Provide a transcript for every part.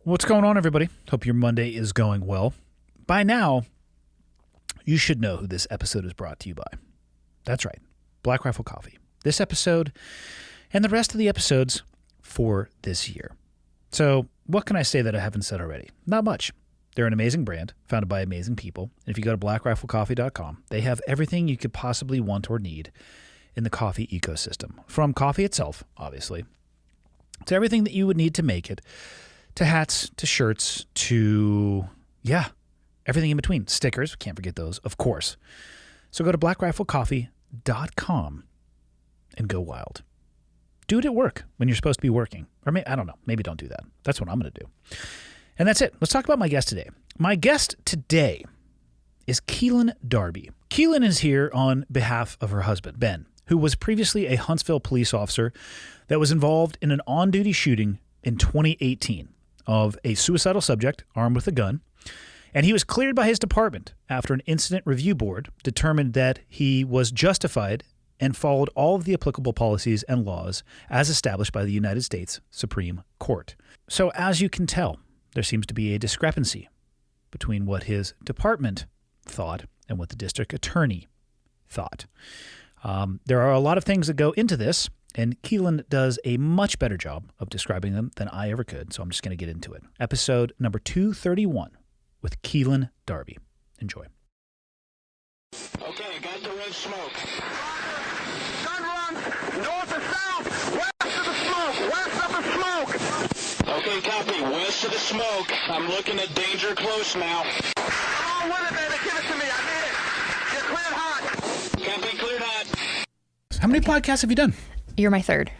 What's going on, everybody? Hope your Monday is going well. By now, you should know who this episode is brought to you by. That's right, Black Rifle Coffee. This episode and the rest of the episodes for this year. So what can I say that I haven't said already? Not much. They're an amazing brand founded by amazing people. And if you go to blackriflecoffee.com, they have everything you could possibly want or need in the coffee ecosystem. From coffee itself, obviously, to everything that you would need to make it, to hats, to shirts, to, everything in between. Stickers, can't forget those, of course. So go to blackriflecoffee.com and go wild. Do it at work when you're supposed to be working. Or I don't know, maybe don't do that. That's what I'm going to do. And that's it. Let's talk about my guest today. My guest today is Keelan Darby. Keelan is here on behalf of her husband, Ben, who was previously a Huntsville police officer that was involved in an on-duty shooting in 2018 of a suicidal subject armed with a gun. And he was cleared by his department after an incident review board determined that he was justified and followed all of the applicable policies and laws as established by the United States Supreme Court. So as you can tell, there seems to be a discrepancy between what his department thought and what the district attorney thought. There are a lot of things that go into this, and Keelan does a much better job of describing them than I ever could, so I'm just going to get into it. Episode number 231 with Keelan Darby. Enjoy. Okay, got the red smoke. Gun run, north or south, west of the smoke, west of the smoke. Okay, copy, west of the smoke. I'm looking at danger close now. Come on with it, baby, give it to me, I need it. You're cleared hot. Copy, cleared hot. How many podcasts have you done? You're my third.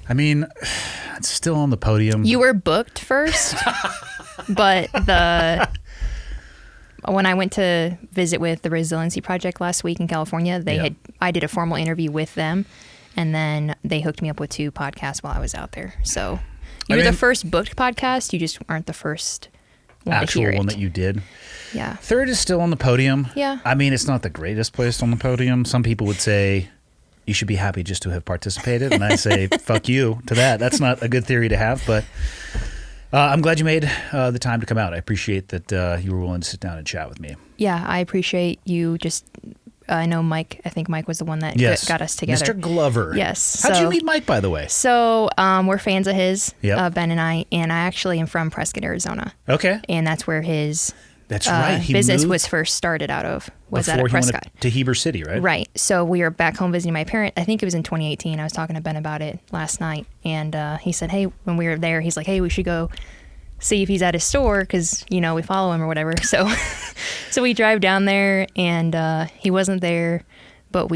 I mean, it's still on the podium. You were booked first, but when I went to visit with the Resiliency Project last week in California, I did a formal interview with them, and then they hooked me up with 2 podcasts while I was out there. So you were the first booked podcast. You just aren't the first one to hear it. Actual one that you did. Yeah. Third is still on the podium. Yeah. I mean, it's not the greatest place on the podium. Some people would say you should be happy just to have participated. And I say, fuck you to that. That's not a good theory to have. But I'm glad you made the time to come out. I appreciate that you were willing to sit down and chat with me. Yeah, I appreciate you just... I know Mike. I think Mike was the one that got us together. Mr. Glover. Yes. How'd you meet Mike, by the way? So we're fans of his, Yep. Ben and I actually am from Prescott, Arizona. Okay. And that's where his He business moved was first started out of, was out before of Prescott. He went to Heber City, right? Right. So we were back home visiting my parents. I think it was in 2018. I was talking to Ben about it last night. And he said, hey, when we were there, he's like, hey, we should go see if he's at his store because, we follow him or whatever. So we drive down there and he wasn't there. But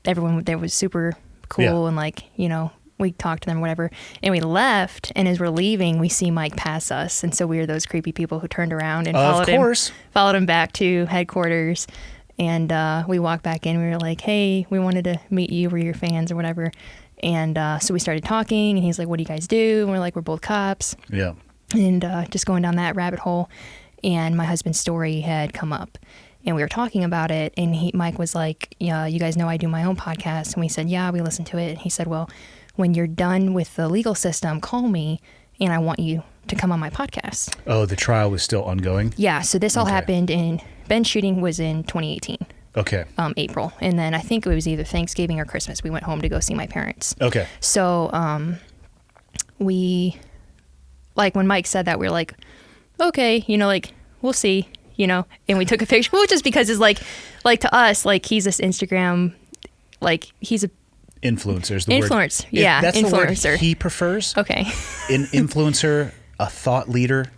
everyone there was super cool and we talked to them or whatever. And we left, and as we're leaving, we see Mike pass us. And so we were those creepy people who turned around and followed him back to headquarters. And we walked back in. We were like, hey, we wanted to meet you. We're your fans or whatever. And so we started talking, and he's like, what do you guys do? And we're like, we're both cops. Yeah. And just going down that rabbit hole. And my husband's story had come up. And we were talking about it, and Mike was like, yeah, you guys know I do my own podcast. And we said, yeah, we listened to it. And he said, well, when you're done with the legal system, call me, and I want you to come on my podcast. Oh, the trial was still ongoing? Yeah, so this all happened Ben's shooting was in 2018. Okay. April. And then I think it was either Thanksgiving or Christmas. We went home to go see my parents. Okay. So we, when Mike said that, we were like, okay, we'll see. And we took a picture, well, just because it's like to us, he's this Instagram, he's a influencer. Influencer, yeah, that's influencer. The word he prefers. Okay. An influencer, a thought leader.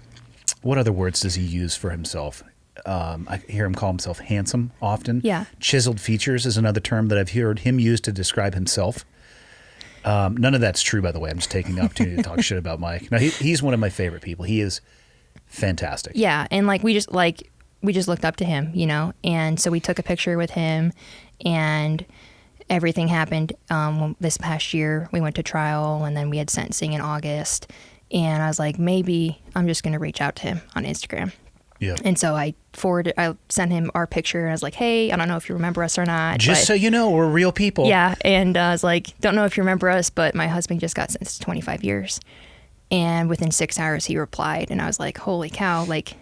What other words does he use for himself? I hear him call himself handsome often. Yeah. Chiseled features is another term that I've heard him use to describe himself. None of that's true, by the way. I'm just taking the opportunity to talk shit about Mike. No, he's one of my favorite people. He is fantastic. Yeah, and we just looked up to him, and so we took a picture with him, and everything happened this past year. We went to trial, and then we had sentencing in August, and I was like, maybe I'm just going to reach out to him on Instagram. Yeah. And so I sent him our picture, and I was like, hey, I don't know if you remember us or not. Just so you know, we're real people. Yeah, and I was like, don't know if you remember us, but my husband just got sentenced to 25 years. And within 6 hours, he replied. And I was like, holy cow, like,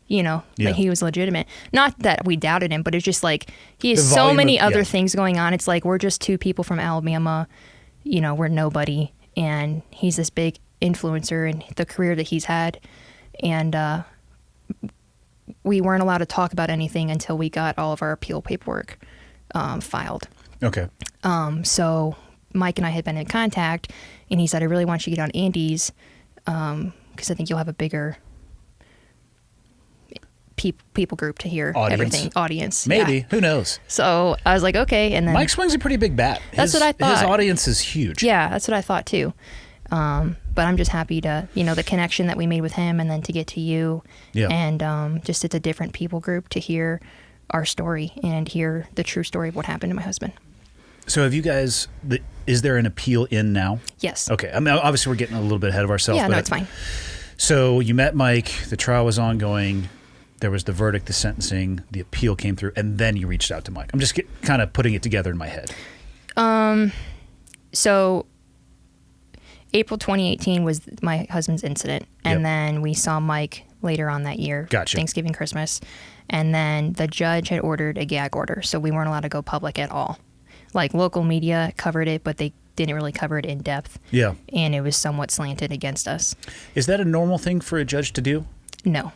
like he was legitimate. Not that we doubted him, but it's just like he has so many other things going on. It's like we're just two people from Alabama, we're nobody. And he's this big influencer in the career that he's had. And we weren't allowed to talk about anything until we got all of our appeal paperwork filed. Okay. So Mike and I had been in contact, and he said, I really want you to get on Andy's because I think you'll have a bigger people group to hear everything. Audience. Maybe. Yeah. Who knows? So I was like, okay. And then Mike swings a pretty big bat. That's what I thought. His audience is huge. Yeah, that's what I thought too. But I'm just happy to, the connection that we made with him, and then to get to you. Yeah. And just it's a different people group to hear our story and hear the true story of what happened to my husband. So have you guys, is there an appeal in now? Yes. Okay. I mean, obviously we're getting a little bit ahead of ourselves. Yeah, but no, it's fine. So you met Mike, the trial was ongoing, there was the verdict, the sentencing, the appeal came through, and then you reached out to Mike. I'm just kind of putting it together in my head. So April 2018 was my husband's incident, and then we saw Mike later on that year, Gotcha. Thanksgiving, Christmas, and then the judge had ordered a gag order, so we weren't allowed to go public at all. Like, local media covered it, but they didn't really cover it in depth. Yeah. And it was somewhat slanted against us. Is that a normal thing for a judge to do? No.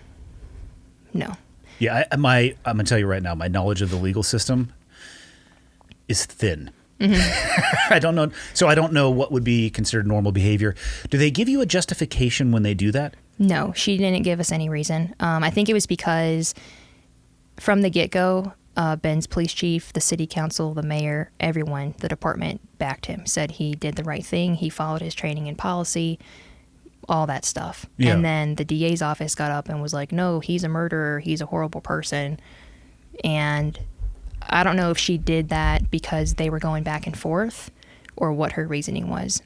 Yeah, I'm going to tell you right now, my knowledge of the legal system is thin. Mm-hmm. I don't know. So I don't know what would be considered normal behavior. Do they give you a justification when they do that? No, she didn't give us any reason. I think it was because from the get-go, Ben's police chief, the city council, the mayor, everyone, the department backed him, said he did the right thing. He followed his training and policy, all that stuff. Yeah. And then the DA's office got up and was like, no, he's a murderer. He's a horrible person. And I don't know if she did that because they were going back and forth or what her reasoning was.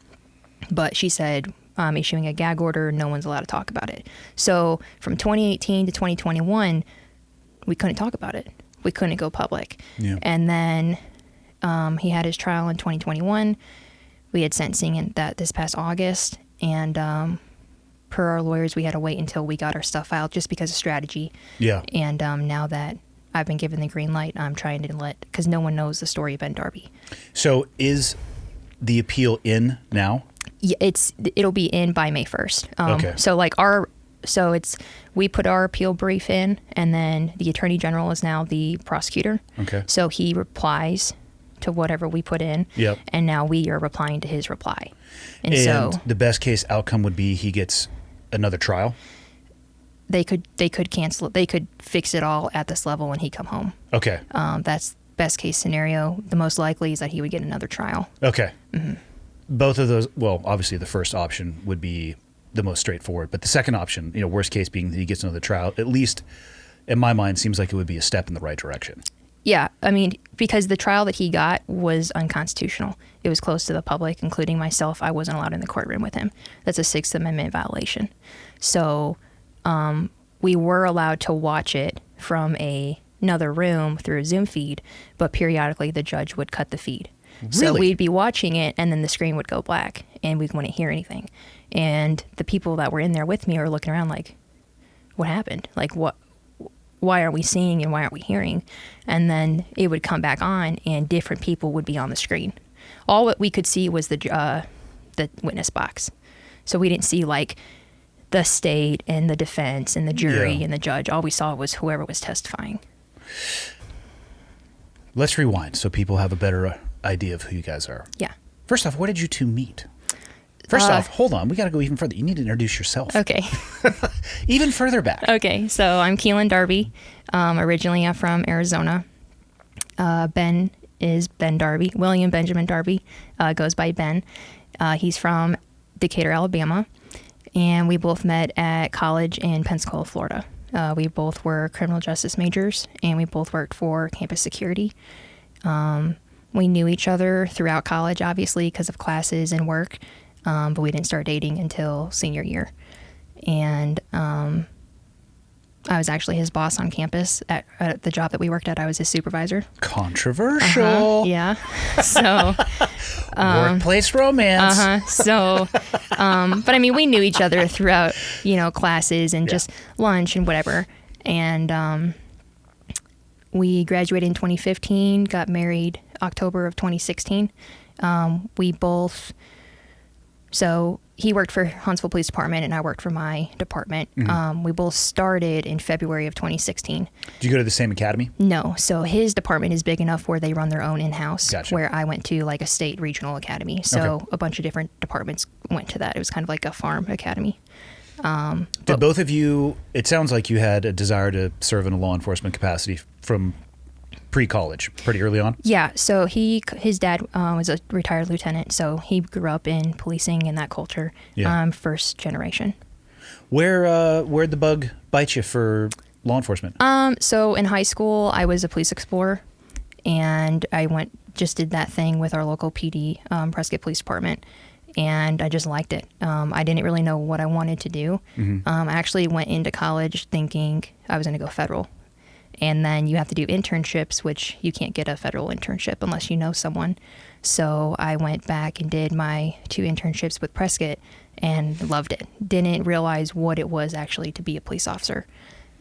But she said, I'm issuing a gag order. No one's allowed to talk about it. So from 2018 to 2021, we couldn't talk about it. We couldn't go public. Yeah. And then he had his trial in 2021. We had sentencing in this past August. And per our lawyers, we had to wait until we got our stuff filed just because of strategy. Yeah. And now that I've been given the green light, I'm trying to because no one knows the story of Ben Darby. So is the appeal in now? Yeah, it'll be in by May 1st. Okay. So we put our appeal brief in, and then the attorney general is now the prosecutor. Okay. So he replies to whatever we put in. Yep. And now we are replying to his reply. And so so the best case outcome would be he gets another trial? they could cancel it. They could fix it all at this level and he come home. Okay. That's best case scenario. The most likely is that he would get another trial. Okay. Mm-hmm. Both of those, well, obviously the first option would be the most straightforward, but the second option, worst case being that he gets another trial, at least in my mind, seems like it would be a step in the right direction. Yeah, I mean, because the trial that he got was unconstitutional. It was closed to the public, including myself. I wasn't allowed in the courtroom with him. That's a Sixth Amendment violation. So we were allowed to watch it from another room through a Zoom feed, but periodically the judge would cut the feed. Really? So we'd be watching it, and then the screen would go black, and we wouldn't hear anything. And the people that were in there with me are looking around like, what happened? Like, why aren't we seeing and why aren't we hearing? And then it would come back on, and different people would be on the screen. All what we could see was the witness box. So we didn't see, like, the state and the defense and the jury and the judge. All we saw was whoever was testifying. Let's rewind so people have a better idea of who you guys are. Yeah. First off, where did you two meet? First off, hold on. We got to go even further. You need to introduce yourself. Okay. Even further back. Okay. So I'm Keelan Darby. Originally, I'm from Arizona. Ben is Ben Darby. William Benjamin Darby goes by Ben. He's from Decatur, Alabama. And we both met at college in Pensacola, Florida. We both were criminal justice majors, and we both worked for campus security. We knew each other throughout college, obviously, because of classes and work. But we didn't start dating until senior year. And I was actually his boss on campus at the job that we worked at. I was his supervisor. Controversial. Yeah. So workplace romance. So, but I mean, we knew each other throughout, classes and just lunch and whatever. And we graduated in 2015, got married October of 2016. So he worked for Huntsville Police Department and I worked for my department. We both started in February of 2016. Did you go to the same academy? No. So his department is big enough where they run their own in-house, Gotcha. where I went to like a state regional academy. So a bunch of different departments went to that. It was kind of like a farm academy. Did both of you, it sounds like you had a desire to serve in a law enforcement capacity from pre-college, pretty early on? Yeah, so his dad was a retired lieutenant, so he grew up in policing and that culture. Yeah. First generation. Where'd the bug bite you for law enforcement? So in high school, I was a police explorer, and I just did that thing with our local PD, Prescott Police Department, and I just liked it. I didn't really know what I wanted to do. I actually went into college thinking I was going to go federal. And then you have to do internships, which you can't get a federal internship unless you know someone. So I went back and did my 2 internships with Prescott and loved it. Didn't realize what it was actually to be a police officer.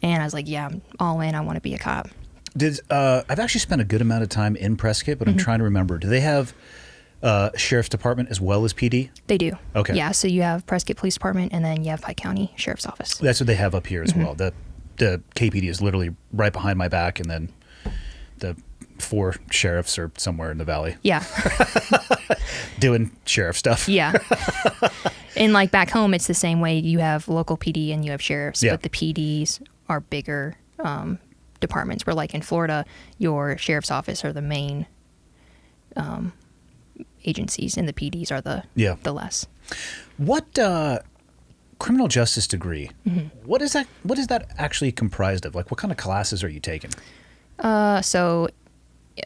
And I was like, yeah, I'm all in. I want to be a cop. I've actually spent a good amount of time in Prescott, but I'm trying to remember. Do they have Sheriff's Department as well as PD? They do. Okay. Yeah, so you have Prescott Police Department and then you have Pike County Sheriff's Office. That's what they have up here as well. The KPD is literally right behind my back, and then the 4 sheriffs are somewhere in the valley. Yeah. Doing sheriff stuff. Yeah. And like back home, it's the same way. You have local PD and you have sheriffs, but the PDs are bigger departments. Where like in Florida, your sheriff's office are the main agencies, and the PDs are the less. What criminal justice degree? What is that actually comprised of? Like, what kind of classes are you taking? So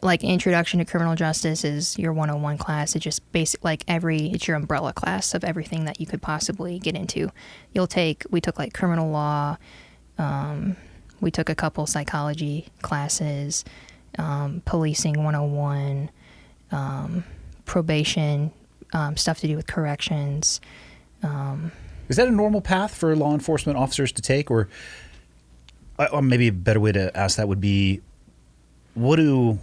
like Introduction to Criminal Justice is your 101 class. It's just basic, it's your umbrella class of everything that you could possibly get into. We took like criminal law. We took a couple psychology classes, policing 101, probation, stuff to do with corrections. Is that a normal path for law enforcement officers to take? Or maybe a better way to ask that would be, what do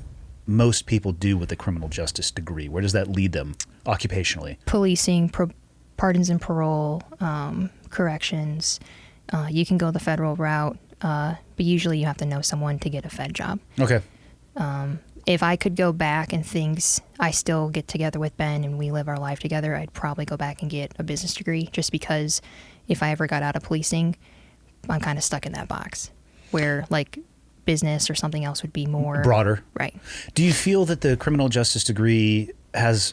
most people do with a criminal justice degree? Where does that lead them occupationally? Policing, pardons and parole, corrections. You can go the federal route, but usually you have to know someone to get a Fed job. Okay. If I could go back and I still get together with Ben and we live our life together, I'd probably go back and get a business degree, just because if I ever got out of policing, I'm kind of stuck in that box where like business or something else would be more broader. Right. Do you feel that the criminal justice degree has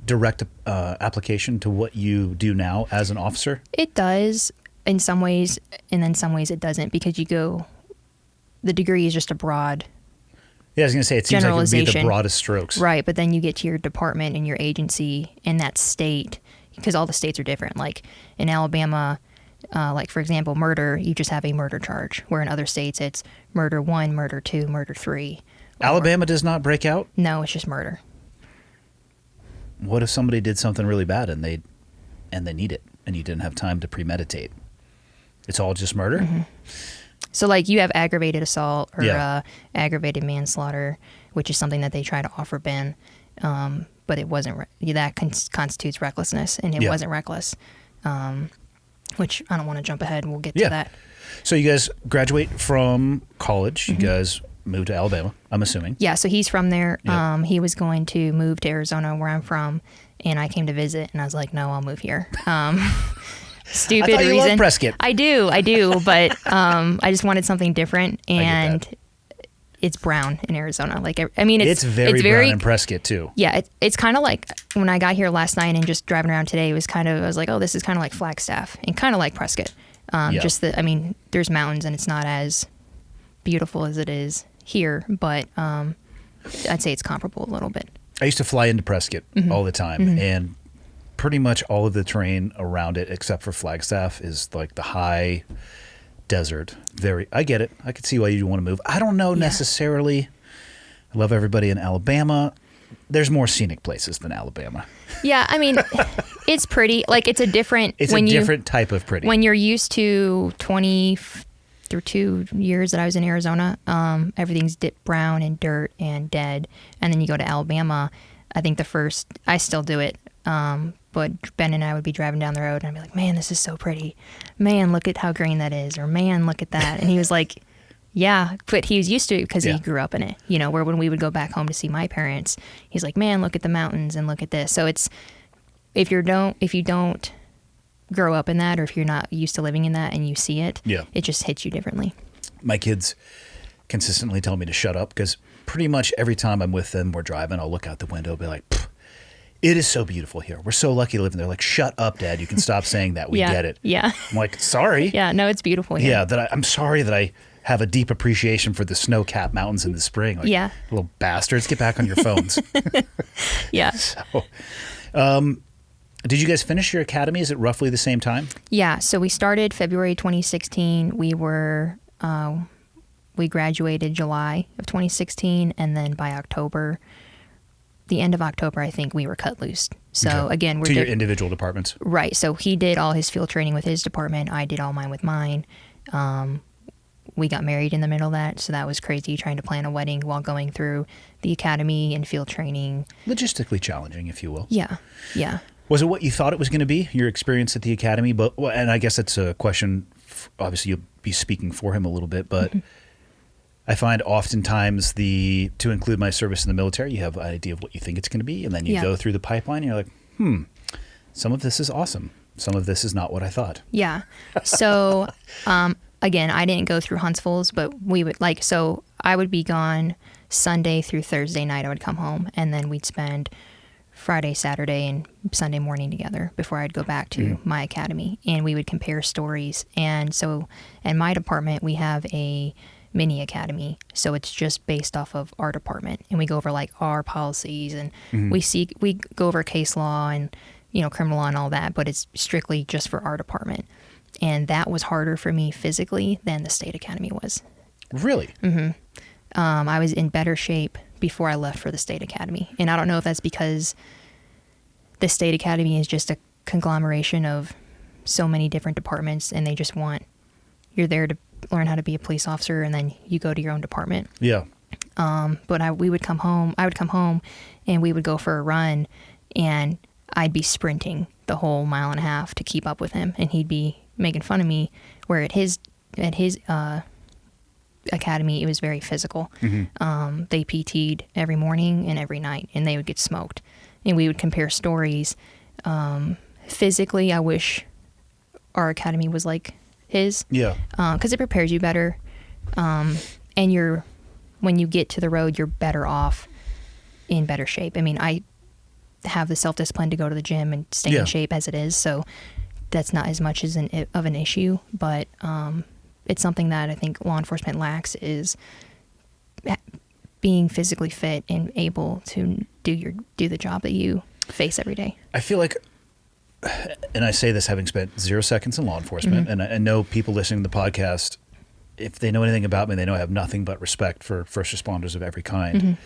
direct application to what you do now as an officer? It does in some ways, and then some ways it doesn't, because the degree is just a broad Yeah, I was going to say, it seems like it would be the generalization. broadest strokes. Right, but then you get to your department and your agency in that state, because all the states are different. Like in Alabama, like for example, murder, you just have a murder charge, where in other states it's murder 1, murder 2, murder 3. Alabama does not break out? No, it's just murder. What if somebody did something really bad and they need it, and you didn't have time to premeditate? It's all just murder? Mm-hmm. So like you have aggravated assault or aggravated manslaughter, which is something that they try to offer Ben, but it wasn't. That constitutes recklessness, and it wasn't reckless. Which I don't want to jump ahead. We'll get to that. So you guys graduate from college. You guys moved to Alabama, I'm assuming. Yeah. So he's from there. Yep. He was going to move to Arizona, where I'm from, and I came to visit, and I was like, no, I'll move here. Stupid I thought you reason. loved Prescott. I do, but I just wanted something different, and it's brown in Arizona. Like, I mean, it's very brown in Prescott too. Yeah, it's kind of like when I got here last night and just driving around today. It was I was like, oh, this is kind of like Flagstaff and kind of like Prescott. Just that, I mean, there's mountains and it's not as beautiful as it is here, but I'd say it's comparable a little bit. I used to fly into Prescott all the time, and pretty much all of the terrain around it, except for Flagstaff, is like the high desert. I get it. I could see why you want to move. I don't know necessarily. I love everybody in Alabama. There's more scenic places than Alabama. Yeah, I mean, it's pretty. Like, it's a different... It's a different type of pretty. When you're used to 22 years that I was in Arizona, everything's brown and dirt and dead. And then you go to Alabama, I think I still do it, but Ben and I would be driving down the road and I'd be like, man, this is so pretty. Man, look at how green that is. Or man, look at that. And he was like, yeah, but he was used to it because he grew up in it. You know, where when we would go back home to see my parents, he's like, man, look at the mountains and look at this. So it's, if you don't grow up in that, or if you're not used to living in that and you see it, it just hits you differently. My kids consistently tell me to shut up because pretty much every time I'm with them, we're driving, I'll look out the window and be like, it is so beautiful here. We're so lucky to live in there. Like, shut up, Dad. You can stop saying that. We get it. Yeah. I'm like, sorry. Yeah, no, it's beautiful here. Yeah, I'm sorry that I have a deep appreciation for the snow-capped mountains in the spring. Like, little bastards, get back on your phones. Yeah. So, did you guys finish your academy? Is it roughly the same time? Yeah. So we started February 2016. We graduated July of 2016, and then by the end of October, I think we were cut loose. So again, to your individual departments. Right. So he did all his field training with his department. I did all mine with mine. We got married in the middle of that, so that was crazy, trying to plan a wedding while going through the academy and field training. Logistically challenging, if you will. Yeah, yeah. Was it what you thought it was going to be, your experience at the academy? And I guess that's a question, obviously you'll be speaking for him a little bit, but I find oftentimes to include my service in the military, you have an idea of what you think it's going to be, and then you go through the pipeline and you're like, some of this is awesome. Some of this is not what I thought. Yeah. So, again, I didn't go through Huntsville's, but so I would be gone Sunday through Thursday night. I would come home, and then we'd spend Friday, Saturday, and Sunday morning together before I'd go back to my academy, and we would compare stories. And so in my department, we have a mini academy, so it's just based off of our department, and we go over like our policies, and we go over case law and criminal law and all that, but it's strictly just for our department. And that was harder for me physically than the state academy was. Really? Mm-hmm. I was in better shape before I left for the state academy. And I don't know if that's because the state academy is just a conglomeration of so many different departments, and they just you're there to learn how to be a police officer, and then you go to your own department. Yeah. But I would come home and we would go for a run, and I'd be sprinting the whole mile and a half to keep up with him, and he'd be making fun of me, where at his academy, it was very physical. They PT'd every morning and every night, and they would get smoked, and we would compare stories. Physically, I wish our academy was like his, because it prepares you better, and when you get to the road, you're better off, in better shape. I mean, I have the self-discipline to go to the gym and stay in shape as it is, so that's not as much of an issue, but it's something that I think law enforcement lacks, is being physically fit and able to do the job that you face every day. I feel like, and I say this having spent 0 seconds in law enforcement, and I know people listening to the podcast, if they know anything about me, they know I have nothing but respect for first responders of every kind.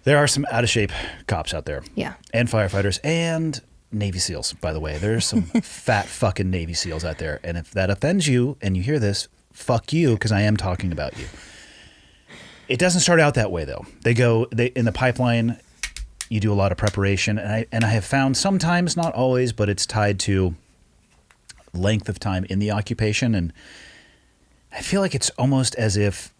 There are some out-of-shape cops out there. Yeah. And firefighters and Navy SEALs, by the way. There's some fat fucking Navy SEALs out there. And if that offends you and you hear this, fuck you, because I am talking about you. It doesn't start out that way, though. In the pipeline, you do a lot of preparation. And I have found sometimes, not always, but it's tied to length of time in the occupation. And I feel like it's almost as if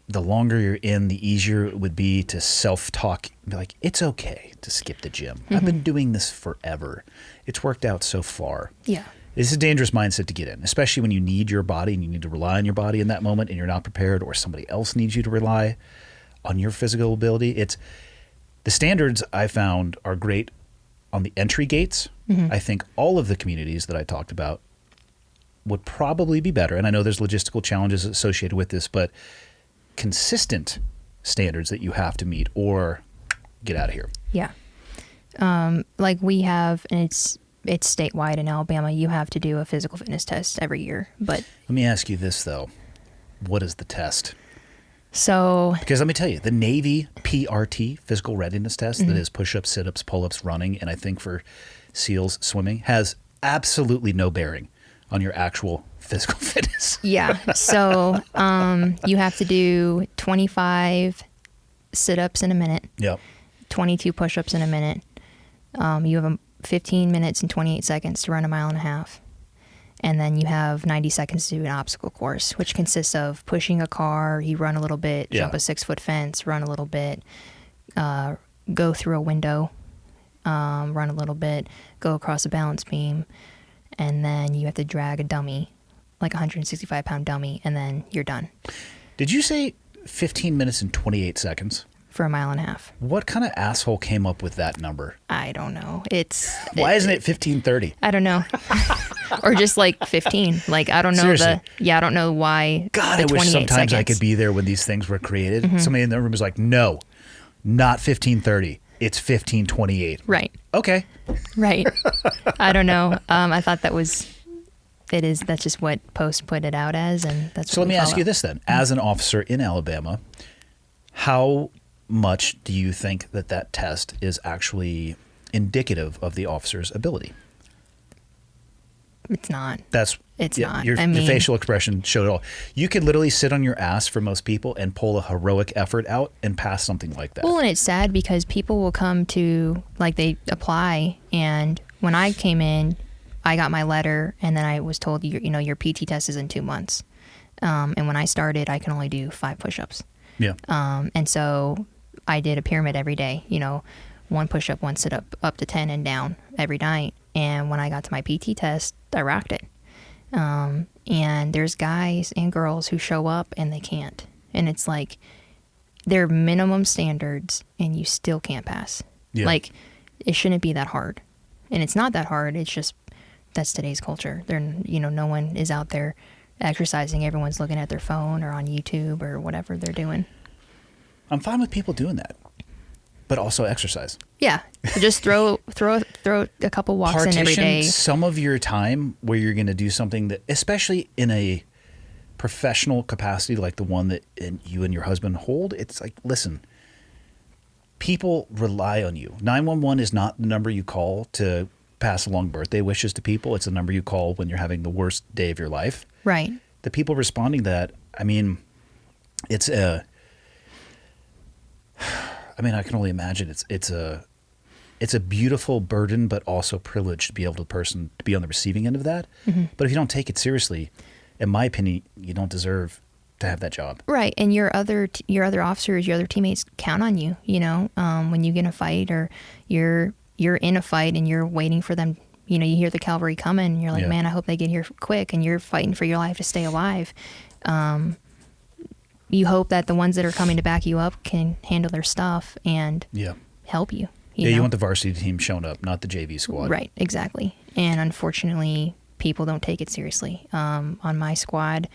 the longer you're in, the easier it would be to self-talk. Be like, it's okay to skip the gym. I've been doing this forever. It's worked out so far. Yeah. It's a dangerous mindset to get in, especially when you need your body and you need to rely on your body in that moment and you're not prepared, or somebody else needs you to rely on your physical ability. The standards I found are great on the entry gates. I think all of the communities that I talked about would probably be better. And I know there's logistical challenges associated with this, but consistent standards that you have to meet or get out of here. Yeah. Like we have, and it's it's statewide in Alabama. You have to do a physical fitness test every year. But Let me ask you this, though. What is the test? so Because let me tell you, the Navy PRT, physical readiness test, Mm-hmm. that is push-ups, sit-ups, pull-ups, running, and I think for SEALs, swimming, has absolutely no bearing on your actual physical fitness. yeah, so you have to do 25 sit-ups in a minute, Yep. 22 push-ups in a minute. You have 15 minutes and 28 seconds to run a mile and a half. And then you have 90 seconds to do an obstacle course, which consists of pushing a car, you run a little bit, jump Yeah. a 6-foot fence, run a little bit, go through a window, run a little bit, go across a balance beam, and then you have to drag a dummy, like a 165-pound dummy, and then you're done Did you say 15 minutes and 28 seconds? for a mile and a half. What kind of asshole came up with that number? I don't know. Why isn't it 15:30? I don't know. Or just like 15. Like, I don't know. Seriously. I don't know why. God, the I wish 28 sometimes I seconds. could be there when these things were created. Somebody in the room was like, no, not 15:30. It's 15:28. Right. Okay. Right. I don't know. I thought that's just what Post put it out as, and that's So what let we me ask follow. you this then. As an officer in Alabama, how much do you think that test is actually indicative of the officer's ability? It's not. It's not. Your, I your mean- facial expression showed it all. You could literally sit on your ass for most people and pull a heroic effort out and pass something like that. Well, and it's sad because people will come to, like, they apply, and when I came in, I got my letter, and then I was told, your PT test is in 2 months. And when I started, I can only do 5 push-ups. Yeah. And so I did a pyramid every day, 1 push-up, 1 sit-up, up to 10 and down every night. And when I got to my PT test, I rocked it. And there's guys and girls who show up and they can't. And it's like, they're minimum standards and you still can't pass. Yeah. Like, it shouldn't be that hard. And it's not that hard. It's just, that's today's culture. No one is out there exercising. Everyone's looking at their phone or on YouTube or whatever they're doing. I'm fine with people doing that, but also exercise. Yeah. So just throw a couple walks in every day. Some of your time where you're going to do something that, especially in a professional capacity like the one that you and your husband hold, it's like, listen, people rely on you. 911 is not the number you call to pass along birthday wishes to people. It's the number you call when you're having the worst day of your life. Right. The people responding to that, I mean, it's a... I can only imagine it's a beautiful burden, but also privilege to be able to be on the receiving end of that. Mm-hmm. But if you don't take it seriously, in my opinion, you don't deserve to have that job. Right. And your other officers, your other teammates count on you, when you get in a fight or you're in a fight and you're waiting for them, you hear the cavalry coming and you're like, Yeah. man, I hope they get here quick, and you're fighting for your life to stay alive. You hope that the ones that are coming to back you up can handle their stuff and Yeah. help you. You know? want the varsity team showing up, not the JV squad. Right, exactly. And unfortunately, people don't take it seriously. On my squad,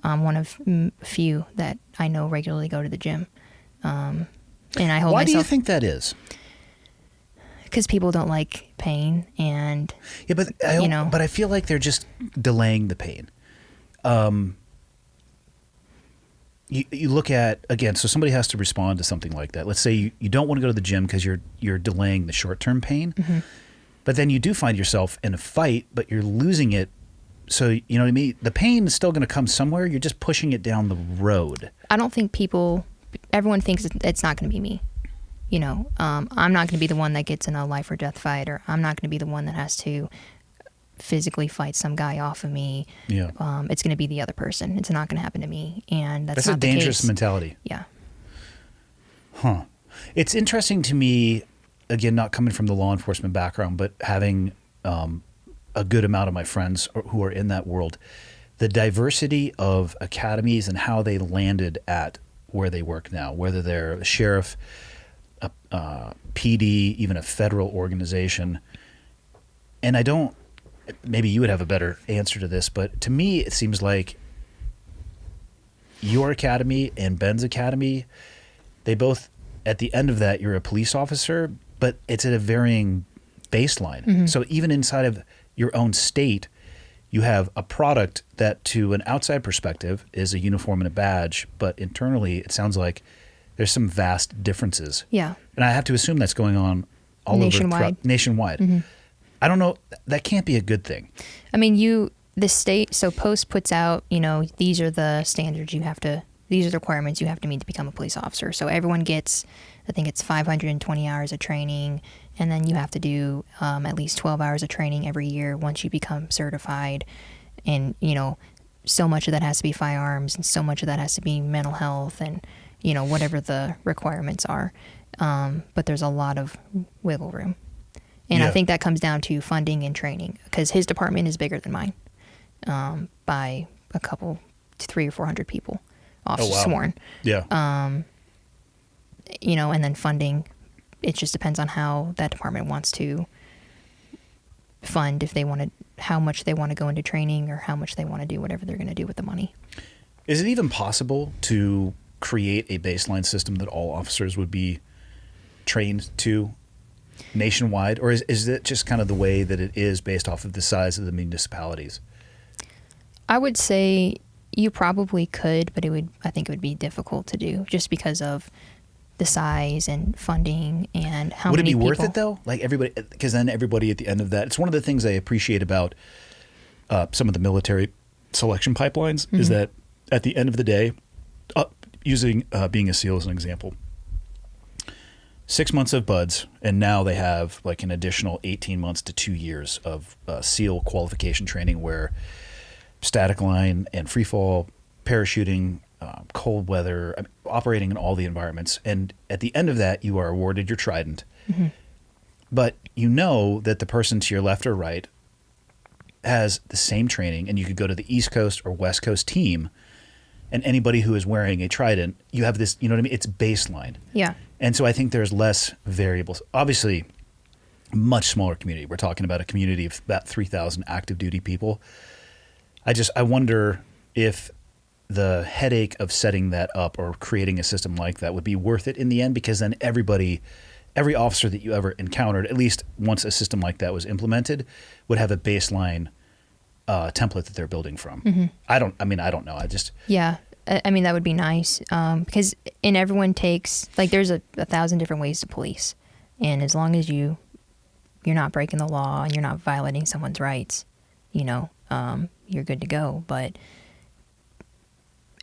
I'm one of few that I know regularly go to the gym. And I hold Why myself... do you think that is? Because people don't like pain, and... Yeah, but but I feel like they're just delaying the pain. You look at, again, so somebody has to respond to something like that. Let's say you don't want to go to the gym because you're delaying the short-term pain, Mm-hmm. but then you do find yourself in a fight, but you're losing it. So, you know what I mean? The pain is still going to come somewhere. You're just pushing it down the road. I don't think everyone thinks it's not going to be me. I'm not going to be the one that gets in a life or death fight, or I'm not going to be the one that has to physically fight some guy off of me. Yeah. It's going to be the other person. It's not going to happen to me. And that's a not the dangerous case. mentality. Yeah. Huh. It's interesting to me, again, not coming from the law enforcement background, but having a good amount of my friends who are in that world, the diversity of academies and how they landed at where they work now, whether they're a sheriff, a PD, even a federal organization. And maybe you would have a better answer to this, but to me, it seems like your academy and Ben's academy, they both, at the end of that, you're a police officer, but it's at a varying baseline. So even inside of your own state, you have a product that to an outside perspective is a uniform and a badge, but internally it sounds like there's some vast differences. Yeah. And I have to assume that's going on all Nationwide. nationwide. I don't know. That can't be a good thing. I mean, the state, so Post puts out, these are the standards these are the requirements you have to meet to become a police officer. So everyone gets, I think it's 520 hours of training, and then you have to do at least 12 hours of training every year once you become certified. And, so much of that has to be firearms, and so much of that has to be mental health and, whatever the requirements are. But there's a lot of wiggle room. And I think that comes down to funding and training, because his department is bigger than mine by a couple, 300 or 400 people, officers sworn. Yeah. And then funding, it just depends on how that department wants to fund, if they want to, how much they want to go into training or how much they want to do whatever they're going to do with the money. Is it even possible to create a baseline system that all officers would be trained to nationwide, or is it just kind of the way that it is based off of the size of the municipalities? I would say you probably could, but I think it would be difficult to do just because of the size and funding and how would many people. Would it be worth it though? Like everybody, because then everybody at the end of that, it's one of the things I appreciate about some of the military selection pipelines is that at the end of the day, using being a SEAL as an example, 6 months of buds, and now they have like an additional 18 months to 2 years of SEAL qualification training where static line and free fall, parachuting, cold weather, operating in all the environments. And at the end of that, you are awarded your trident. But you know that the person to your left or right has the same training, and you could go to the East Coast or West Coast team, and anybody who is wearing a trident, you have this, you know what I mean? It's baseline. Yeah. And so I think there's less variables. Obviously, much smaller community. We're talking about a community of about 3,000 active duty people. I wonder if the headache of setting that up or creating a system like that would be worth it in the end, because then every officer that you ever encountered, at least once a system like that was implemented, would have a baseline template that they're building from. I don't know. Yeah. I mean, that would be nice, because everyone takes, like, there's a 1,000 different ways to police. And as long as you're not breaking the law and you're not violating someone's rights, you're good to go. But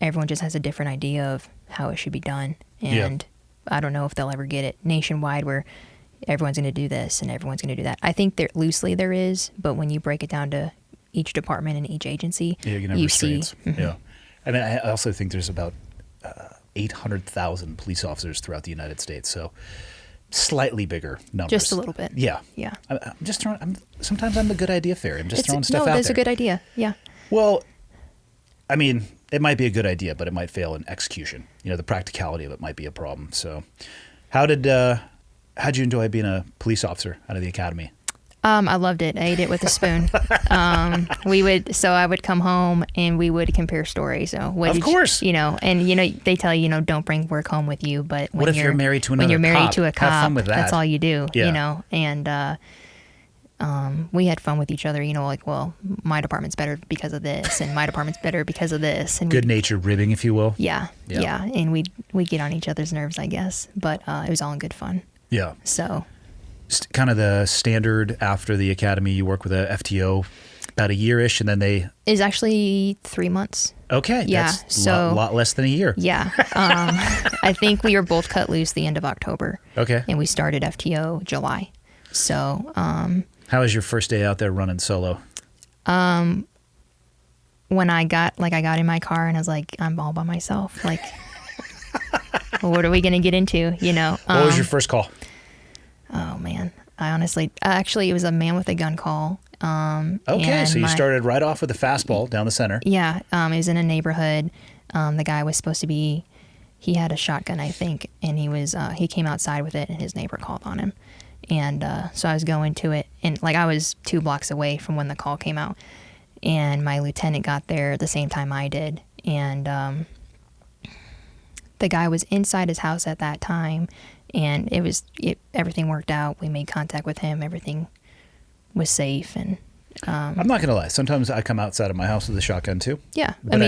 everyone just has a different idea of how it should be done. And I don't know if they'll ever get it nationwide where everyone's going to do this and everyone's going to do that. I think loosely there is, but when you break it down to each department and each agency, you see. Yeah. I mean, I also think there's about 800,000 police officers throughout the United States, so slightly bigger numbers. Just a little bit. Yeah. Yeah. I'm just throwing. Sometimes I'm the good idea fairy. I'm just throwing stuff out there. No, that's a good idea. Yeah. Well, I mean, it might be a good idea, but it might fail in execution. The practicality of it might be a problem. So, how'd you enjoy being a police officer out of the academy? I loved it. I ate it with a spoon. I would come home and we would compare stories. So of course, they tell you, don't bring work home with you. But what if you're married to a cop? Have fun with that. That's all you do. And we had fun with each other. Well, my department's better because of this, and my department's better because of this. And good-natured ribbing, if you will. Yeah. And we get on each other's nerves, I guess. But it was all in good fun. Yeah. So. Kind of the standard after the academy, you work with a FTO about a year-ish, and then they... Is actually 3 months. Okay. Yeah. That's a lot less than a year. Yeah. I think we were both cut loose the end of October. Okay. And we started FTO July. So... how was your first day out there running solo? When I got in my car and I was like, I'm all by myself. Like, what are we going to get into? What was your first call? Oh man, actually, it was a man with a gun call. Okay, so you started right off with a fastball down the center. Yeah, it was in a neighborhood. The guy was supposed to be, he had a shotgun, I think, and he came outside with it, and his neighbor called on him. And so I was going to it, and I was 2 blocks away from when the call came out, and my lieutenant got there at the same time I did, and the guy was inside his house at that time. And everything worked out. We made contact with him. Everything was safe. And I'm not gonna lie. Sometimes I come outside of my house with a shotgun too. yeah, But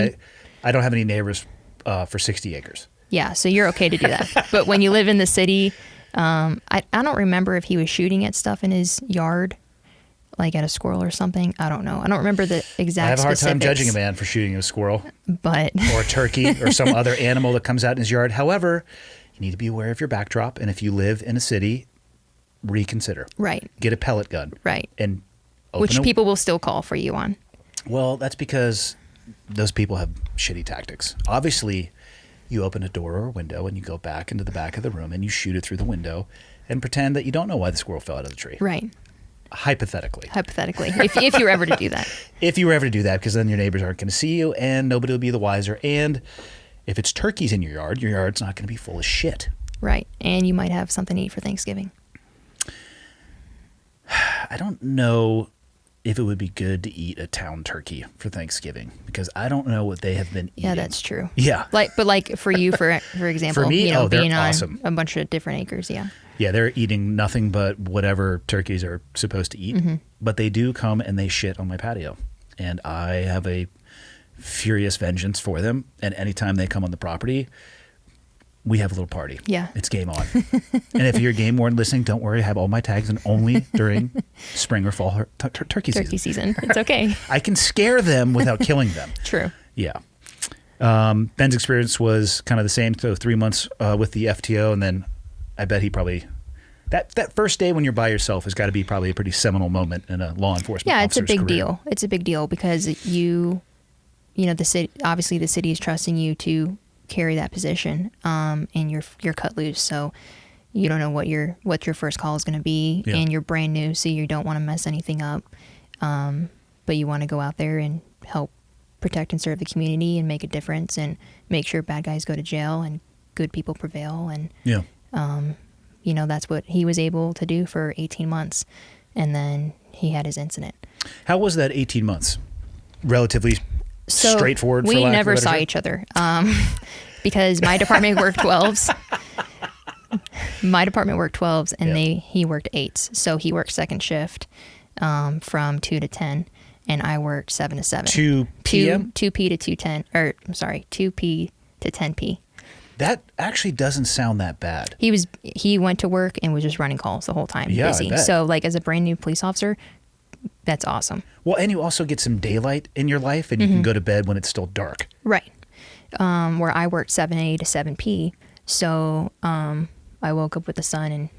I don't have any neighbors for 60 acres. yeah. So you're okay to do that. But when you live in the city, I don't remember if he was shooting at stuff in his yard, like at a squirrel or something. I don't know. I don't remember the exact. I have a hard time specifics, judging a man for shooting a squirrel but or a turkey or some other animal that comes out in his yard. However, you need to be aware of your backdrop, and if you live in a city, reconsider. right, Get a pellet gun. right. And Which people will still call for you on. Well, that's because those people have shitty tactics. Obviously, you open a door or a window and you go back into the back of the room and you shoot it through the window and pretend that you don't know why the squirrel fell out of the tree. Right. Hypothetically. If you're ever to do that. If you were ever to do that, because then your neighbors aren't going to see you and nobody will be the wiser. And if it's turkeys in your yard's not going to be full of shit. Right. And you might have something to eat for Thanksgiving. I don't know if it would be good to eat a town turkey for Thanksgiving because I don't know what they have been eating. Yeah, that's true. Yeah. But for you, for example, For me, they're being on awesome. a bunch of different acres, yeah. Yeah, they're eating nothing but whatever turkeys are supposed to eat. Mm-hmm. But they do come and they shit on my patio. And I have a furious vengeance for them. And anytime they come on the property, we have a little party. Yeah. It's game on. And if you're a game warden listening, don't worry. I have all my tags and only during spring or fall turkey season. It's okay. I can scare them without killing them. True. Yeah. Ben's experience was kind of the same. So 3 months with the FTO, and then I bet he probably that first day when you're by yourself has got to be probably a pretty seminal moment in a law enforcement. Yeah, it's a officer's big career. deal. It's a big deal because the city, obviously the city is trusting you to carry that position, and you're cut loose. So you don't know what your first call is going to be, Yeah. and you're brand new, so you don't want to mess anything up. But you want to go out there and help protect and serve the community and make a difference and make sure bad guys go to jail and good people prevail. And Yeah. that's what he was able to do for 18 months, and then he had his incident. How was that 18 months? Relatively So straightforward. we for lack never of a better saw term? each other because my department worked 12s. My department worked 12s, and Yeah. he worked 8s. So he worked second shift from 2 to 10, and I worked 7 to 7. 2 p.m. 2p to 2:10, or I'm sorry, 2p to 10p. That actually doesn't sound that bad. He went to work and was just running calls the whole time, Yeah, I busy. bet. So like as a brand new police officer, that's awesome. Well, and you also get some daylight in your life, and you Mm-hmm. can go to bed when it's still dark. Right. Where I worked 7A to 7P. So I woke up with the sun and,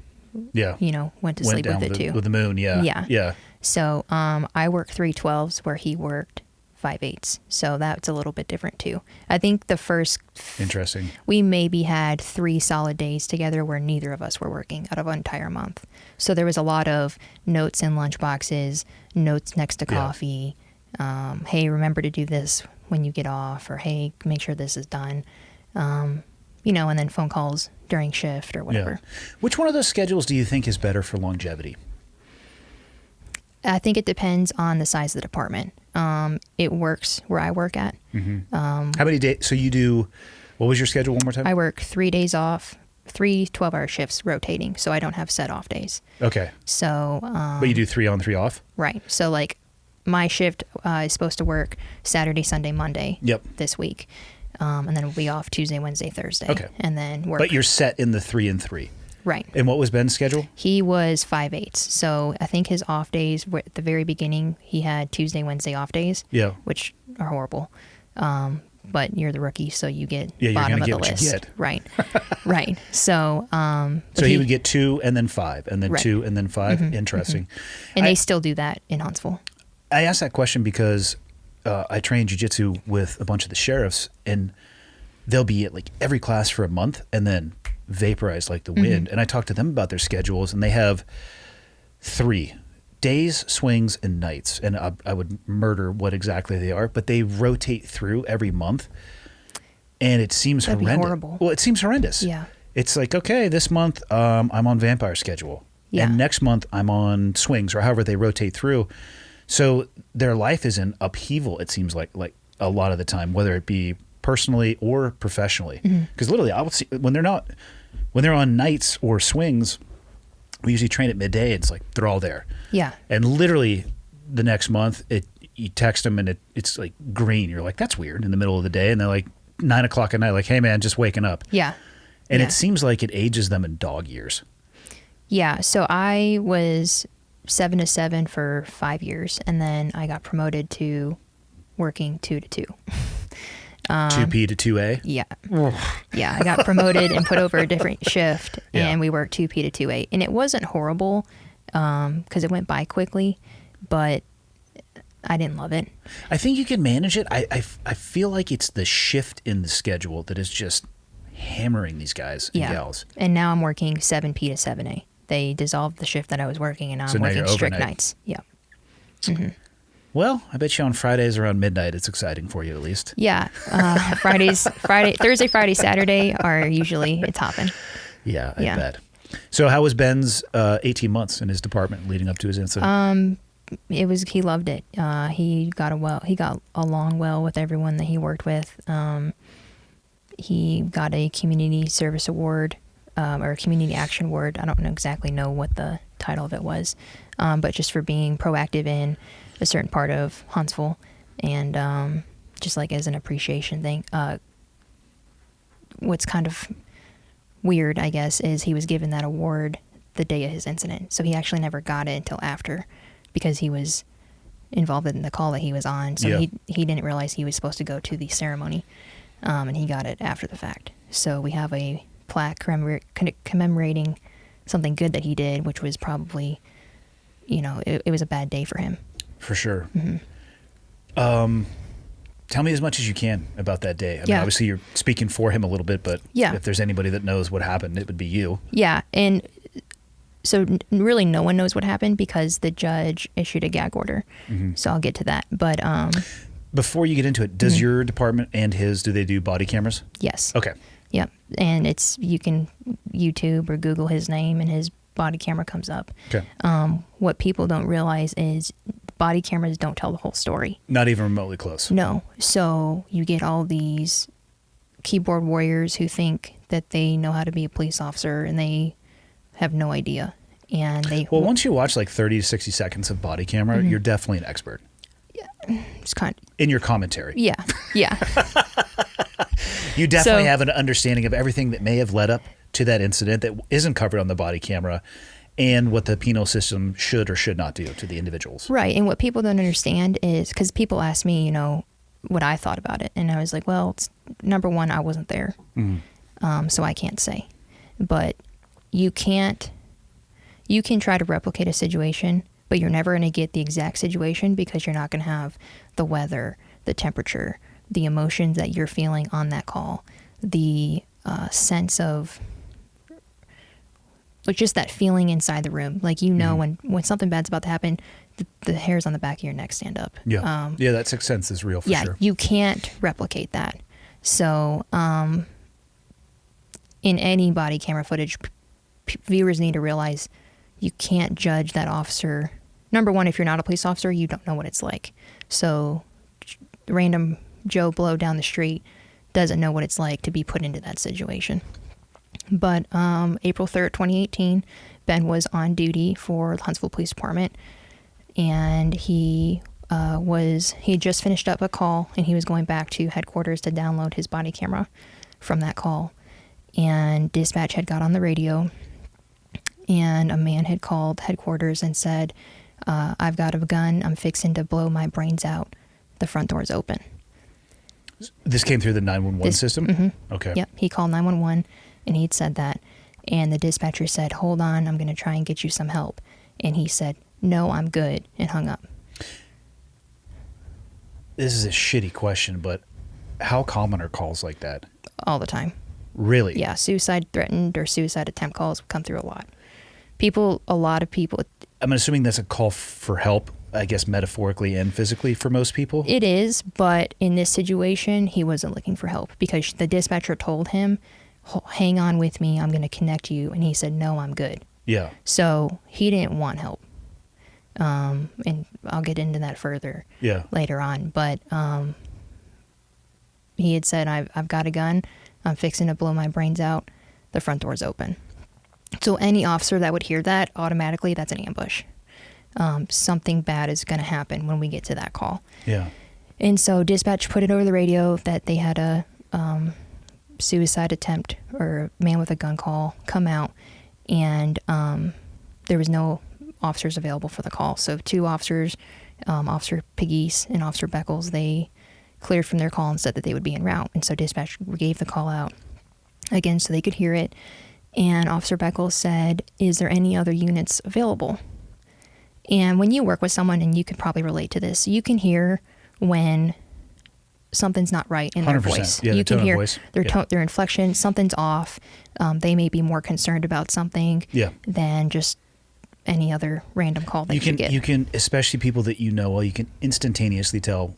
Yeah. went to Went sleep down with it too. with the moon. Yeah. Yeah. Yeah. So I worked 3/12s where he worked 5/8s. So that's a little bit different too. I think the first, Interesting. we maybe had 3 solid days together where neither of us were working out of an entire month. So there was a lot of notes in lunch boxes, notes next to Yeah. coffee. Hey, remember to do this when you get off, or hey, make sure this is done. And then phone calls during shift or whatever. Yeah. Which one of those schedules do you think is better for longevity? I think it depends on the size of the department. It works where I work at. How many days? So you do, what was your schedule one more time? I work 3 days off, 3 12-hour shifts rotating, so I don't have set off days. Okay. So, But you do 3 on, 3 off? right. So like my shift is supposed to work Saturday, Sunday, Monday Yep. this week. And then we'll be off Tuesday, Wednesday, Thursday. Okay. And then work. But you're set in the 3 and 3. right. And what was Ben's schedule? He was 5/8. So I think his off days were at the very beginning. He had Tuesday, Wednesday off days. Yeah. Which are horrible. But you're the rookie, so you get Yeah, you're bottom gonna of get the what you list. get. Right. Right. So So he would get 2 and then 5, and then Right. 2 and then 5. Interesting. and I- they still do that in Huntsville. I asked that question because I train jiu-jitsu with a bunch of the sheriffs, and they'll be at like every class for a month and then vaporize like the wind. And I talked to them about their schedules, and they have 3 days, swings, and nights. And I would murder what exactly they are, but they rotate through every month, and it seems That'd be horrendous. horrible. Well, it seems horrendous. Yeah. It's like, okay, this month I'm on vampire schedule. Yeah. And next month I'm on swings, or however they rotate through. So their life is in upheaval, it seems like a lot of the time, whether it be personally or professionally. Because literally, I would see when they're not when they're on nights or swings, we usually train at midday. It's like they're all there. Yeah. And literally the next month, you text them and it's like green. You're like, that's weird in the middle of the day. And they're like 9 o'clock at night, like, hey man, just waking up. Yeah. And Yeah. it seems like it ages them in dog years. Yeah. So I was 7 to 7 for 5 years, and then I got promoted to working 2 to 2. 2P to 2A. Yeah. Yeah. I got promoted and put over a different shift, Yeah. and we worked 2P to 2A. And it wasn't horrible because it went by quickly, but I didn't love it. I think you can manage it. I feel like it's the shift in the schedule that is just hammering these guys and gals. And now I'm working 7P to 7A. They dissolved the shift that I was working, and now So I'm now working you're strict overnight. nights. Yeah. Well, I bet you on Fridays around midnight, it's exciting for you at least. Yeah. Thursday, Friday, Saturday are usually it's hopping. Yeah, I Yeah. bet. So how was Ben's 18 months in his department leading up to his incident? He loved it. He got along well with everyone that he worked with. He got a community service award, or a community action award. I don't exactly know what the title of it was, but just for being proactive in a certain part of Huntsville, and just like as an appreciation thing. What's kind of weird, I guess, is he was given that award the day of his incident, so he actually never got it until after, because he was involved in the call that he was on. So Yeah. he didn't realize he was supposed to go to the ceremony, and he got it after the fact. So we have a plaque commemorating something good that he did, which was probably, it was a bad day for him. For sure. Mm-hmm. Tell me as much as you can about that day. I mean, Yeah. obviously you're speaking for him a little bit, but Yeah. if there's anybody that knows what happened, it would be you. Yeah, and so really no one knows what happened because the judge issued a gag order. So I'll get to that. But Before you get into it, does your department and his, do they do body cameras? yes. Okay. Yep. And you can YouTube or Google his name and his body camera comes up. Okay. What people don't realize is body cameras don't tell the whole story. Not even remotely close. No. So you get all these keyboard warriors who think that they know how to be a police officer, and they have no idea. And Well, once you watch like 30 to 60 seconds of body camera, you're definitely an expert it's kind in your commentary. yeah. You definitely So- have an understanding of everything that may have led up to that incident that isn't covered on the body camera, and what the penal system should or should not do to the individuals. Right. And what people don't understand is, because people ask me, what I thought about it. And I was like, well, number one, I wasn't there. So I can't say. But you can try to replicate a situation, but you're never going to get the exact situation because you're not going to have the weather, the temperature, the emotions that you're feeling on that call, the sense of just that feeling inside the room. Like, when something bad's about to happen, the hairs on the back of your neck stand up. Yeah. Yeah, that sixth sense is real for Yeah, sure. you can't replicate that. So, in any body camera footage, viewers need to realize you can't judge that officer. Number one, if you're not a police officer, you don't know what it's like. So, random Joe Blow down the street doesn't know what it's like to be put into that situation. But April 3rd, 2018, Ben was on duty for the Huntsville Police Department, and he had just finished up a call, and he was going back to headquarters to download his body camera from that call. And dispatch had got on the radio, and a man had called headquarters and said, I've got a gun, I'm fixing to blow my brains out. The front door's open. This came through the 911 system? Okay. Yep, he called 911, and he'd said that. And the dispatcher said, hold on, I'm going to try and get you some help. And he said, no, I'm good, and hung up. This is a shitty question, but how common are calls like that? All the time. Really? Yeah, suicide threatened or suicide attempt calls come through a lot. A lot of people. I'm assuming that's a call for help, I guess metaphorically and physically for most people. It is, but in this situation, he wasn't looking for help because the dispatcher told him, hang on with me, I'm going to connect you. And he said, no, I'm good. Yeah. So he didn't want help. And I'll get into that further later on. But he had said, I've got a gun. I'm fixing to blow my brains out. the front door's open. So any officer that would hear that, automatically, that's an ambush. Something bad is going to happen when we get to that call. Yeah. And so dispatch put it over the radio that they had a suicide attempt or a man with a gun call come out, and there was no officers available for the call. So 2 officers, Officer Pegues and Officer Beckles, they cleared from their call and said that they would be en route. And so dispatch gave the call out again so they could hear it. And Officer Beckles said, "Is there any other units available?" And when you work with someone, and you could probably relate to this, you can hear when something's not right in their 100%. voice. Yeah, you tone can of hear voice. their Yeah. tone, their inflection, something's off. They may be more concerned about something than just any other random call that you get. You can, especially people that you know well, you can instantaneously tell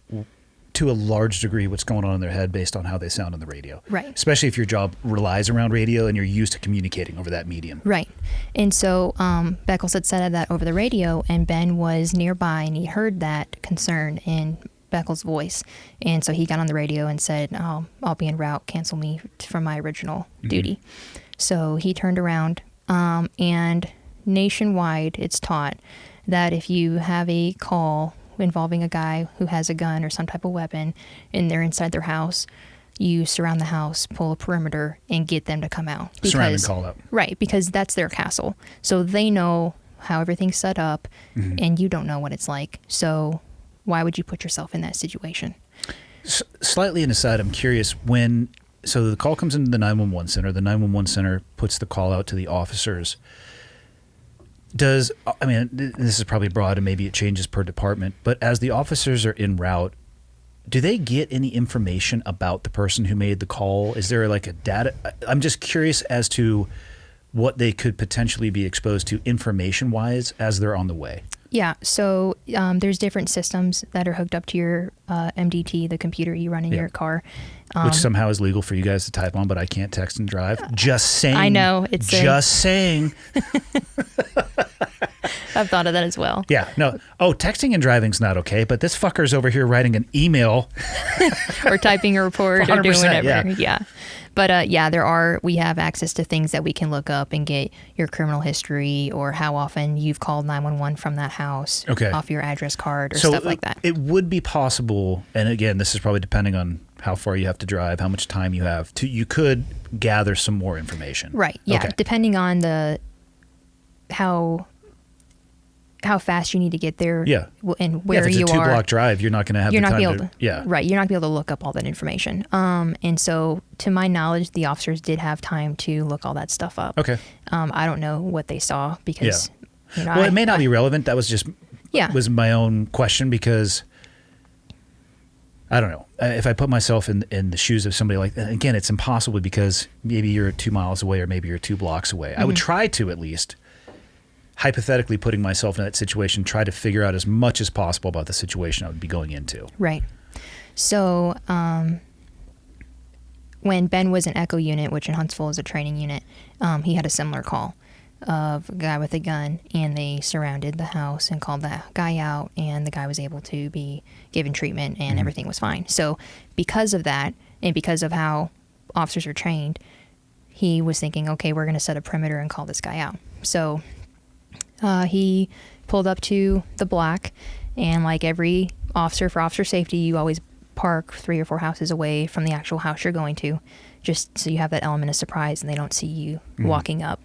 to a large degree what's going on in their head based on how they sound on the radio. Right. Especially if your job relies around radio and you're used to communicating over that medium. Right. And so Beckles had said that over the radio, and Ben was nearby, and he heard that concern in Beckles' voice. And so he got on the radio and said, I'll be en route, cancel me from my original duty. So he turned around, and nationwide it's taught that if you have a call involving a guy who has a gun or some type of weapon and they're inside their house, you surround the house, pull a perimeter, and get them to come out. Surround and call up. Right, because that's their castle. So they know how everything's set up, and you don't know what it's like. So why would you put yourself in that situation? Slightly an aside, I'm curious, so the call comes into the 911 center, the 911 center puts the call out to the officers. This is probably broad and maybe it changes per department, but as the officers are en route, do they get any information about the person who made the call? Is there like a data? I'm just curious as to what they could potentially be exposed to information-wise as they're on the way. Yeah, so there's different systems that are hooked up to your MDT, the computer you run in your car. Which somehow is legal for you guys to type on, but I can't text and drive. Just saying. I know. Saying. I've thought of that as well. Yeah, no. Oh, texting and driving's not okay, but this fucker's over here writing an email. Or typing a report or doing whatever. Yeah. But we have access to things that we can look up and get your criminal history or how often you've called 911 from that house off your address card or stuff like that. It would be possible, and again, this is probably depending on how far you have to drive, how much time you have, you could gather some more information. Right, yeah, Okay. depending on how fast you need to get there, and where if it's you a 2-block drive, you're not going to have the time right, you're not going to be able to look up all that information. And so, to my knowledge, the officers did have time to look all that stuff up. Okay. I don't know what they saw because, it may not be relevant. That was just was my own question because I don't know. If I put myself in the shoes of somebody like that, again, it's impossible because maybe you're 2 miles away or maybe you're 2 blocks away. I would try to at least, hypothetically putting myself in that situation, try to figure out as much as possible about the situation I would be going into. Right. So when Ben was in Echo Unit, which in Huntsville is a training unit, he had a similar call of a guy with a gun, and they surrounded the house and called that guy out, and the guy was able to be given treatment, and everything was fine. So because of that, and because of how officers are trained, he was thinking, okay, we're going to set a perimeter and call this guy out. So he pulled up to the block, and like every officer, for officer safety, you always park 3 or 4 houses away from the actual house you're going to, just so you have that element of surprise and they don't see you walking up.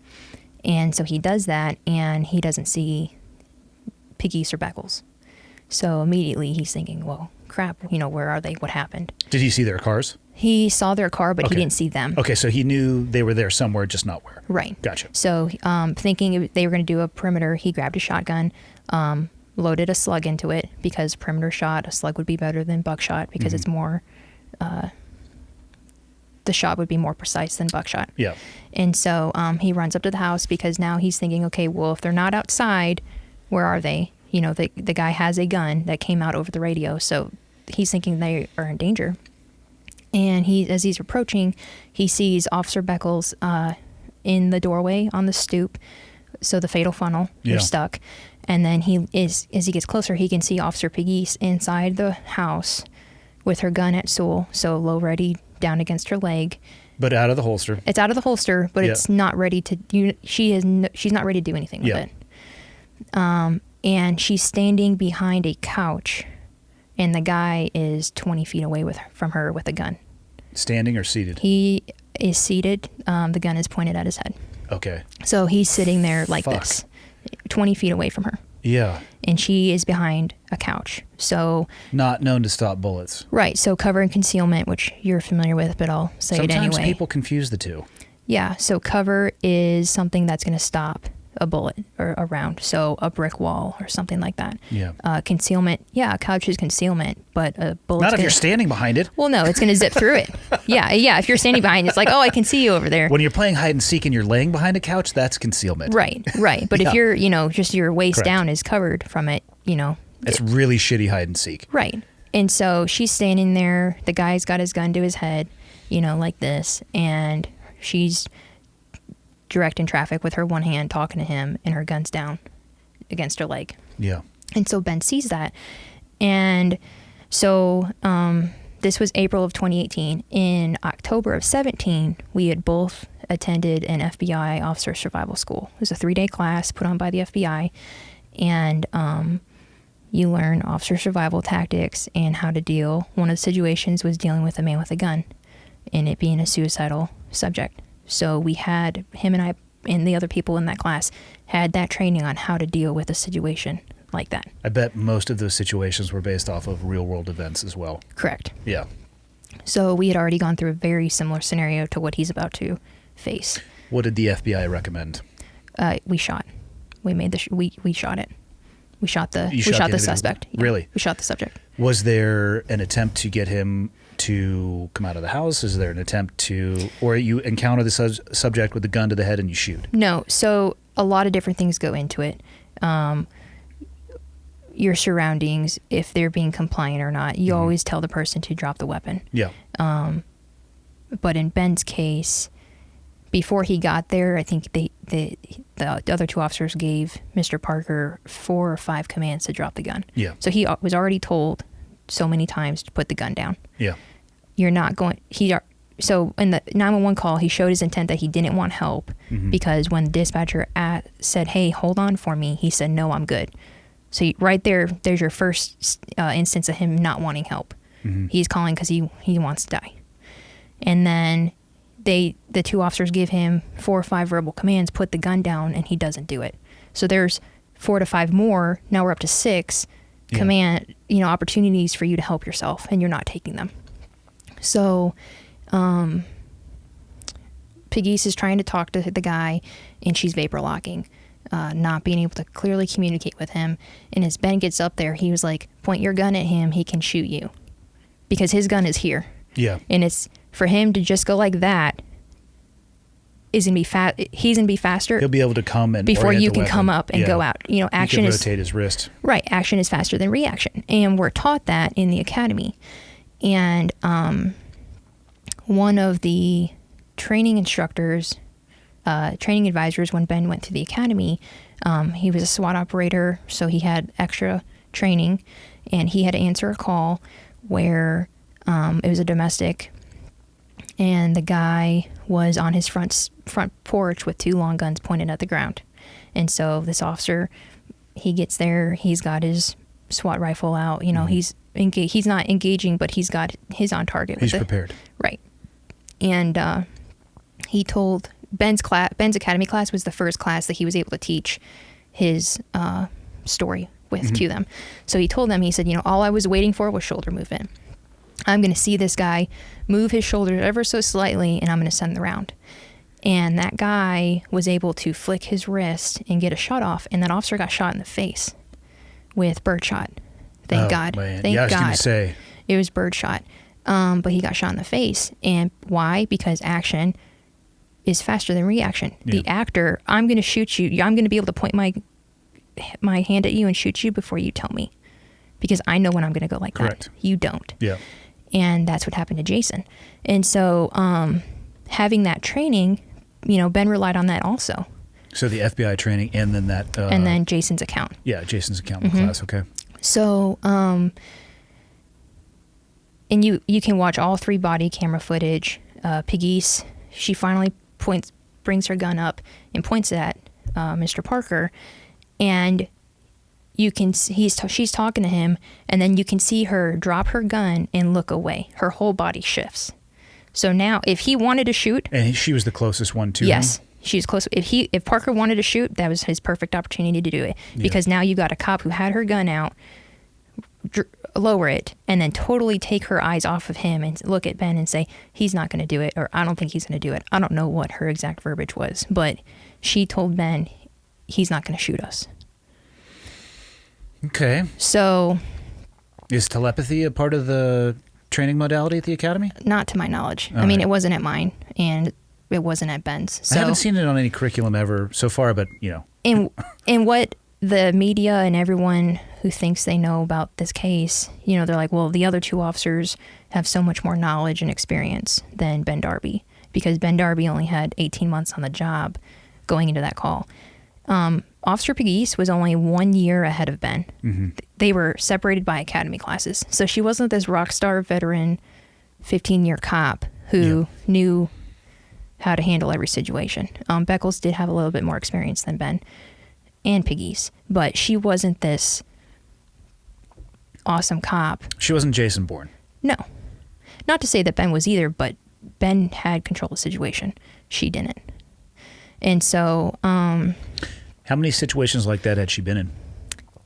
And so he does that, and he doesn't see Pegues or Beckles. So immediately he's thinking, well, crap, where are they? What happened? Did he see their cars? He saw their car, but he didn't see them. Okay, so he knew they were there somewhere, just not where. Right. Gotcha. So thinking they were going to do a perimeter, he grabbed a shotgun, loaded a slug into it, because perimeter shot, a slug would be better than buckshot because it's more... the shot would be more precise than buckshot. Yeah. And so he runs up to the house because now he's thinking, okay, well, if they're not outside, where are they? The guy has a gun that came out over the radio, so he's thinking they are in danger. And as he's approaching, he sees Officer Beckles in the doorway on the stoop, so the fatal funnel, you're stuck. And then as he gets closer, he can see Officer Pegues inside the house with her gun at Sewell, so low ready, down against her leg, But out of the holster. It's out of the holster, but it's not ready to. She's not ready to do anything with it. And she's standing behind a couch, and the guy is 20 feet away from her with a gun. Standing or seated? He is seated. The gun is pointed at his head. Okay. So he's sitting there like this, 20 feet away from her. Yeah. And she is behind a couch. So not known to stop bullets. Right. So cover and concealment, which you're familiar with, but I'll say it anyway. Sometimes people confuse the two. Yeah. So cover is something that's going to stop a bullet or a round. So a brick wall or something like that. Yeah. Concealment. Yeah. A couch is concealment, but a bullet. Not if you're standing behind it. Well, no, it's going to zip through it. Yeah. Yeah. If you're standing behind it, it's like, oh, I can see you over there. When you're playing hide and seek and you're laying behind a couch, that's concealment. Right. Right. But if you're, just your waist down is covered from it, it's really shitty hide and seek. Right. And so she's standing there. The guy's got his gun to his head, like this. And she's directing traffic with her one hand, talking to him, and her gun's down against her leg. Yeah. And so Ben sees that. And so this was April of 2018. In October of 17, we had both attended an FBI officer survival school. It was a 3-day class put on by the FBI. And you learn officer survival tactics and how to deal. One of the situations was dealing with a man with a gun and it being a suicidal subject. So we had, him and I and the other people in that class had that training on how to deal with a situation like that. I bet most of those situations were based off of real world events as well. Correct. Yeah. So we had already gone through a very similar scenario to what he's about to face. What did the FBI recommend? We shot. We made we shot it. We shot the suspect. Yeah, really? We shot the subject. Was there an attempt to get him to come out of the house? Is there an attempt to, or you encounter the subject with a gun to the head and you shoot? No. So a lot of different things go into it. Your surroundings, if they're being compliant or not, you always tell the person to drop the weapon. Yeah. But in Ben's case, before he got there, I think the other two officers gave Mr. Parker 4 or 5 commands to drop the gun. Yeah. So he was already told so many times to put the gun down. Yeah. You're not going. So in the 911 call, he showed his intent that he didn't want help because when the dispatcher said, "Hey, hold on for me," he said, "No, I'm good." So right there's your first instance of him not wanting help. He's calling because he wants to die. And then the 2 officers give him 4 or 5 verbal commands, put the gun down, and he doesn't do it. So there's 4 to 5 more. Now we're up to 6 command, opportunities for you to help yourself, and you're not taking them. So Pegues is trying to talk to the guy, and she's vapor locking, not being able to clearly communicate with him. And as Ben gets up there, he was like, point your gun at him, he can shoot you. Because his gun is here. Yeah. And it's for him to just go like that is going to be he's going to be faster. He'll be able to come and before you can come up and go out. Action is rotate his wrist. Right. Action is faster than reaction. And we're taught that in the academy. And one of the training instructors, training advisors when Ben went to the academy, he was a SWAT operator, so he had extra training, and he had to answer a call where it was a domestic, and the guy was on his front porch with 2 long guns pointed at the ground. And so this officer, he gets there, he's got his SWAT rifle out, he's not engaging, but he's got his on target. He's prepared. Right. And he told Ben's academy class was the first class that he was able to teach his story with to them. So he told them, he said, all I was waiting for was shoulder movement. I'm going to see this guy move his shoulders ever so slightly, and I'm going to send the round. And that guy was able to flick his wrist and get a shot off, and that officer got shot in the face with birdshot. Thank God. Man. Thank God. I was going to say. It was birdshot. But he got shot in the face. And why? Because action is faster than reaction. Yeah. The actor, I'm going to shoot you. I'm going to be able to point my hand at you and shoot you before you tell me. Because I know when I'm going to go like Correct. That. You don't. Yeah. And that's what happened to Jason. And so having that training, Ben relied on that also. So the FBI training and then that... and then Jason's account. Yeah, Jason's account class, okay. So, and you can watch all 3 body camera footage Pegues, she finally brings her gun up and points it at Mr. Parker, and she's talking to him, and then you can see her drop her gun and look away. Her whole body shifts. So now, if he wanted to shoot, and she was the closest one to him. Yes, she's close. If Parker wanted to shoot, that was his perfect opportunity to do it, because now you got a cop who had her gun out, lower it, and then totally take her eyes off of him and look at Ben and say, he's not going to do it, or I don't think he's going to do it. I don't know what her exact verbiage was, but she told Ben he's not going to shoot us. Okay. So, is telepathy a part of the training modality at the academy? Not to my knowledge. All I mean, right. it wasn't at mine, and it wasn't at Ben's. So, I haven't seen it on any curriculum ever so far, but, and what the media and everyone who thinks they know about this case, they're like, well, the other two officers have so much more knowledge and experience than Ben Darby, because Ben Darby only had 18 months on the job going into that call. Officer Pegues was only 1 year ahead of Ben. Mm-hmm. They were separated by academy classes. So she wasn't this rock star veteran 15-year cop who knew how to handle every situation. Beckles did have a little bit more experience than Ben and Pegues, but she wasn't this awesome cop. She wasn't Jason Bourne. No. Not to say that Ben was either, but Ben had control of the situation. She didn't. And so, how many situations like that had she been in?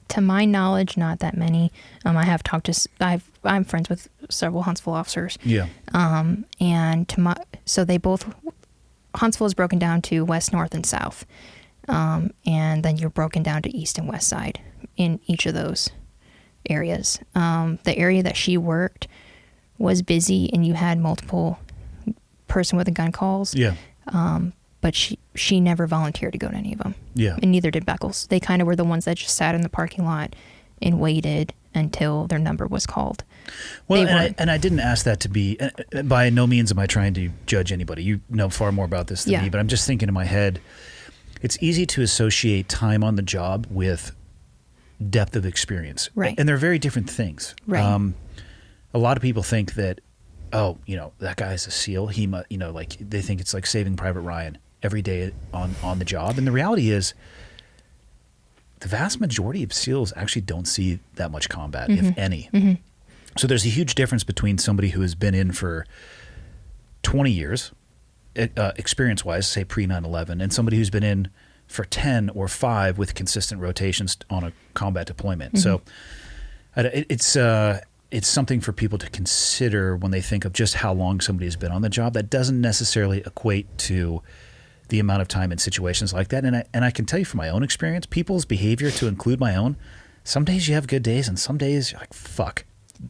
to my knowledge, not that many. I have talked to, I'm friends with several Huntsville officers. Yeah. And so they both, Huntsville is broken down to west, north, and south. And then you're broken down to east and west side in each of those areas. The area that she worked was busy, and you had multiple person with a gun calls. Yeah. But she never volunteered to go to any of them. Yeah. And neither did Beckles. They kind of were the ones that just sat in the parking lot and waited until their number was called. Well, and I didn't ask that to be, by no means am I trying to judge anybody. You know far more about this than me, but I'm just thinking in my head, it's easy to associate time on the job with depth of experience. Right. And they're very different things. Right. A lot of people think that, oh, that guy's a SEAL. He like they think it's like Saving Private Ryan every day on the job. And the reality is the vast majority of SEALs actually don't see that much combat, if any. Mm-hmm. So there's a huge difference between somebody who has been in for 20 years, experience-wise, say pre-9/11, and somebody who's been in for 10 or 5 with consistent rotations on a combat deployment. Mm-hmm. So it's something for people to consider when they think of just how long somebody has been on the job. That doesn't necessarily equate to the amount of time in situations like that. And I can tell you from my own experience, people's behavior, to include my own, some days you have good days and some days you're like, fuck,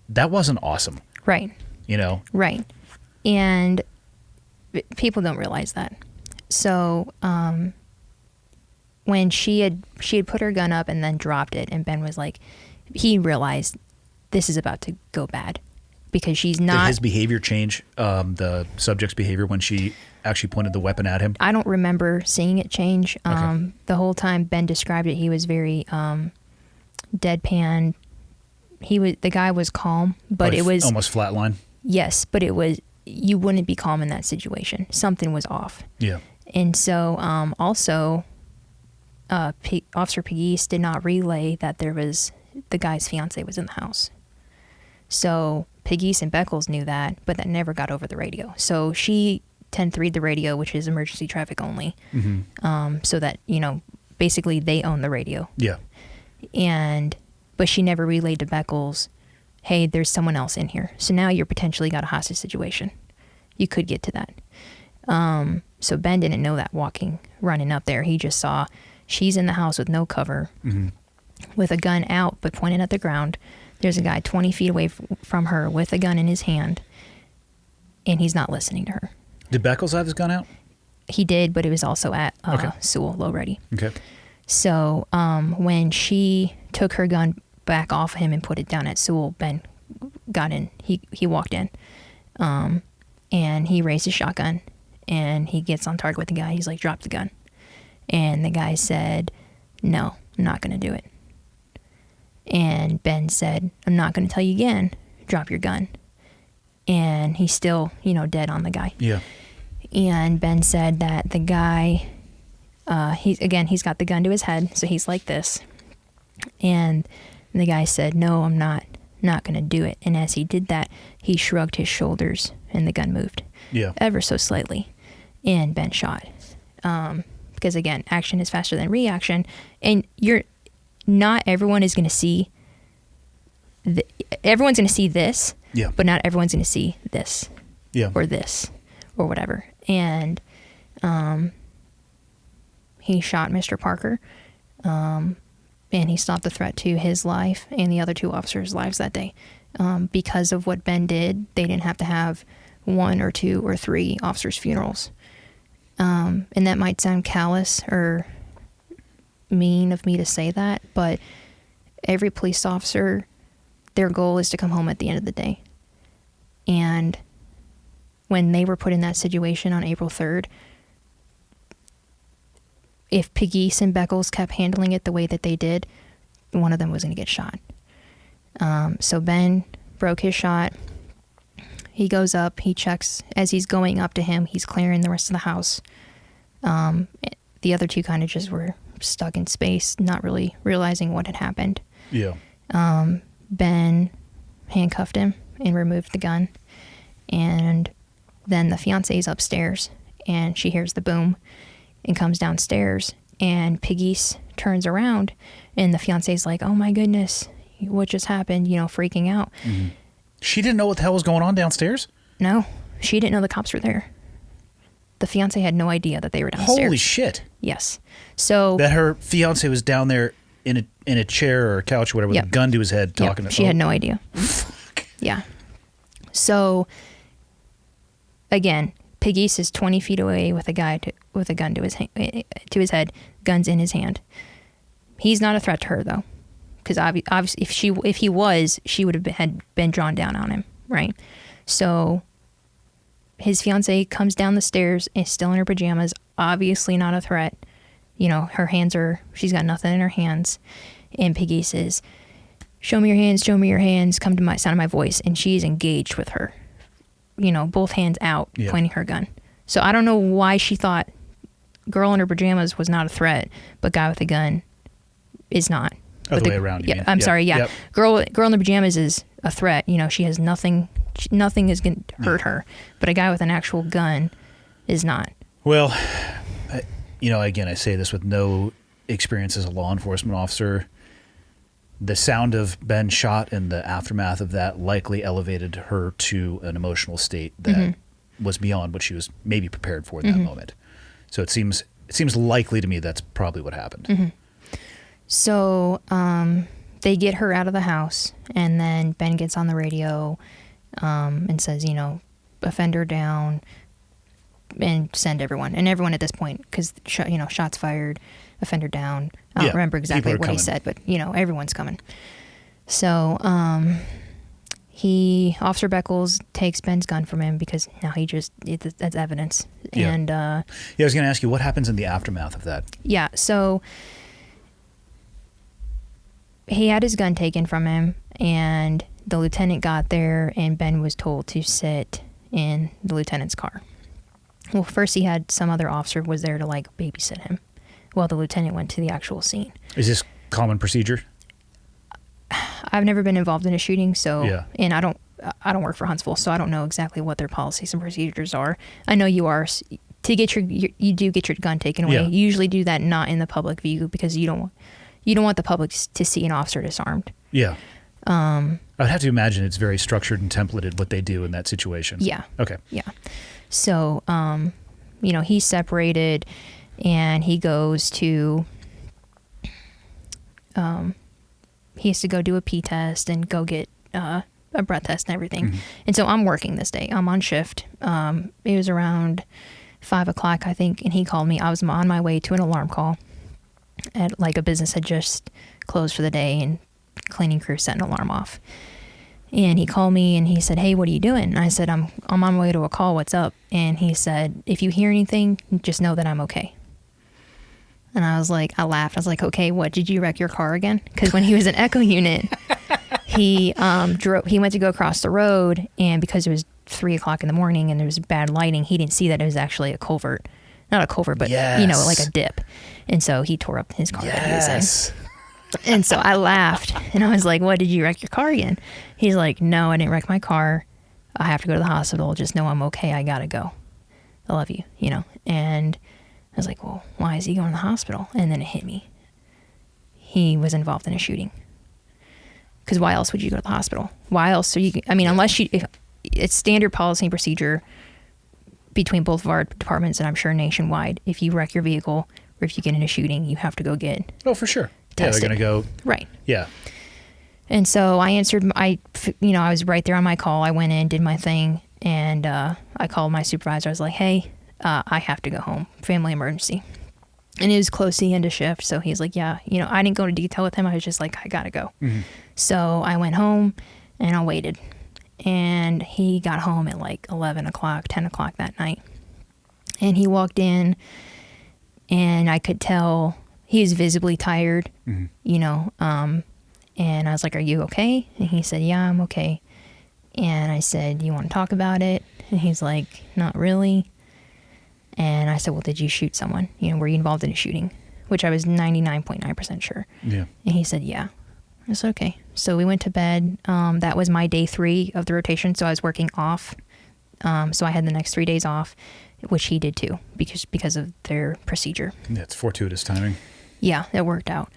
that wasn't awesome. Right. Right. And people don't realize that. So when she had put her gun up and then dropped it, and Ben was like, he realized this is about to go bad because she's not. Did his behavior change, the subject's behavior, when she actually pointed the weapon at him? I don't remember seeing it change. Okay. The whole time Ben described it, he was very deadpan. The guy was calm, but it was almost flatline. Yes, but it was, you wouldn't be calm in that situation. Something was off. Yeah. And so also Officer Pegues did not relay that the guy's fiance was in the house. So Pegues and Beckles knew that, but that never got over the radio. So she tended to read the radio, which is emergency traffic only. Mm-hmm. So that, basically they own the radio. Yeah. But she never relayed to Beckles, hey, there's someone else in here. So now you're potentially got a hostage situation. You could get to that. So Ben didn't know that running up there. He just saw she's in the house with no cover, with a gun out but pointed at the ground. There's a guy 20 feet away from her with a gun in his hand, and he's not listening to her. Did Beckles have his gun out? He did, but it was also at Sewell, low ready. Okay. So when she took her gun back off him and put it down at Sewell, Ben got in. He walked in, and he raised his shotgun, and he gets on target with the guy. He's like, drop the gun. And the guy said, no, I'm not going to do it. And Ben said, I'm not going to tell you again, drop your gun. and he's still, dead on the guy. Yeah. And Ben said that the guy, he's got the gun to his head, so he's like this. And the guy said, "No, I'm not going to do it." And as he did that, he shrugged his shoulders, and the gun moved. Yeah. Ever so slightly. And Ben shot. Because again, action is faster than reaction, and not everyone is going to see. Everyone's going to see this. Yeah. But not everyone's going to see this. Yeah. Or this, or whatever. And he shot Mr. Parker, and he stopped the threat to his life and the other 2 officers' lives that day. Because of what Ben did, they didn't have to have 1 or 2 or 3 officers' funerals. And that might sound callous or mean of me to say that, but every police officer, their goal is to come home at the end of the day. And when they were put in that situation on April 3rd, if Pegues and Beckles kept handling it the way that they did, one of them was going to get shot. So Ben broke his shot. He goes up, he checks. As he's going up to him, he's clearing the rest of the house. The other 2 kind of just were stuck in space, not really realizing what had happened. Yeah. Ben handcuffed him and removed the gun. And then the fiance's upstairs, and she hears the boom and comes downstairs, and Pegues turns around, and the fiance's like, "Oh my goodness, what just happened?" Freaking out. Mm-hmm. She didn't know what the hell was going on downstairs? No, she didn't know the cops were there. The fiance had no idea that they were downstairs. Holy shit. Yes. So that her fiance was down there in a chair or a couch or whatever, with a gun to his head talking to her. She had no idea. Yeah. So again, Pegues is 20 feet away with a guy with a gun to his head, guns in his hand. He's not a threat to her though, because obviously if he was, she would have had been drawn down on him, right? So his fiance comes down the stairs, is still in her pajamas, obviously not a threat. Her hands she's got nothing in her hands, and Pegues says, "Show me your hands, come to my sound of my voice," and she's engaged with her. Both hands out, pointing her gun. So I don't know why she thought girl in her pajamas was not a threat, but guy with a gun is not. Other way around, you mean. I'm sorry, yeah. Yep. Girl in the pajamas is a threat. She has nothing is going to hurt her, but a guy with an actual gun is not. Well, again, I say this with no experience as a law enforcement officer. The sound of Ben's shot and the aftermath of that likely elevated her to an emotional state that was beyond what she was maybe prepared for in that moment. So it seems likely to me that's probably what happened. So they get her out of the house, and then Ben gets on the radio and says, offender down, and send everyone. And everyone at this point, because, shots fired, offender down. I don't remember exactly what he said, but, everyone's coming. So Officer Beckles takes Ben's gun from him because now that's evidence. Yeah. And I was going to ask you, what happens in the aftermath of that? Yeah, so he had his gun taken from him, and the lieutenant got there, and Ben was told to sit in the lieutenant's car. Well, first he had some other officer was there to babysit him while the lieutenant went to the actual scene. Is this common procedure? I've never been involved in a shooting, so and I don't work for Huntsville, so I don't know exactly what their policies and procedures are. I know you get your gun taken away. You usually do that not in the public view because you don't want the public to see an officer disarmed. Yeah. I'd have to imagine it's very structured and templated what they do in that situation. Yeah. Okay. Yeah. So, he's separated, and he goes to, he has to go do a pee test and go get a breath test and everything. And so I'm working this day. I'm on shift. It was around 5 o'clock, I think, and he called me. I was on my way to an alarm call at a business had just closed for the day, and cleaning crew set an alarm off. And he called me and he said, "Hey, what are you doing?" And I said, I'm on my way to a call. What's up? And he said, "If you hear anything, just know that I'm okay." And I laughed. I was like, "Okay, what? Did you wreck your car again?" Because when he was in Echo Unit, he went to go across the road, and because it was 3:00 in the morning and there was bad lighting, he didn't see that it was actually a culvert. Not a culvert, but like a dip. And so he tore up his car that he was in. And so I laughed and I was like, what, did you wreck your car again? He's like, no, I didn't wreck my car. I have to go to the hospital. Just know I'm okay. I gotta go. I love you, And I was like, well, why is he going to the hospital? And then it hit me. He was involved in a shooting. Because why else would you go to the hospital? Why else? Unless it's standard policy and procedure between both of our departments, and I'm sure nationwide, if you wreck your vehicle or if you get in a shooting, you have to go get Oh, for sure. tested. Yeah, they're going to go. Right. Yeah. And so I answered, I was right there on my call. I went in, did my thing, and I called my supervisor. I was like, hey, I have to go home. Family emergency. And it was close to the end of shift, so he's like, yeah. I didn't go into detail with him. I was just like, I got to go. Mm-hmm. So I went home, and I waited. And he got home at like 11 o'clock, 10 o'clock that night. And he walked in, and I could tell he was visibly tired, and I was like, are you okay? And he said, yeah, I'm okay. And I said, you want to talk about it? And he's like, not really. And I said, well, did you shoot someone? Were you involved in a shooting? Which I was 99.9% sure. Yeah. And he said, yeah. I said, okay. So we went to bed. That was my day 3 of the rotation. So I was working off. So I had the next 3 days off, which he did too, because of their procedure. Yeah, it's fortuitous timing. Yeah, it worked out,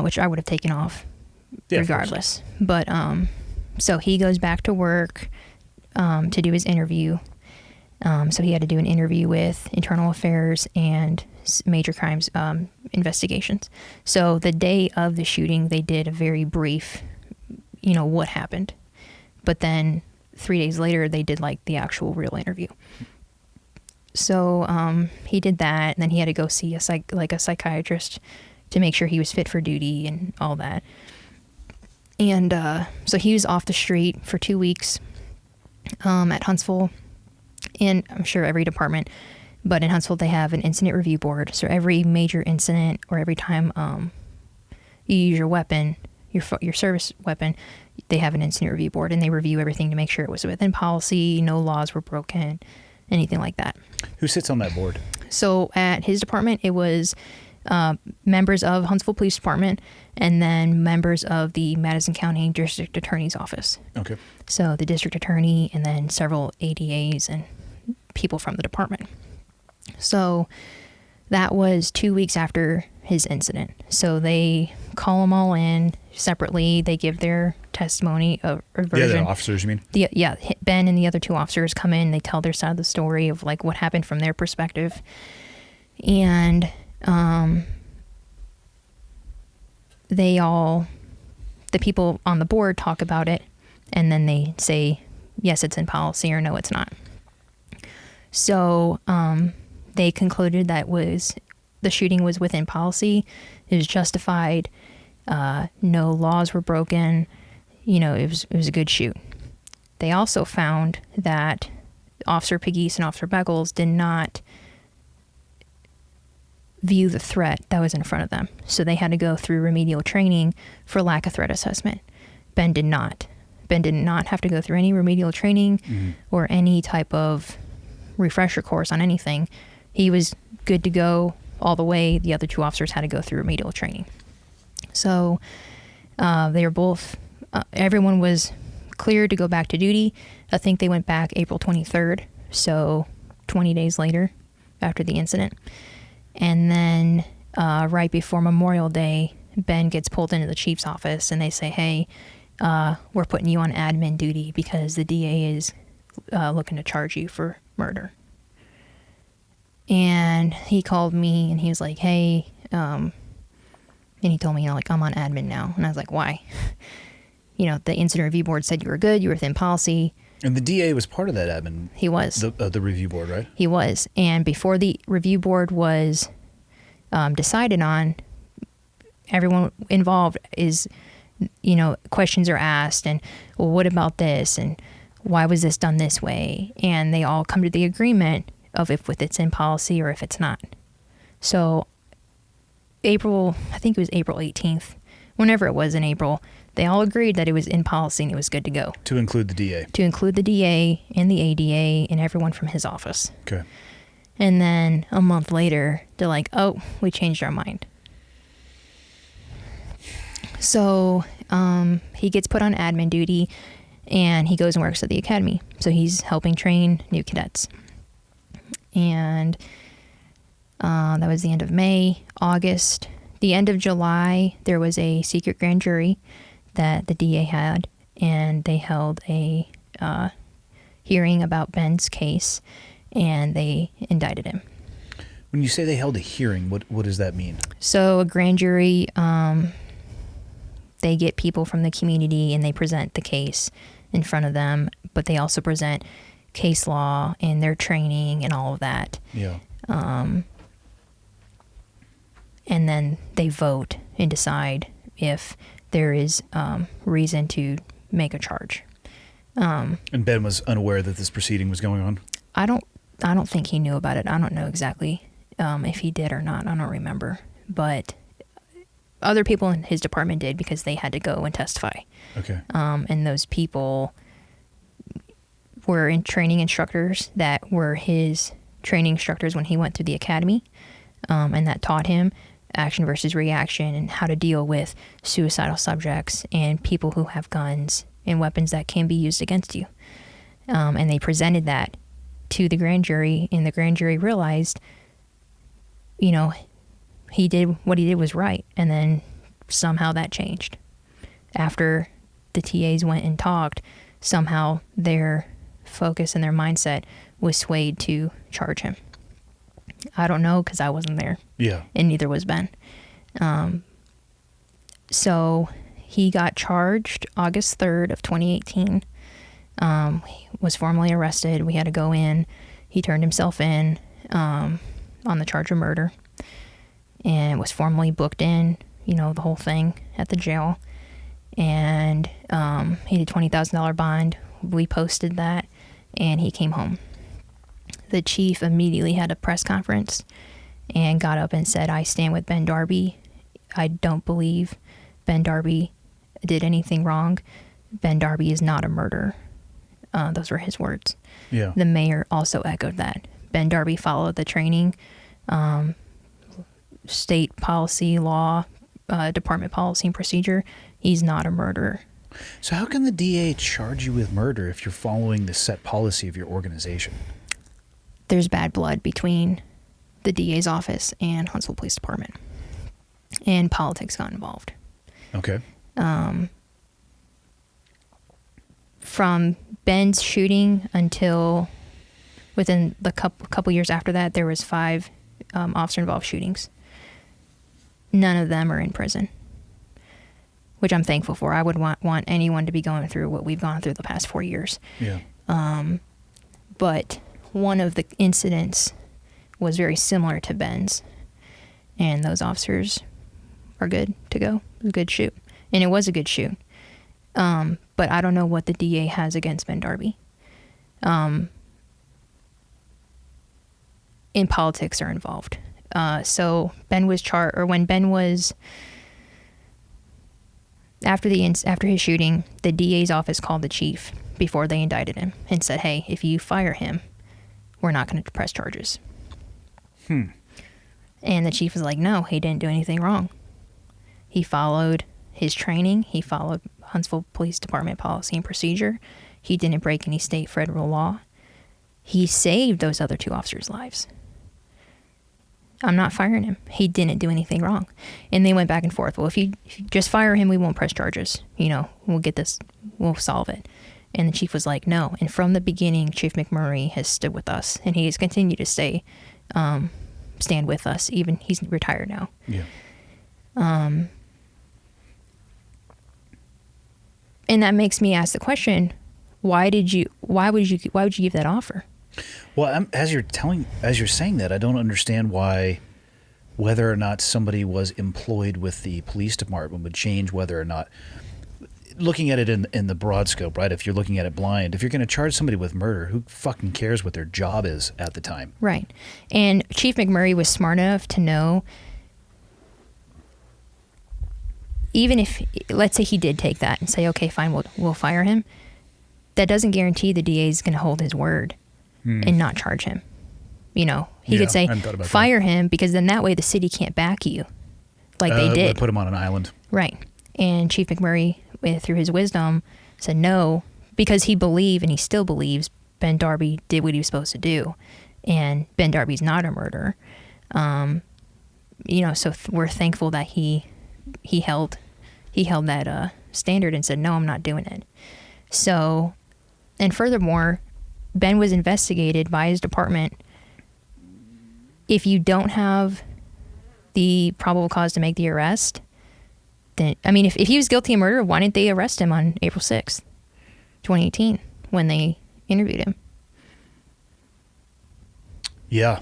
which I would have taken off regardless. But so he goes back to work to do his interview. So he had to do an interview with Internal Affairs and Major Crimes Investigations. So the day of the shooting, they did a very brief, what happened. But then 3 days later, they did like the actual real interview. So he did that, and then he had to go see a psychiatrist to make sure he was fit for duty and all that. And so he was off the street for 2 weeks at Huntsville. And I'm sure every department, but in Huntsville they have an incident review board. So every major incident, or every time you use your weapon, your service weapon, they have an incident review board, and they review everything to make sure it was within policy, no laws were broken, anything like that. Who sits on that board? So at his department, it was members of Huntsville Police Department, and then members of the Madison County District Attorney's Office. Okay. So the district attorney, and then several ADAs and people from the department. So that was 2 weeks after his incident. So they call them all in separately. They give their testimony or version. The other officers, you mean? Yeah, Ben and the other 2 officers come in. They tell their side of the story of like what happened from their perspective. And the people on the board talk about it, and then they say, yes, it's in policy, or no, it's not. So they concluded that the shooting was within policy. It was justified. No laws were broken. It was a good shoot. They also found that Officer Pegues and Officer Beckles did not view the threat that was in front of them. So they had to go through remedial training for lack of threat assessment. Ben did not. Ben did not have to go through any remedial training or any type of refresher course on anything. He was good to go all the way. The other 2 officers had to go through remedial training. So they were both, everyone was cleared to go back to duty. I think they went back April 23rd, so 20 days later after the incident. And then right before Memorial Day, Ben gets pulled into the chief's office, and they say, hey, we're putting you on admin duty because the DA is looking to charge you for murder. And he called me, and he was like, hey, and he told me, I'm on admin now. And I was like, why? The incident review board said you were good, you were within policy. And the DA was part of that admin. He was. The review board, right? He was. And before the review board was decided on, everyone involved is, questions are asked, and, well, what about this? And why was this done this way? And they all come to the agreement of if it's in policy or if it's not. So I think it was April 18th, whenever it was in April, They all agreed that it was in policy and it was good to go. To include the DA. To include the DA and the ADA and everyone from his office. Okay. And then a month later, they're like, oh, we changed our mind. So he gets put on admin duty and he goes and works at the academy. So he's helping train new cadets. And that was the end of May. August, the end of July, there was a secret grand jury that the DA had, and they held a hearing about Ben's case, and they indicted him. When you say they held a hearing, what does that mean? So a grand jury, they get people from the community and they present the case in front of them, but they also present case law and their training and all of that. Yeah. And then they vote and decide if there is reason to make a charge. And Ben was unaware that this proceeding was going on? I don't think he knew about it. I don't know exactly if he did or not. I don't remember. But other people in his department did because they had to go and testify. Okay. And those people were training instructors that were his training instructors when he went through the academy, and that taught him action versus reaction and how to deal with suicidal subjects and people who have guns and weapons that can be used against you. And they presented that to the grand jury, and the grand jury realized, what he did was right. And then somehow that changed. After the TAs went and talked, somehow their focus and their mindset was swayed to charge him. I don't know because I wasn't there. Yeah. And neither was Ben. So he got charged August 3rd of 2018. He was formally arrested. We had to go in. He turned himself in on the charge of murder and was formally booked in, the whole thing at the jail. And he did $20,000 bond. We posted that, and he came home. The chief immediately had a press conference and got up and said, I stand with Ben Darby. I don't believe Ben Darby did anything wrong. Ben Darby is not a murderer. Those were his words. Yeah. The mayor also echoed that. Ben Darby followed the training, state policy, law, department policy and procedure. He's not a murderer. So how can the DA charge you with murder if you're following the set policy of your organization? There's bad blood between the DA's office and Huntsville Police Department. And politics got involved. Okay. From Ben's shooting until within the couple years after that, there was 5 officer-involved shootings. None of them are in prison, which I'm thankful for. I would want anyone to be going through what we've gone through the past 4 years. Yeah. But one of the incidents was very similar to Ben's, and those officers are good to go. It was a good shoot, and it was a good shoot. But I don't know what the DA has against Ben Darby. And politics are involved. So Ben was when Ben was after his shooting, the DA's office called the chief before they indicted him and said, "Hey, if you fire him, we're not going to press charges." And the chief was like, "No, he didn't do anything wrong. He followed his training. He followed Huntsville Police Department policy and procedure. He didn't break any state, federal law. He saved those other 2 officers' lives. I'm not firing him. He didn't do anything wrong." And they went back and forth. Well, if you just fire him, we won't press charges. We'll get this, we'll solve it. And the chief was like, no. And from the beginning, Chief McMurray has stood with us, and he has continued to stand with us. Even he's retired now. Yeah. And that makes me ask the question: why would you give that offer? Well, as you're saying that, I don't understand why whether or not somebody was employed with the police department would change whether or not. Looking at it in the broad scope, right? If you're looking at it blind, if you're going to charge somebody with murder, who fucking cares what their job is at the time? Right. And Chief McMurray was smart enough to know even if, let's say he did take that and say, okay, fine, we'll fire him, that doesn't guarantee the DA is going to hold his word and not charge him. You know, he could say, fire him, because then that way the city can't back you like they did. Put him on an island. Right. And Chief McMurray, through his wisdom, said no, because he believed, and he still believes, Ben Darby did what he was supposed to do. And Ben Darby's not a murderer. You know, so we're thankful that he held that standard and said, no, I'm not doing it. So, and furthermore, Ben was investigated by his department. If you don't have the probable cause to make the arrest, then, I mean, if he was guilty of murder, why didn't they arrest him on April 6th, 2018, when they interviewed him? Yeah.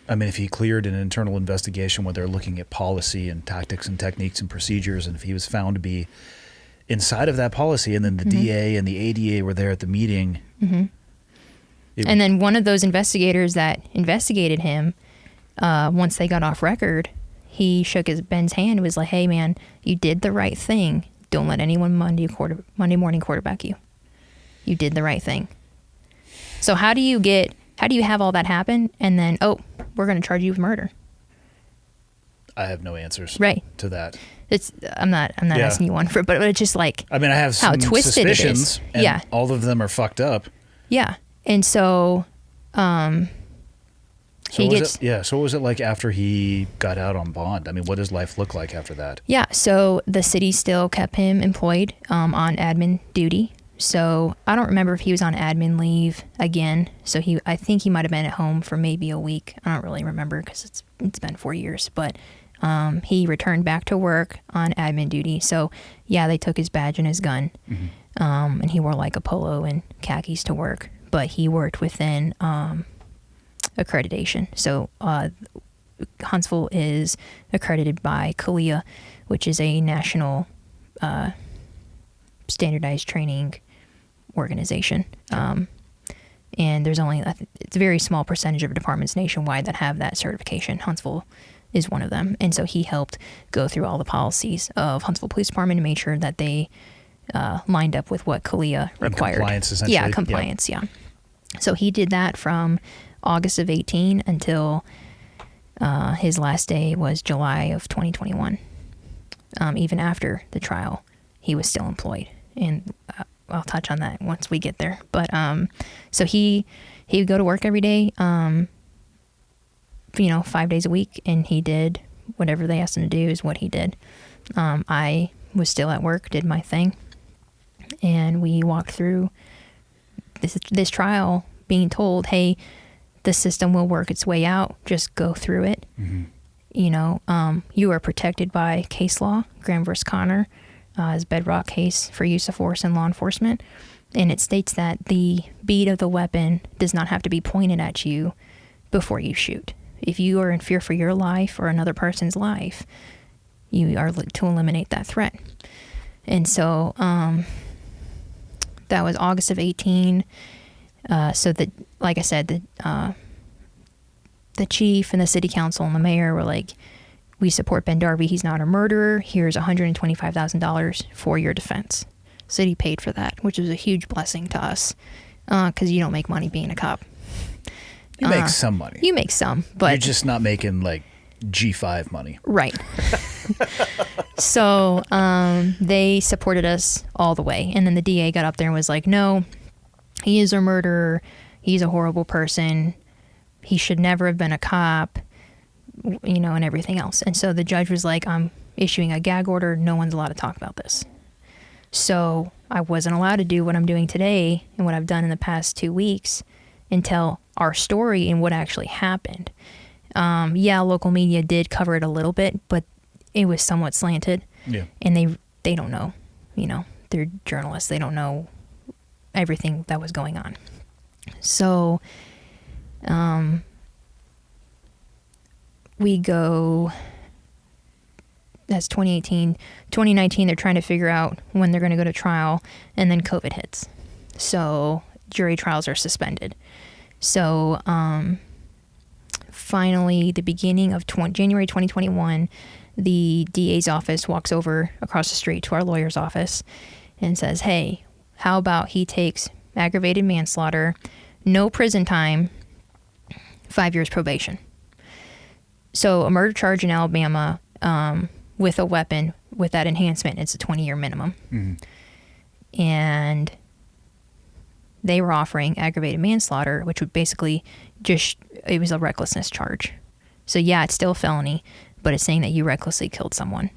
I mean, if he cleared an internal investigation where they're looking at policy and tactics and techniques and procedures, and if he was found to be inside of that policy, and then the DA and the ADA were there at the meeting. And then one of those investigators that investigated him, once they got off record, he shook Ben's hand and was like, hey, man, you did the right thing. Don't let anyone Monday morning quarterback you. You did the right thing. So how do you have all that happen and then, oh, we're going to charge you with murder? I have no answers to that. I'm not asking you one for it, but it's just like, I mean, I have some suspicions, and all of them are fucked up. Yeah. And so, So what was it like after he got out on bond? I mean, what does life look like after that? Yeah, so the city still kept him employed on admin duty. So I don't remember if he was on admin leave again. So I think he might have been at home for maybe a week. I don't really remember because it's been 4 years. But he returned back to work on admin duty. So yeah, they took his badge and his gun, and he wore like a polo and khakis to work. But he worked within accreditation. So Huntsville is accredited by CALEA, which is a national standardized training organization. And there's only, it's a very small percentage of departments nationwide that have that certification. Huntsville is one of them. And so he helped go through all the policies of Huntsville Police Department and made sure that they lined up with what CALEA required. Compliance, essentially. Yeah, compliance, yeah. So he did that from August of 18 until his last day was July of 2021. Even after the trial, he was still employed. And I'll touch on that once we get there. But so he would go to work every day, 5 days a week, and he did whatever they asked him to do is what he did. I was still at work, did my thing, and we walked through this trial being told, hey, the system will work its way out. Just go through it. You are protected by case law. Graham versus Connor is bedrock case for use of force in law enforcement. And it states that the bead of the weapon does not have to be pointed at you before you shoot. If you are in fear for your life or another person's life, you are to eliminate that threat. And so that was August of 18. So that, like I said, the chief and the city council and the mayor were like, we support Ben Darby. He's not a murderer. Here's $125,000 for your defense. City paid for that, which was a huge blessing to us because you don't make money being a cop. You make some money. You make some, but you're just not making like G5 money. Right. So they supported us all the way. And then the DA got up there and was like, no, he is a murderer. He's a horrible person. He should never have been a cop, and everything else. And so the judge was like, I'm issuing a gag order. No one's allowed to talk about this. So I wasn't allowed to do what I'm doing today and what I've done in the past 2 weeks and tell our story and what actually happened. Local media did cover it a little bit, but it was somewhat slanted. Yeah. And they don't know, they're journalists. They don't know everything that was going on. So we go, that's 2018. 2019, they're trying to figure out when they're going to go to trial, and then COVID hits. So jury trials are suspended. So finally, the beginning of January 2021, the DA's office walks over across the street to our lawyer's office and says, hey, how about he takes aggravated manslaughter, no prison time, 5 years probation. So a murder charge in Alabama with a weapon with that enhancement, it's a 20-year minimum. Mm-hmm. And they were offering aggravated manslaughter, which would basically it was a recklessness charge. So yeah, it's still a felony, but it's saying that you recklessly killed someone.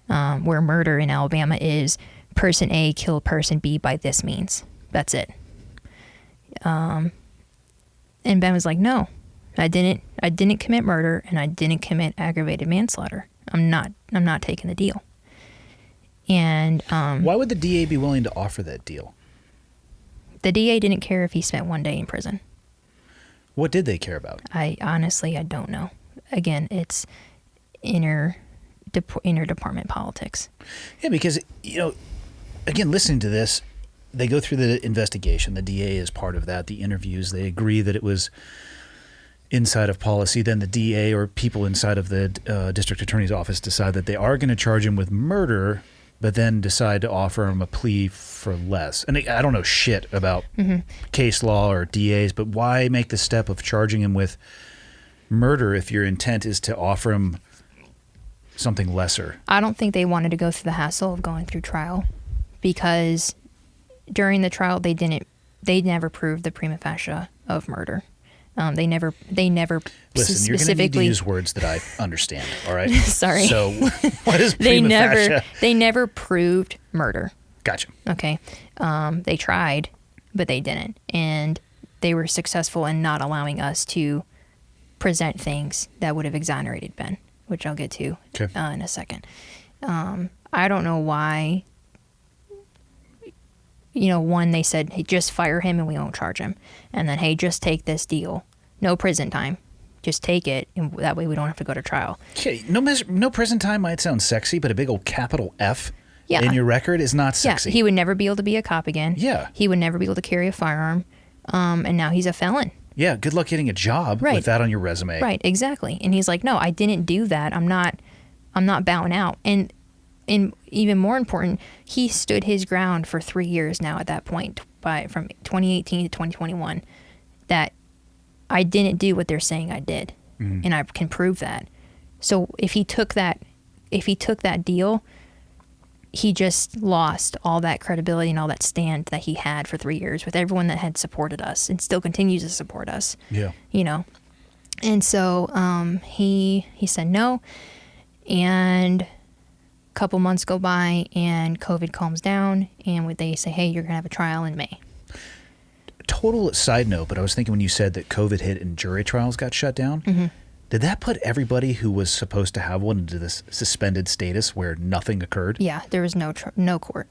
Where murder in Alabama is person A killed person B by this means. That's it. And Ben was like, no, I didn't commit murder, and I didn't commit aggravated manslaughter. I'm not taking the deal. And why would the DA be willing to offer that deal? The DA didn't care if he spent 1 day in prison. What did they care about? I don't know. Again, it's inner department politics. Yeah, because, again, listening to this, they go through the investigation. The DA is part of that. The interviews, they agree that it was inside of policy. Then the DA or people inside of the district attorney's office decide that they are going to charge him with murder, but then decide to offer him a plea for less. And I don't know shit about case law or DAs, but why make the step of charging him with murder if your intent is to offer him something lesser? I don't think they wanted to go through the hassle of going through trial, because during the trial they never proved the prima facie of murder. They never Listen, you're going to need to use words that I understand, all right? Sorry. So what is prima facie? They never proved murder. Gotcha. Okay. They tried, but they didn't. And they were successful in not allowing us to present things that would have exonerated Ben, which I'll get to in a second. I don't know why. One, they said, hey, just fire him and we won't charge him. And then, hey, just take this deal. No prison time. Just take it, and that way we don't have to go to trial. Okay, no prison time might sound sexy, but a big old capital F in your record is not sexy. Yeah, he would never be able to be a cop again. Yeah. He would never be able to carry a firearm. And now he's a felon. Yeah, good luck getting a job with that on your resume. Right, exactly. And he's like, no, I didn't do that. I'm not bowing out. And even more important, he stood his ground for 3 years now at that point, from 2018 to 2021, that I didn't do what they're saying I did. Mm-hmm. And I can prove that. So if he took that deal, he just lost all that credibility and all that stand that he had for 3 years with everyone that had supported us and still continues to support us. Yeah. And so he said no, and couple months go by and COVID calms down, and they say, hey, you're gonna have a trial in May. Total side note, but I was thinking when you said that COVID hit and jury trials got shut down, did that put everybody who was supposed to have one into this suspended status where nothing occurred? Yeah, there was no court.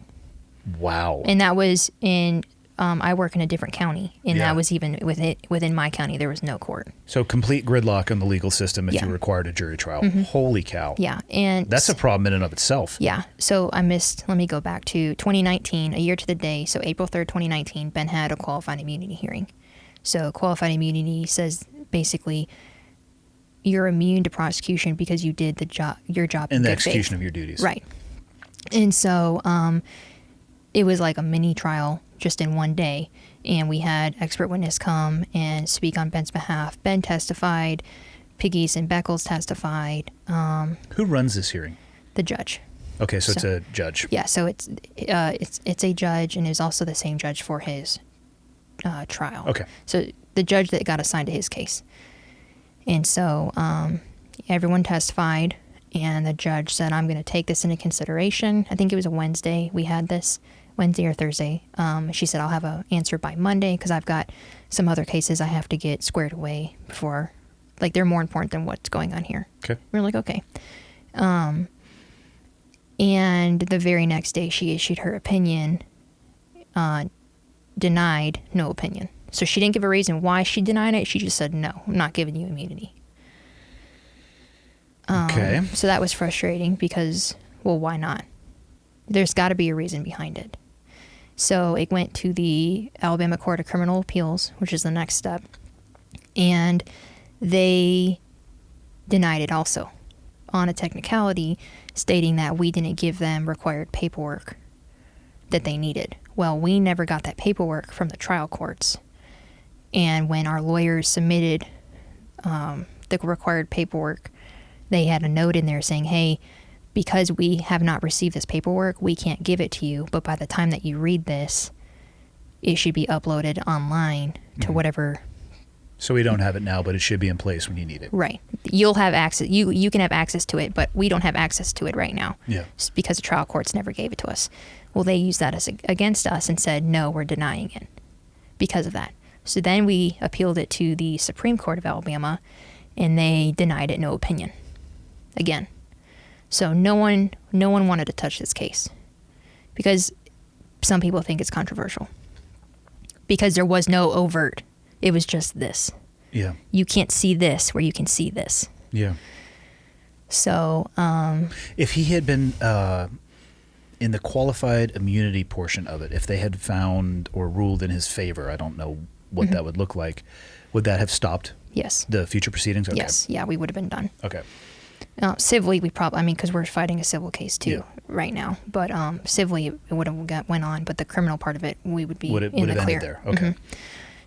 Wow. And that was in I work in a different county, and that was even within my county, there was no court. So complete gridlock on the legal system if you required a jury trial. Mm-hmm. Holy cow. Yeah. And that's a problem in and of itself. Yeah. So let me go back to 2019, a year to the day. So April 3rd, 2019, Ben had a qualified immunity hearing. So qualified immunity says basically you're immune to prosecution because you did your job in the execution of your duties. Right. And so it was like a mini trial just in 1 day, and we had expert witness come and speak on Ben's behalf. Ben testified, Piggies and Beckles testified. Who runs this hearing? The judge. Okay, so it's a judge. Yeah, so it's a judge, and is also the same judge for his trial. Okay. So the judge that got assigned to his case. And so everyone testified, and the judge said, I'm going to take this into consideration. I think it was a Wednesday we had this. Wednesday or Thursday. She said, I'll have an answer by Monday because I've got some other cases I have to get squared away before, like, they're more important than what's going on here. Okay. We're like, okay. And the very next day she issued her opinion, denied no opinion. So she didn't give a reason why she denied it. She just said, no, I'm not giving you immunity. Okay. So that was frustrating because, well, why not? There's got to be a reason behind it. So it went to the Alabama Court of Criminal Appeals, which is the next step, and they denied it also. on a technicality stating that we didn't give them required paperwork that they needed. Well, we never got that paperwork from the trial courts. And when our lawyers submitted the required paperwork, they had a note in there saying, hey, because we have not received this paperwork, we can't give it to you. But by the time that you read this, it should be uploaded online to whatever. So we don't have it now, but it should be in place when you need it. Right. You'll have access. You can have access to it, but we don't have access to it right now. Yeah. It's because the trial courts never gave it to us. Well, they used that as against us and said, no, we're denying it because of that. So then we appealed it to the Supreme Court of Alabama, and they denied it no opinion. Again. So no one wanted to touch this case because some people think it's controversial. Because there was no overt. It was just this. Yeah. You can't see this where you can see this. Yeah. So, if he had been in the qualified immunity portion of it, if they had found or ruled in his favor, I don't know what that would look like, would that have stopped yes. the future proceedings? Okay. Yes. Yeah, we would have been done. Okay. Civilly, we probably, because we're fighting a civil case too right now. But civilly, it would have went on. But the criminal part of it, we would be in the clear. There. Okay.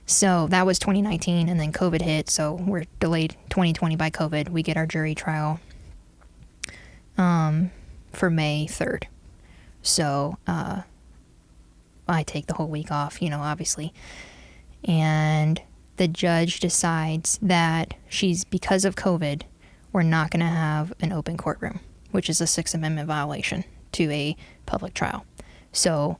So that was 2019, and then COVID hit. So we're delayed 2020 by COVID. We get our jury trial for May 3rd. So I take the whole week off, obviously. And the judge decides that because of COVID, we're not going to have an open courtroom, which is a Sixth Amendment violation to a public trial. So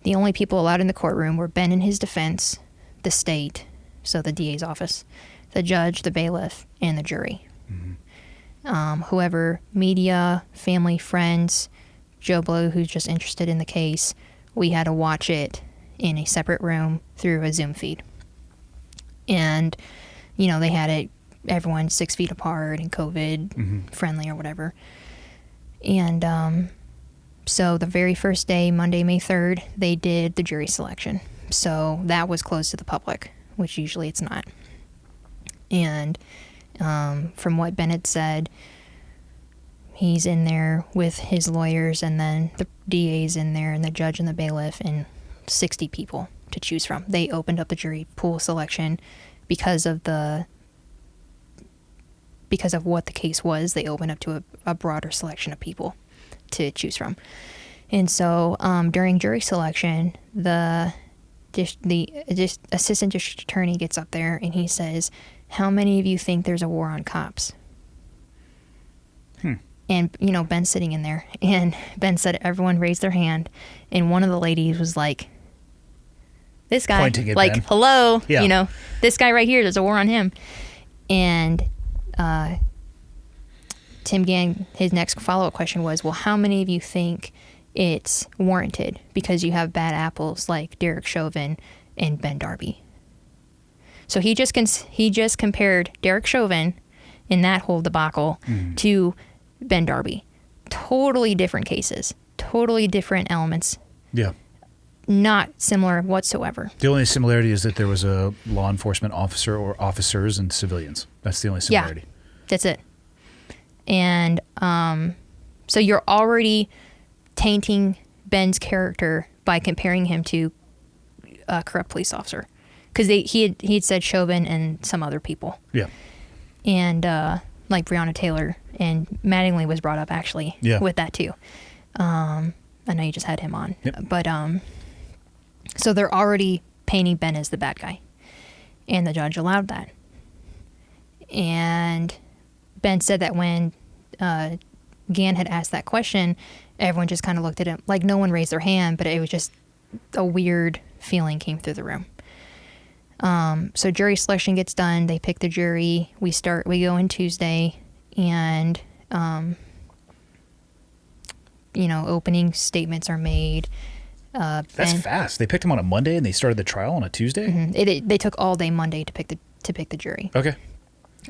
the only people allowed in the courtroom were Ben and his defense, the state, so the DA's office, the judge, the bailiff, and the jury. Whoever, media, family, friends, Joe Blow, who's just interested in the case, we had to watch it in a separate room through a Zoom feed. And, they had it, everyone 6 feet apart and COVID friendly or whatever. And so the very first day, Monday, May 3rd, they did the jury selection. So that was closed to the public, which usually it's not. And from what Bennett said, he's in there with his lawyers, and then the DA's in there, and the judge and the bailiff, and 60 people to choose from. They opened up the jury pool selection because of what the case was. They opened up to a broader selection of people to choose from. And so during jury selection, the assistant district attorney gets up there and he says, how many of you think there's a war on cops? And, Ben's sitting in there, and Ben said everyone raised their hand, and one of the ladies was like, this guy, pointing at like, Ben. hello, Yeah. This guy right here, there's a war on him. And Tim Gann, his next follow-up question was, well, how many of you think it's warranted because you have bad apples like Derek Chauvin and Ben Darby? So he just compared Derek Chauvin in that whole debacle to Ben Darby. Totally different cases, totally different elements. Yeah. Not similar whatsoever. The only similarity is that there was a law enforcement officer or officers and civilians. That's the only similarity. Yeah, that's it. And so you're already tainting Ben's character by comparing him to a corrupt police officer. Because he had said Chauvin and some other people. Yeah. And like Breonna Taylor, and Mattingly was brought up actually with that too. I know you just had him on. Yep. But so they're already painting Ben as the bad guy. And the judge allowed that. And Ben said that when Gann had asked that question, everyone just kind of looked at him. Like, no one raised their hand, but it was just a weird feeling came through the room. So jury selection gets done. They pick the jury. We go in Tuesday, and, opening statements are made. That's fast. They picked him on a Monday and they started the trial on a Tuesday? They took all day Monday to pick the jury. Okay.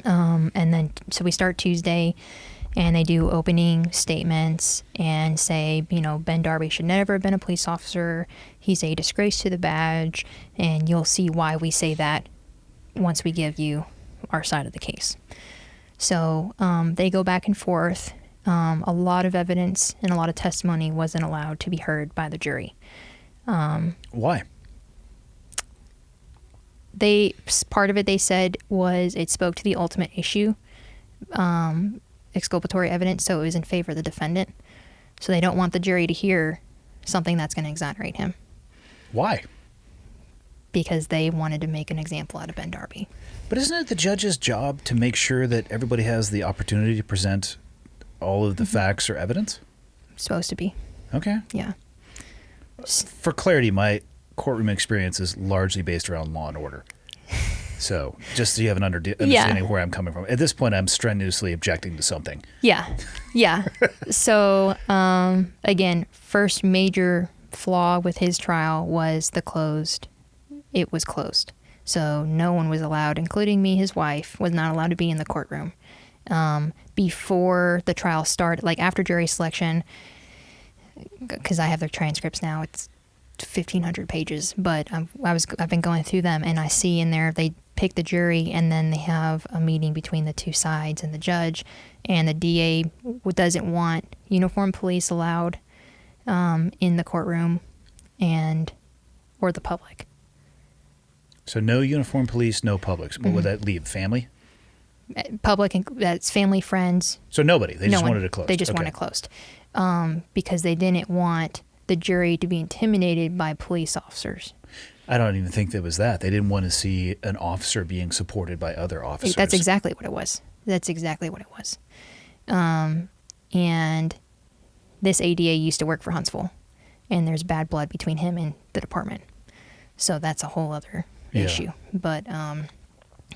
And then, so we start Tuesday, and they do opening statements and say, Ben Darby should never have been a police officer. He's a disgrace to the badge, and you'll see why we say that once we give you our side of the case. So they go back and forth. A lot of evidence and a lot of testimony wasn't allowed to be heard by the jury. Why? Part of it, they said, was it spoke to the ultimate issue, exculpatory evidence, so it was in favor of the defendant. So they don't want the jury to hear something that's going to exonerate him. Why? Because they wanted to make an example out of Ben Darby. But isn't it the judge's job to make sure that everybody has the opportunity to present all of the facts or evidence? Supposed to be. Okay. Yeah. For clarity, my courtroom experience is largely based around law and order. So just so you have an understanding of where I'm coming from. At this point, I'm strenuously objecting to something. Yeah. Yeah. So, again, first major flaw with his trial was it was closed. So no one was allowed, including me, his wife, was not allowed to be in the courtroom. Before the trial started, like after jury selection, because I have their transcripts now, it's 1,500 pages, but I've been going through them, and I see in there they pick the jury, and then they have a meeting between the two sides and the judge, and the DA doesn't want uniformed police allowed in the courtroom or the public. So no uniformed police, no public. What would that leave? Family? Public, that's family, friends. So nobody. They just one. wanted it closed. They just want it closed. Because they didn't want the jury to be intimidated by police officers. I don't even think that was that. They didn't want to see an officer being supported by other officers. That's exactly what it was. And this ADA used to work for Huntsville, and there's bad blood between him and the department. So that's a whole other issue. But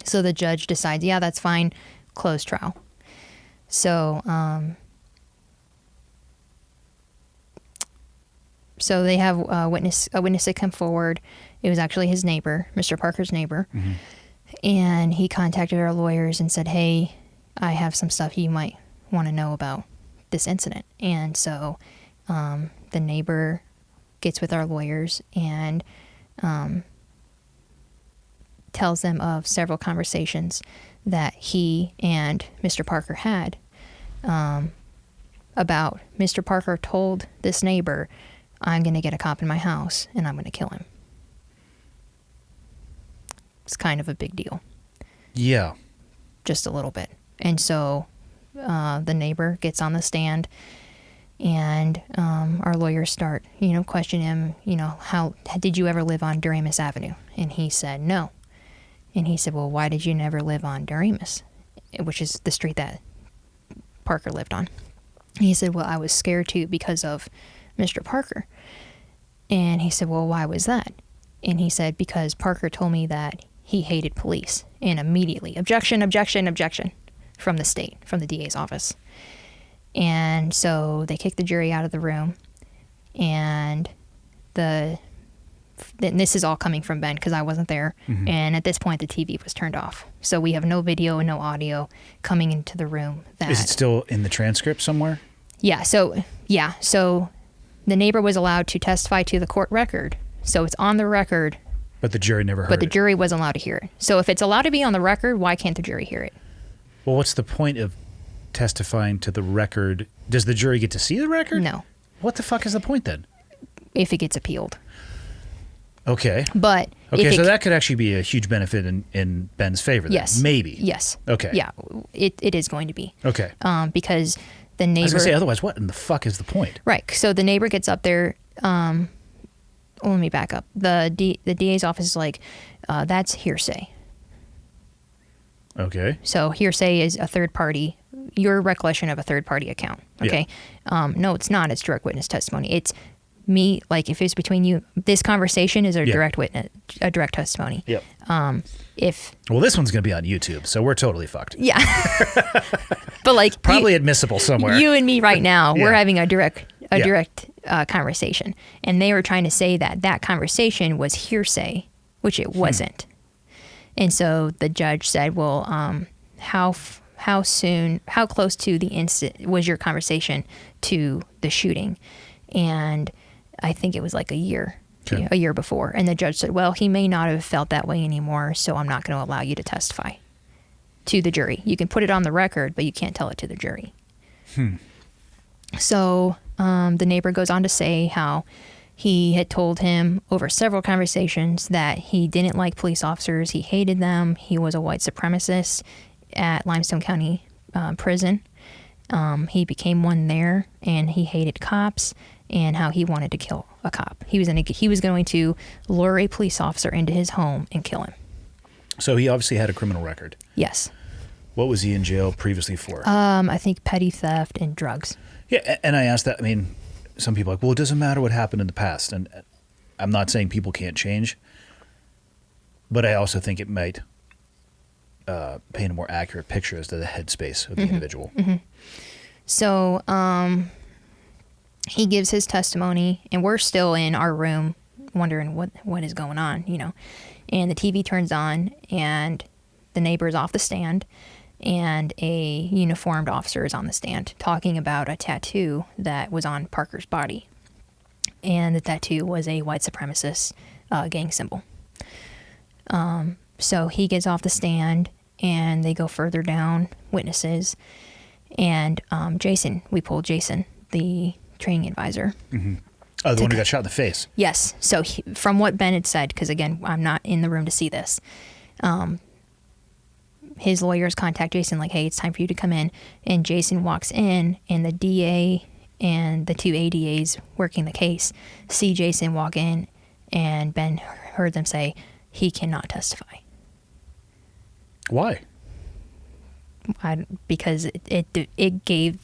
so the judge decides, yeah, that's fine, close trial. So so they have a witness that come forward. It was actually his neighbor, Mr. Parker's neighbor. Mm-hmm. And he contacted our lawyers and said, hey, I have some stuff you might want to know about this incident. And so the neighbor gets with our lawyers and tells them of several conversations that he and Mr. Parker had about Mr. Parker told this neighbor, I'm going to get a cop in my house and I'm going to kill him. It's kind of a big deal. Yeah. Just a little bit. And so the neighbor gets on the stand and our lawyers start, questioning him, how did you ever live on Duramus Avenue? And he said, no. And he said, well, why did you never live on Duramus, which is the street that Parker lived on? And he said, well, I was scared too because of Mr. Parker. And he said, well, why was that? And he said, because Parker told me that he hated police. And immediately, objection from the state, from the DA's office. And so they kicked the jury out of the room. And this is all coming from Ben because I wasn't there. Mm-hmm. And at this point, the TV was turned off. So we have no video and no audio coming into the room. Is it still in the transcript somewhere? Yeah. So the neighbor was allowed to testify to the court record. So it's on the record. But the jury never heard it. But the jury wasn't allowed to hear it. So if it's allowed to be on the record, why can't the jury hear it? Well, what's the point of testifying to the record? Does the jury get to see the record? No. What the fuck is the point then? If it gets appealed. Okay. But so that could actually be a huge benefit in Ben's favor then. Yes. Maybe. Yes. Okay. Yeah, it is going to be. Okay. Because the neighbor... I was going to say, otherwise, what in the fuck is the point? Right. So the neighbor gets up there... let me back up. The DA's office is like, that's hearsay. Okay. So hearsay is a third party, your recollection of a third party account. Okay. Yeah. No, it's not. It's direct witness testimony. It's me, like if it's between you, this conversation is a direct witness, a direct testimony. Yep. Well, this one's going to be on YouTube, so we're totally fucked. Yeah. But like probably admissible somewhere. You and me right now, we're having a direct conversation, and they were trying to say that conversation was hearsay, which it wasn't. And so the judge said, well, how close to the incident was your conversation to the shooting? And I think it was like a year before. And the judge said, well, he may not have felt that way anymore, so I'm not going to allow you to testify. to the jury. You can put it on the record, but you can't tell it to the jury. So the neighbor goes on to say how he had told him over several conversations that he didn't like police officers. He hated them. He was a white supremacist at Limestone County Prison. He became one there, and he hated cops, and how he wanted to kill a cop. He was going to lure a police officer into his home and kill him. So he obviously had a criminal record. Yes. What was he in jail previously for? I think petty theft and drugs. Yeah, and I asked that. I mean, some people are like, well, it doesn't matter what happened in the past. And I'm not saying people can't change, but I also think it might paint a more accurate picture as to the headspace of the individual. So he gives his testimony, and we're still in our room wondering what is going on, you know. And the TV turns on, and the neighbor is off the stand, and a uniformed officer is on the stand talking about a tattoo that was on Parker's body. And the tattoo was a white supremacist gang symbol. So he gets off the stand, and they go further down, witnesses. And we pulled Jason, the training advisor. Oh, the one who got shot in the face. Yes. So from what Ben had said, because again, I'm not in the room to see this, his lawyers contact Jason like, hey, it's time for you to come in. And Jason walks in, and the DA and the two ADAs working the case see Jason walk in, and Ben heard them say he cannot testify. Why? Because it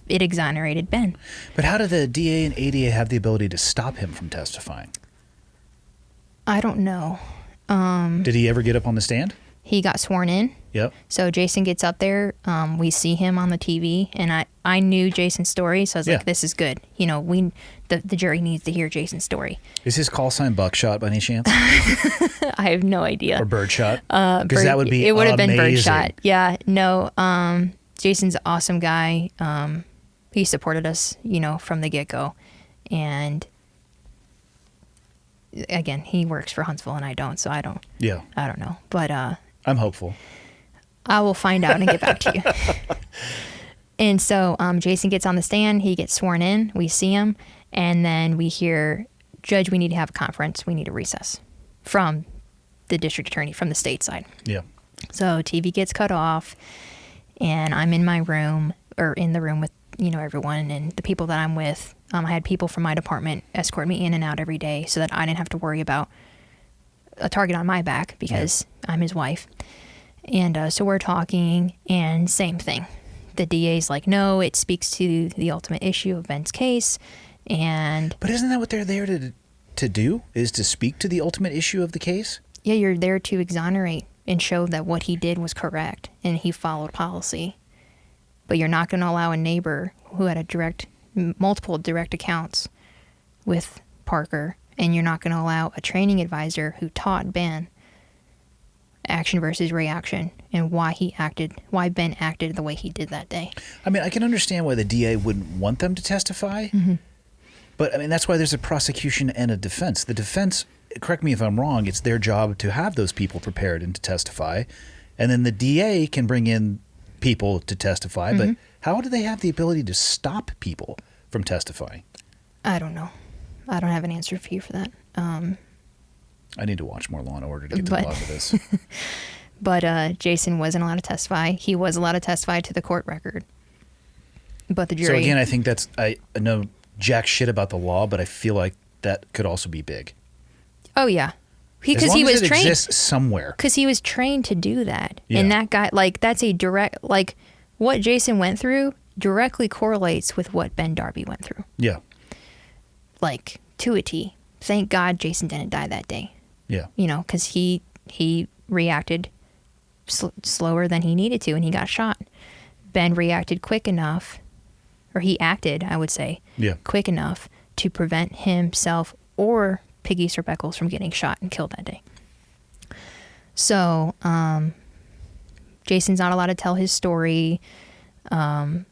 exonerated Ben. But how did the DA and ADA have the ability to stop him from testifying? I don't know. Did he ever get up on the stand? He got sworn in. Yep. So Jason gets up there. We see him on the TV, and I knew Jason's story, so I was like, this is good. You know, the jury needs to hear Jason's story. Is his call sign Buckshot by any chance? I have no idea. Or Birdshot? Because that would be It would have amazing. been Birdshot. Yeah. No. Jason's an awesome guy. He supported us, you know, from the get-go. And again, he works for Huntsville and I don't, so I don't know. But I'm hopeful. I will find out and get back to you. And so Jason gets on the stand. He gets sworn in. We see him. And then we hear, Judge, we need to have a conference. We need a recess from the district attorney from the state side. Yeah. So TV gets cut off, and I'm in my room, or in the room with, you know, everyone and the people that I'm with. I had people from my department escort me in and out every day so that I didn't have to worry about a target on my back because I'm his wife. And so we're talking, and same thing. The DA's like, no, it speaks to the ultimate issue of Ben's case. But isn't that what they're there to do, is to speak to the ultimate issue of the case? Yeah, you're there to exonerate and show that what he did was correct and he followed policy. But you're not going to allow a neighbor who had multiple direct accounts with Parker, and you're not going to allow a training advisor who taught Ben action versus reaction and why Ben acted the way he did that day. I mean, I can understand why the DA wouldn't want them to testify, but I mean, that's why there's a prosecution and a defense. The defense, correct me if I'm wrong, it's their job to have those people prepared and to testify, and then the DA can bring in people to testify, but how do they have the ability to stop people from testifying? I don't know. I don't have an answer for you for that. I need to watch more Law & Order to get to the bottom of this. But Jason wasn't allowed to testify. He was allowed to testify to the court record. But the jury... So again, I think I know jack shit about the law, but I feel like that could also be big. Oh, yeah. Because he was trained. Exists somewhere. Because he was trained to do that. Yeah. And that guy, like, that's a direct... Like, what Jason went through directly correlates with what Ben Darby went through. Yeah. Like, to a T. Thank God Jason didn't die that day. Yeah. You know, because he reacted slower than he needed to, and he got shot. Ben reacted quick enough, or he acted, I would say, quick enough to prevent himself or Piggy Sir Beckles from getting shot and killed that day. So, Jason's not allowed to tell his story of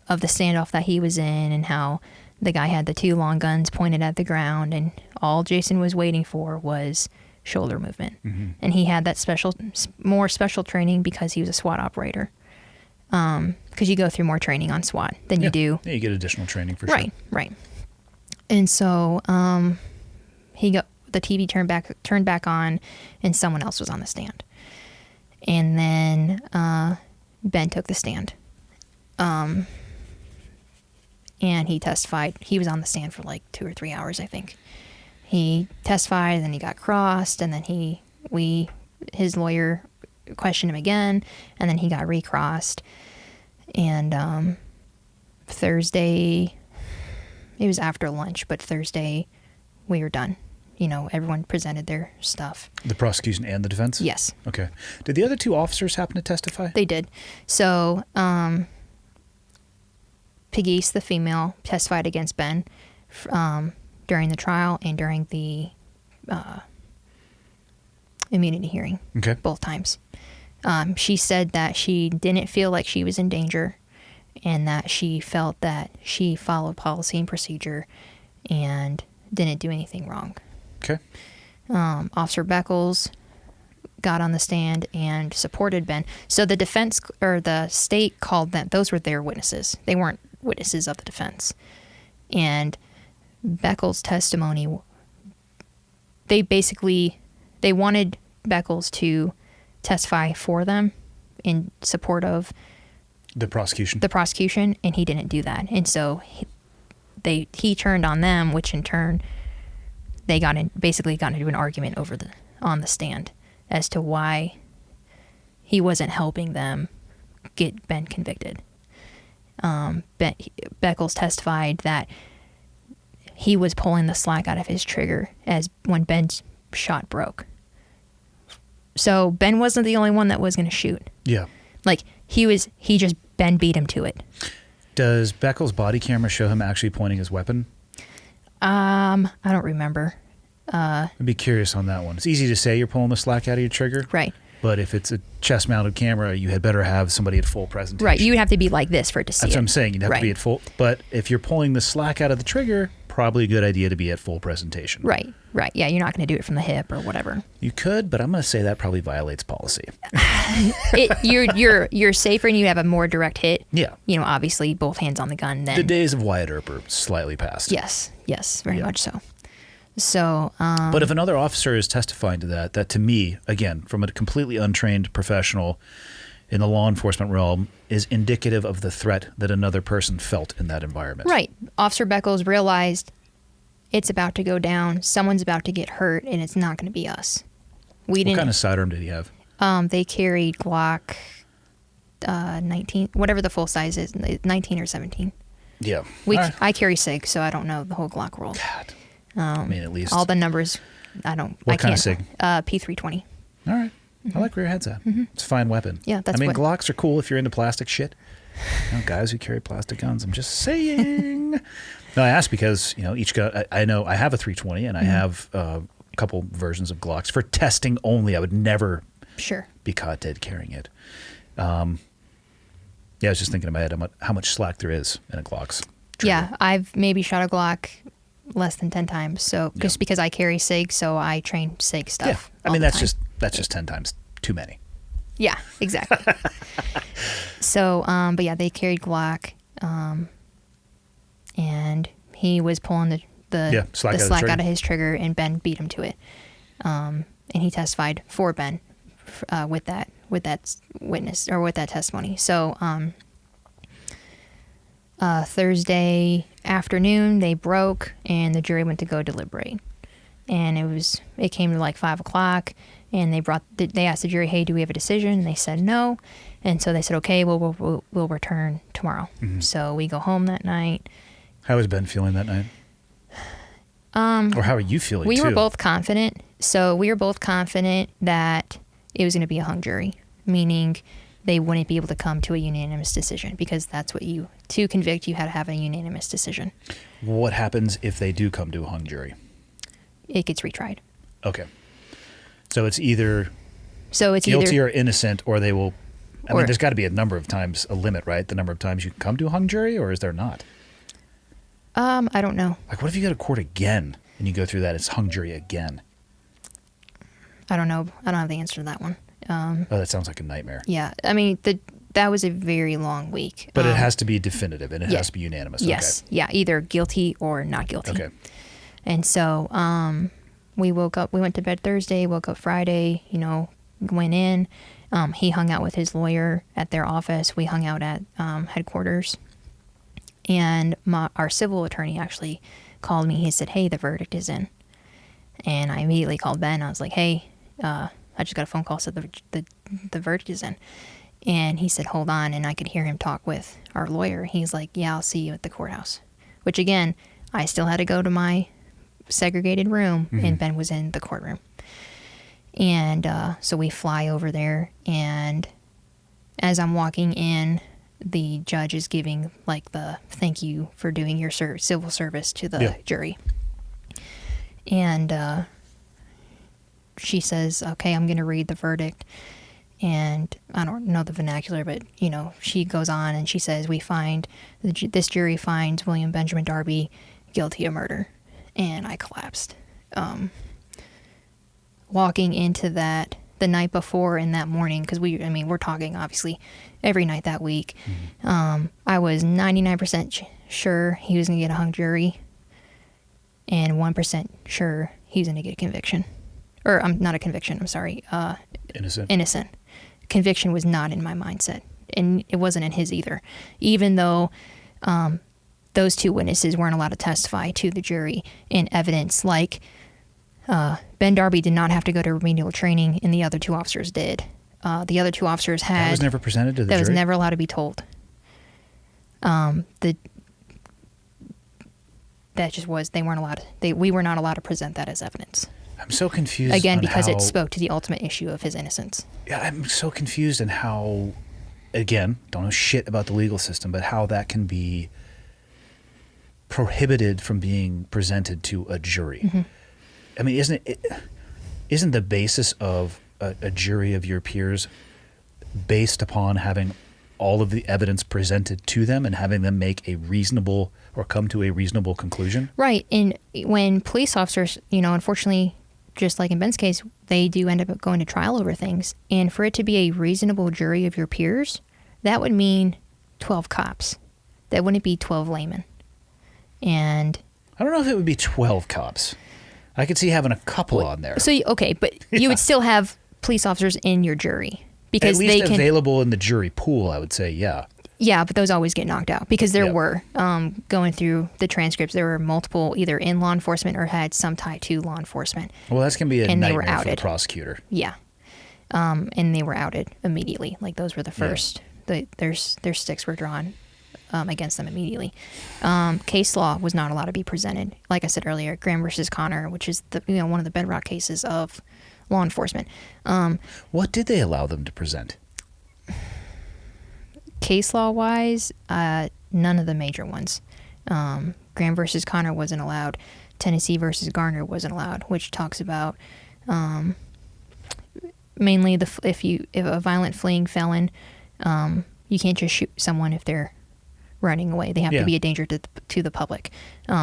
the standoff that he was in and how the guy had the two long guns pointed at the ground, and all Jason was waiting for was shoulder movement. And he had that more special training because he was a SWAT operator. Because you go through more training on SWAT than you do. Yeah, you get additional training for sure. Right. And so the TV turned back on, and someone else was on the stand. And then Ben took the stand. And he testified. He was on the stand for like 2 or 3 hours, I think. He testified, and then he got crossed, and then his lawyer questioned him again, and then he got recrossed. And Thursday, it was after lunch, but Thursday we were done. Everyone presented their stuff. The prosecution and the defense? Yes. Okay. Did the other 2 officers happen to testify? They did. So, Pegues, the female, testified against Ben during the trial and during the immunity hearing. Okay. Both times. She said that she didn't feel like she was in danger, and that she felt that she followed policy and procedure and didn't do anything wrong. Okay. Officer Beckles got on the stand and supported Ben. So the defense or the state called them; those were their witnesses. They weren't witnesses of the defense. And Beckles' testimony, they wanted Beckles to testify for them in support of the prosecution, and he didn't do that. And so he turned on them, which in turn they got into an argument on the stand as to why he wasn't helping them get Ben convicted. Beckles testified that he was pulling the slack out of his trigger when Ben's shot broke. So Ben wasn't the only one that was going to shoot. Yeah. Like Ben beat him to it. Does Beckles' body camera show him actually pointing his weapon? I don't remember. I'd be curious on that one. It's easy to say you're pulling the slack out of your trigger. Right. But if it's a chest-mounted camera, you had better have somebody at full presentation. Right. You would have to be like this for it to see. That's it. what I'm saying. You'd have to be at full. But if you're pulling the slack out of the trigger, probably a good idea to be at full presentation. Right. Yeah, you're not going to do it from the hip or whatever. You could, but I'm going to say that probably violates policy. You're safer and you have a more direct hit. Yeah. Obviously both hands on the gun. Then the days of Wyatt Earp are slightly past. Yes, very much so. So, but if another officer is testifying to that to me, again, from a completely untrained professional in the law enforcement realm, is indicative of the threat that another person felt in that environment. Right. Officer Beckles realized it's about to go down, someone's about to get hurt, and it's not going to be us. What kind of sidearm did he have? They carried Glock 19, whatever the full size is, 19 or 17. Yeah. I carry SIG, so I don't know the whole Glock world. God. I mean, at least all the numbers. What kind of SIG? P320. All right. I like where your head's at. It's a fine weapon. Yeah, that's. Glocks are cool if you're into plastic shit. Guys who carry plastic guns. I'm just saying. No, I ask because each gun. I know I have a 320 and I have a couple versions of Glocks for testing only. I would never be caught dead carrying it. I was just thinking in my head how much slack there is in a Glock's trigger. Yeah, I've maybe shot a Glock less than 10 times. So just because I carry SIG, so I train SIG stuff. Yeah, I mean that's just 10 times too many. Yeah, exactly. So, but yeah, they carried Glock, and he was pulling the slack out of his trigger, and Ben beat him to it. And he testified for Ben with that witness or with that testimony. So, Thursday afternoon they broke, and the jury went to go deliberate, and it came to like 5:00. And they asked the jury, "Hey, do we have a decision?" And they said no. And so they said, "Okay, we'll return tomorrow." Mm-hmm. So we go home that night. How was Ben feeling that night? Or how are you feeling? We were both confident. So we were both confident that it was going to be a hung jury, meaning they wouldn't be able to come to a unanimous decision, because that's what to convict, you had to have a unanimous decision. What happens if they do come to a hung jury? It gets retried. Okay. So it's either guilty or innocent, or they will. I mean, there's got to be a number of times, a limit, right? The number of times you can come to a hung jury, or is there not? I don't know. Like, what if you go to court again and you go through that? It's hung jury again. I don't know. I don't have the answer to that one. Oh, that sounds like a nightmare. Yeah. I mean, that was a very long week. But it has to be definitive, and it has to be unanimous. Yes. Okay. Yeah. Either guilty or not guilty. Okay. And so we woke up. We went to bed Thursday. Woke up Friday. Went in. He hung out with his lawyer at their office. We hung out at headquarters. And our civil attorney actually called me. He said, "Hey, the verdict is in." And I immediately called Ben. I was like, "Hey, I just got a phone call. Said the verdict is in." And he said, "Hold on." And I could hear him talk with our lawyer. He's like, "Yeah, I'll see you at the courthouse." Which again, I still had to go to my segregated room, and Ben was in the courtroom. And so we fly over there, and as I'm walking in, the judge is giving like the thank you for doing your civil service to the jury. And she says, "Okay, I'm going to read the verdict." And I don't know the vernacular, but, she goes on and she says, this jury finds William Benjamin Darby guilty of murder. And I collapsed. Walking into that the night before and that morning, because we're talking obviously every night that week. I was 99% sure he was going to get a hung jury and 1% sure he was going to get a conviction. Or not a conviction, I'm sorry. Innocent. Conviction was not in my mindset, and it wasn't in his either. Even though those two witnesses weren't allowed to testify to the jury in evidence, like Ben Darby did not have to go to remedial training, and the other two officers did. The other two officers had... That was never presented to the jury? That was never allowed to be told. That just was... They weren't allowed... We were not allowed to present that as evidence. I'm so confused. Again, because it spoke to the ultimate issue of his innocence. Yeah, I'm so confused in how, again, don't know shit about the legal system, but how that can be prohibited from being presented to a jury. I mean, isn't the basis of a jury of your peers based upon having all of the evidence presented to them and having them make a reasonable or come to a reasonable conclusion? Right. And when police officers, unfortunately, just like in Ben's case, they do end up going to trial over things. And for it to be a reasonable jury of your peers, that would mean 12 cops. That wouldn't be 12 laymen. And I don't know if it would be 12 cops. I could see having a couple on there. So, okay, but you would still have police officers in your jury. Because at least they can, available in the jury pool, I would say, yeah. Yeah, but those always get knocked out because there were, going through the transcripts, there were multiple either in law enforcement or had some tie to law enforcement. Well, that's going to be a nightmare for the prosecutor. Yeah. And they were outed immediately. Like those were the first. Their sticks were drawn against them immediately. Case law was not allowed to be presented. Like I said earlier, Graham versus Connor, which is one of the bedrock cases of law enforcement. What did they allow them to present? Case law wise, none of the major ones. Graham versus Connor wasn't allowed. Tennessee versus Garner wasn't allowed, which talks about mainly if a violent fleeing felon, you can't just shoot someone if they're running away. They have to be a danger to the public.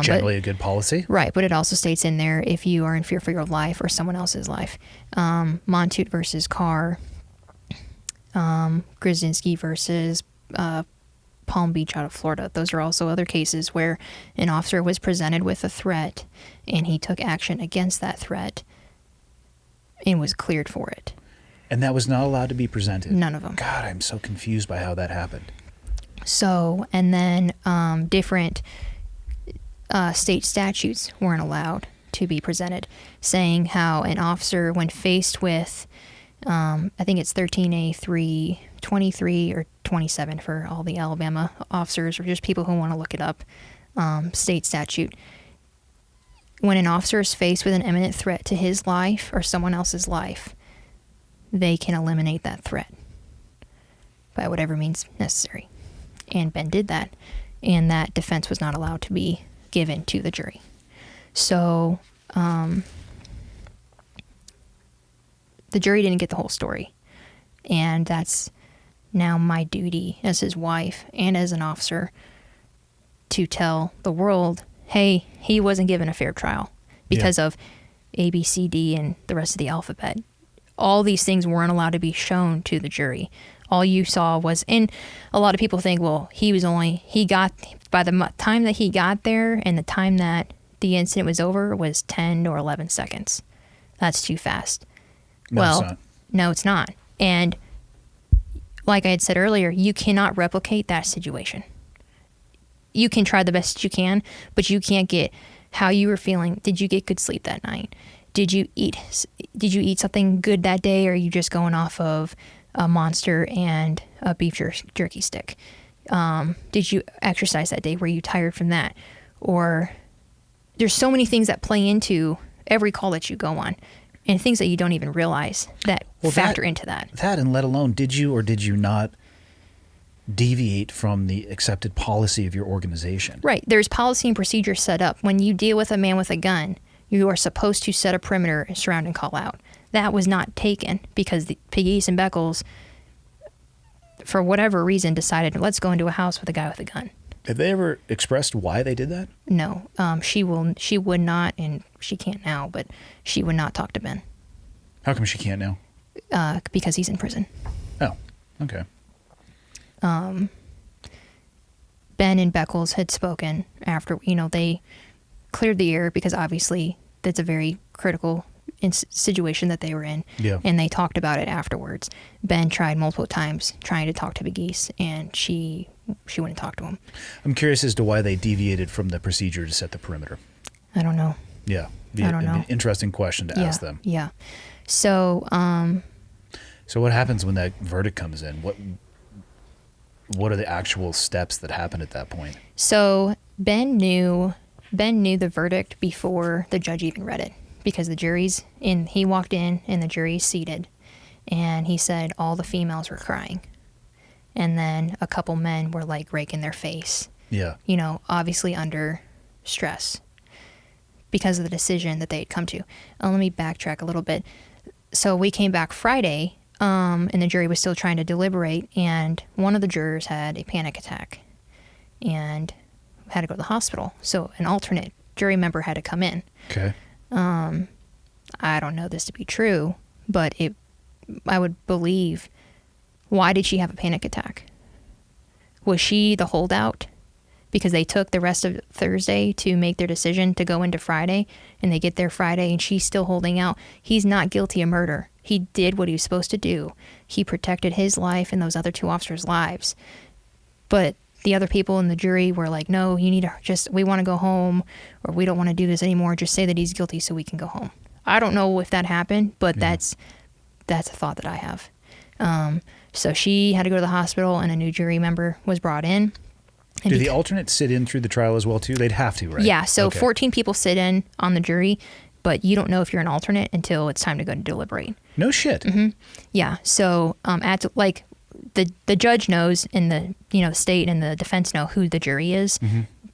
Generally a good policy. Right, but it also states in there if you are in fear for your life or someone else's life. Montoot versus Carr. Grzinski versus Palm Beach out of Florida. Those are also other cases where an officer was presented with a threat and he took action against that threat and was cleared for it. And that was not allowed to be presented? None of them. God, I'm so confused by how that happened. So, and then different state statutes weren't allowed to be presented, saying how an officer, when faced with I think it's 13A3, 23 or 27 for all the Alabama officers or just people who want to look it up, state statute. When an officer is faced with an imminent threat to his life or someone else's life, they can eliminate that threat by whatever means necessary. And Ben did that, and that defense was not allowed to be given to the jury. So, the jury didn't get the whole story. And that's now my duty as his wife and as an officer to tell the world, hey, he wasn't given a fair trial because of A, B, C, D, and the rest of the alphabet. all these things weren't allowed to be shown to the jury. All you saw was, and a lot of people think, well, by the time that he got there and the time that the incident was over was 10 or 11 seconds. That's too fast. No, Well, it's not. no, it's not. And like I had said earlier, you cannot replicate that situation. You can try the best you can, but you can't get how you were feeling. Did you get good sleep that night? Did you eat something good that day, or are you just going off of a Monster and a beef jerky stick? Did you exercise that day? Were you tired from that? Or there's so many things that play into every call that you go on, and things that you don't even realize that factor into that. That, and let alone, did you or did you not deviate from the accepted policy of your organization? Right. There's policy and procedure set up. When you deal with a man with a gun, you are supposed to set a perimeter, surround, and call out. That was not taken because the Pegues and Beckles, for whatever reason, decided, let's go into a house with a guy with a gun. Have they ever expressed why they did that? No. She would not, and she can't now, but she would not talk to Ben. How come she can't now? Because he's in prison. Oh, okay. Ben and Beckles had spoken after, they cleared the air because obviously that's a very critical situation that they were in. Yeah. And they talked about it afterwards. Ben tried multiple times trying to talk to Pegues, and she wouldn't talk to him. I'm curious as to why they deviated from the procedure to set the perimeter. I don't know. Yeah. I don't know. An interesting question to ask them. Yeah. So, So what happens when that verdict comes in? What are the actual steps that happen at that point? So Ben knew the verdict before the judge even read it, because the jury's in. He walked in and the jury's seated, and he said all the females were crying, and then a couple men were like raking their face. Yeah. Obviously under stress because of the decision that they had come to. Let me backtrack a little bit. So we came back Friday. And the jury was still trying to deliberate, and one of the jurors had a panic attack and had to go to the hospital. So an alternate jury member had to come in. Okay. I don't know this to be true, but I would believe, why did she have a panic attack? Was she the holdout? Because they took the rest of Thursday to make their decision to go into Friday, and they get there Friday and she's still holding out. He's not guilty of murder. He did what he was supposed to do. He protected his life and those other two officers' lives. But the other people in the jury were like, no, we want to go home, or we don't want to do this anymore. Just say that he's guilty so we can go home. I don't know if that happened, but that's a thought that I have. So she had to go to the hospital, and a new jury member was brought in. And Do the alternates sit in through the trial as well, too? They'd have to, right? Yeah, so Okay. 14 people sit in on the jury, but you don't know if you're an alternate until it's time to go to deliberate. No shit. Mm-hmm. Yeah, so the judge knows, and the state and the defense know who the jury is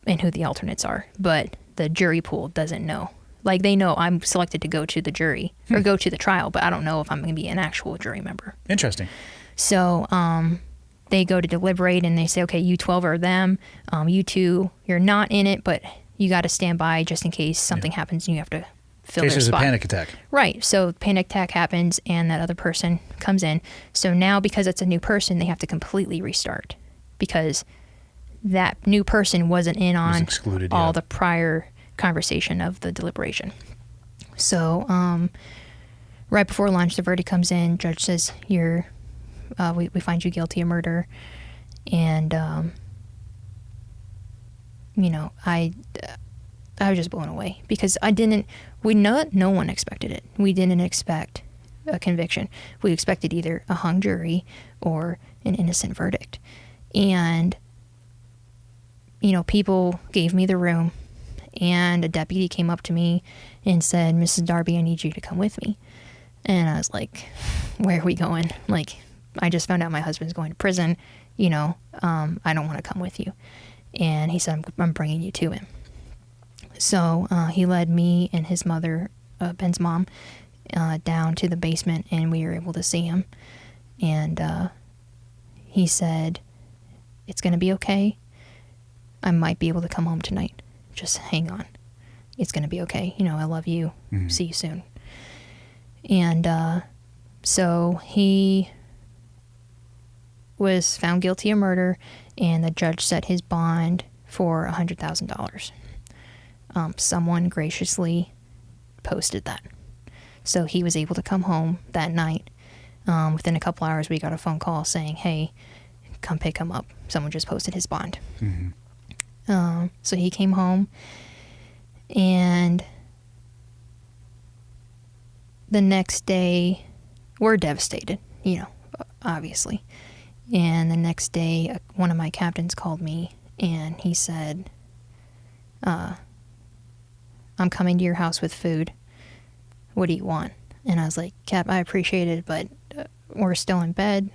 and who the alternates are, but the jury pool doesn't know. Like, they know I'm selected to go to the jury or go to the trial, but I don't know if I'm going to be an actual jury member. Interesting. So they go to deliberate, and they say, okay, you 12 are them. You two, you're not in it, but you got to stand by just in case something happens and you have to fill In their case there's a spot. panic attack. Right. So panic attack happens, and that other person comes in. So now, because it's a new person, they have to completely restart, because that new person wasn't in on excluded, all yeah. the prior conversation of the deliberation. So right before lunch, the verdict comes in. Judge says, we find you guilty of murder. And, I was just blown away, because no one expected it. We didn't expect a conviction. We expected either a hung jury or an innocent verdict. And, people gave me the room, and a deputy came up to me and said, Mrs. Darby, I need you to come with me. And I was like, where are we going? Like, I just found out my husband's going to prison. I don't want to come with you. And he said, I'm bringing you to him. So he led me and his mother, Ben's mom, down to the basement, and we were able to see him. And he said, it's going to be okay. I might be able to come home tonight. Just hang on. It's going to be okay. I love you. Mm-hmm. See you soon. And So he was found guilty of murder, and the judge set his bond for $100,000. Someone graciously posted that. So he was able to come home that night. Within a couple hours, we got a phone call saying, hey, come pick him up. Someone just posted his bond. So he came home, and the next day, we're devastated, obviously. And the next day, one of my captains called me, and he said, I'm coming to your house with food. What do you want? And I was like, Cap, I appreciate it, but we're still in bed.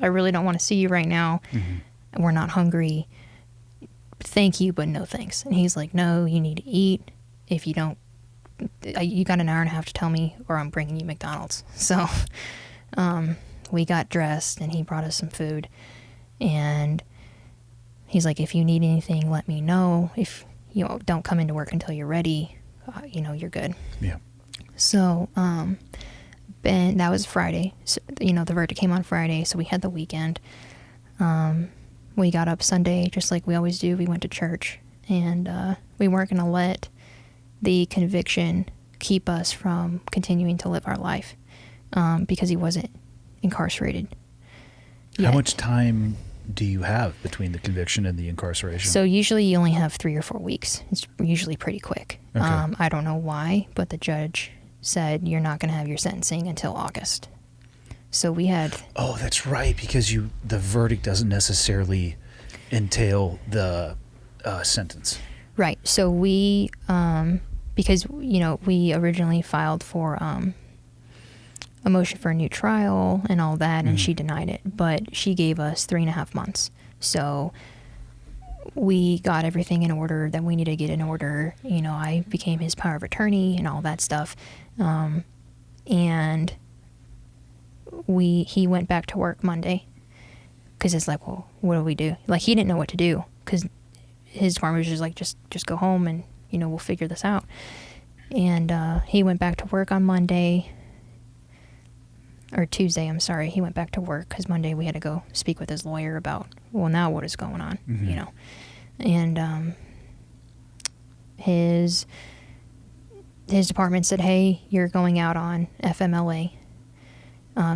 I really don't want to see you right now. We're not hungry. Thank you, but no thanks. And he's like, no, you need to eat. If you don't, you got an hour and a half to tell me, or I'm bringing you McDonald's. So we got dressed, and he brought us some food. And he's like, if you need anything, let me know. If don't come into work until you're ready, you're good. Yeah. So, Ben, that was Friday. So, the verdict came on Friday, so we had the weekend. We got up Sunday, just like we always do. We went to church, and we weren't going to let the conviction keep us from continuing to live our life, because he wasn't incarcerated yet. How much time do you have between the conviction and the incarceration? So usually you only have 3 or 4 weeks. It's usually pretty quick. Okay. I don't know why, but the judge said you're not going to have your sentencing until August. So we had... Oh, that's right, because the verdict doesn't necessarily entail the sentence. Right. So we, because, we originally filed for a motion for a new trial and all that, and she denied it. But she gave us 3.5 months. So we got everything in order that we needed to get in order. I became his power of attorney and all that stuff. And he went back to work Monday, because it's like, well, what do we do? Like, he didn't know what to do, because his department was just like, just go home and, we'll figure this out. And he went back to work on Monday, or Tuesday, I'm sorry. He went back to work, because Monday we had to go speak with his lawyer about, well, now what is going on, And his department said, hey, you're going out on FMLA,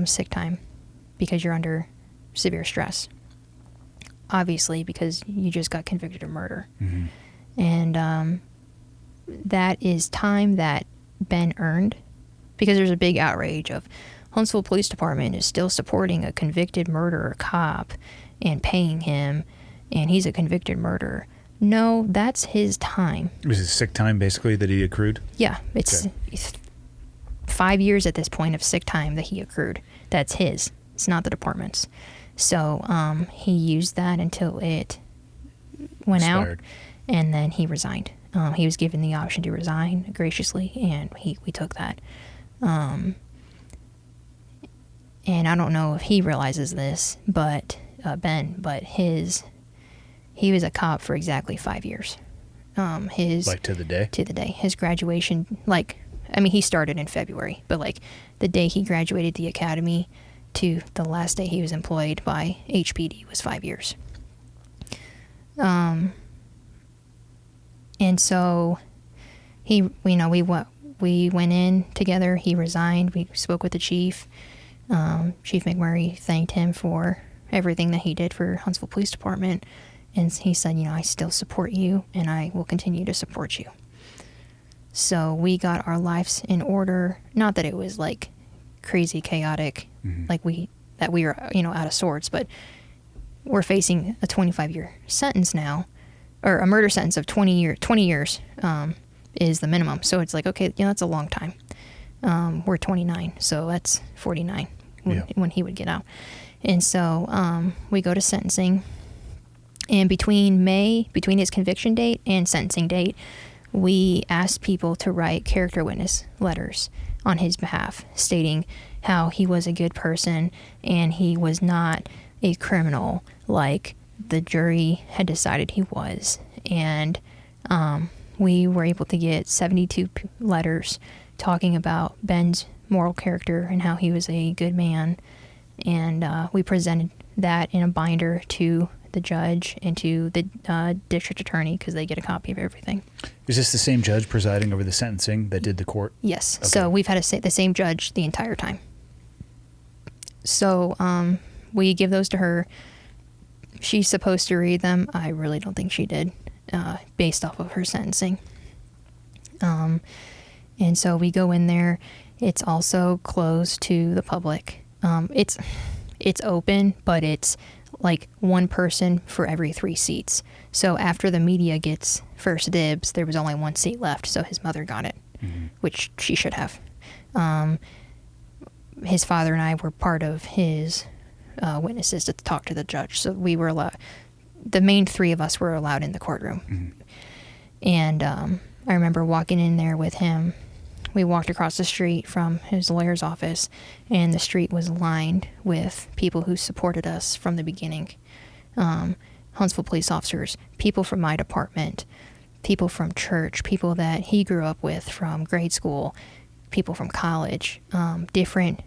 sick time, because you're under severe stress. Obviously, because you just got convicted of murder. And that is time that Ben earned, because there's a big outrage of Huntsville Police Department is still supporting a convicted murderer cop and paying him, and he's a convicted murderer. No, that's his time. Was it sick time, basically, that he accrued? Yeah, it's 5 years at this point of sick time that he accrued. That's his. It's not the department's. So he used that until it went Expired. out, and then he resigned. He was given the option to resign graciously, and we took that. And I don't know if he realizes this, but Ben, but he was a cop for exactly 5 years. Like to the day? To the day. His graduation, he started in February, but the day he graduated the academy to the last day he was employed by HPD was 5 years. And so we went in together. He resigned. We spoke with the chief. Chief McMurray thanked him for everything that he did for Huntsville Police Department. And he said, I still support you, and I will continue to support you. So we got our lives in order. Not that it was crazy chaotic, that we were, out of sorts, but we're facing a 25-year sentence now, or a murder sentence of 20 years is the minimum. So it's okay, that's a long time. We're 29, so that's 49 when he would get out. And so we go to sentencing, and between his conviction date and sentencing date, we asked people to write character witness letters on his behalf, stating how he was a good person and he was not a criminal like the jury had decided he was. And we were able to get 72 letters talking about Ben's moral character and how he was a good man. And we presented that in a binder to the judge and to the district attorney because they get a copy of everything. Is this the same judge presiding over the sentencing that did the court? Yes. Okay. So we've had the same judge the entire time. So we give those to her. She's supposed to read them. I really don't think she did, based off of her sentencing. And so we go in there. It's also closed to the public. It's open, but it's like one person for every 3 seats. So after the media gets first dibs, there was only 1 seat left, so his mother got it, which she should have. His father and I were part of his witnesses to talk to the judge, so we were allowed. The main 3 of us were allowed in the courtroom. And I remember walking in there with him. We walked across the street from his lawyer's office, and the street was lined with people who supported us from the beginning. Huntsville police officers, people from my department, people from church, people that he grew up with from grade school, people from college, different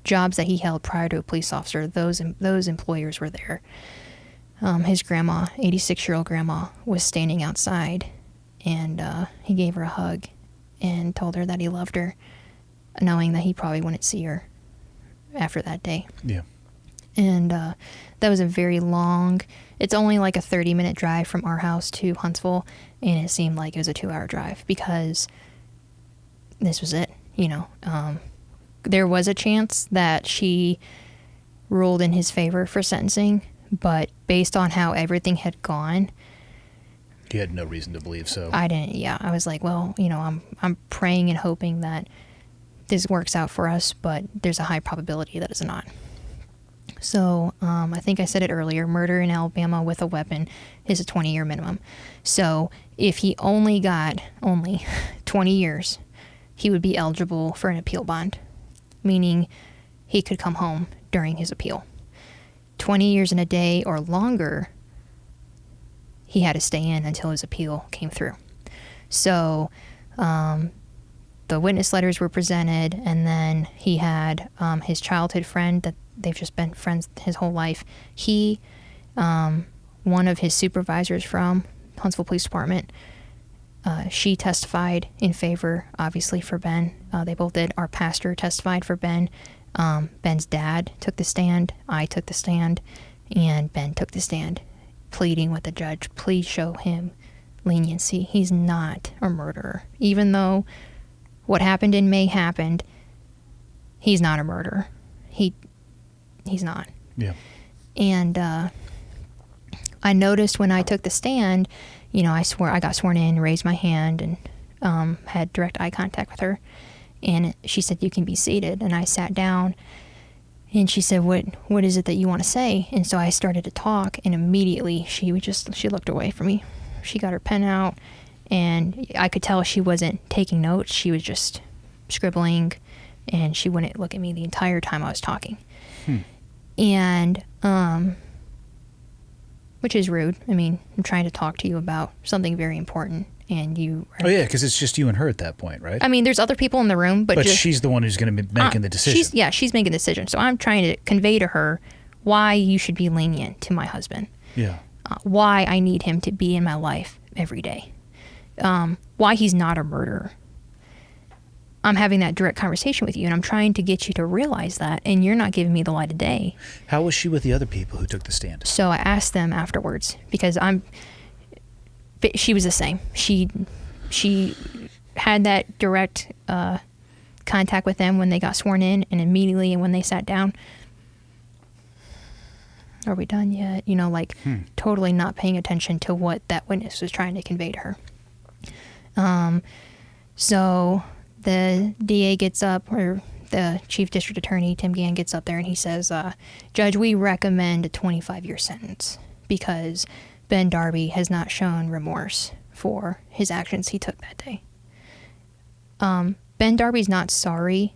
jobs that he held prior to a police officer. Those employers were there. His grandma, 86-year-old grandma, was standing outside. And he gave her a hug and told her that he loved her, knowing that he probably wouldn't see her after that day. Yeah. And that was a very long, it's only like a 30-minute drive from our house to Huntsville, and it seemed like it was a 2-hour drive because this was it, you know. There was a chance that she ruled in his favor for sentencing, but based on how everything had gone, You had no reason to believe so. I didn't. Yeah, I was like, well, you know, I'm praying and hoping that this works out for us, but there's a high probability that it's not. So I think I said it earlier. Murder in Alabama with a weapon is a 20-year minimum. So if he only got 20 years, he would be eligible for an appeal bond, meaning he could come home during his appeal. 20 years and a day or longer, he had to stay in until his appeal came through. So the witness letters were presented, and then he had his childhood friend that they've just been friends his whole life. He, one of his supervisors from Huntsville Police Department, she testified in favor, obviously, for Ben. They both did. Our pastor testified for Ben. Ben's dad took the stand. I took the stand. And Ben took the stand, pleading with the judge, please show him leniency. He's not a murderer. Even though what happened in May happened, he's not a murderer. He's not. Yeah. And I noticed when I took the stand, you know, I got sworn in, raised my hand, and had direct eye contact with her. And she said, you can be seated. And I sat down, and she said, what is it that you want to say? And so I started to talk, and immediately she looked away from me. She got her pen out, and I could tell she wasn't taking notes. She was just scribbling, and she wouldn't look at me the entire time I was talking. And, which is rude. I mean, I'm trying to talk to you about something very important, and you are... Oh, yeah, because it's just you and her at that point, right? I mean, there's other people in the room, but she's the one who's going to be making the decision. She's making the decision. So I'm trying to convey to her why you should be lenient to my husband. Yeah. Why I need him to be in my life every day. Why he's not a murderer. I'm having that direct conversation with you, and I'm trying to get you to realize that, and you're not giving me the light of day. How was she with the other people who took the stand? So I asked them afterwards, because she was the same. She had that direct contact with them when they got sworn in, and immediately when they sat down, are we done yet? You know, like totally not paying attention to what that witness was trying to convey to her. So the DA gets up, or the Chief District Attorney, Tim Gann, gets up there and he says, Judge, we recommend a 25-year sentence because Ben Darby has not shown remorse for his actions he took that day. Ben Darby's not sorry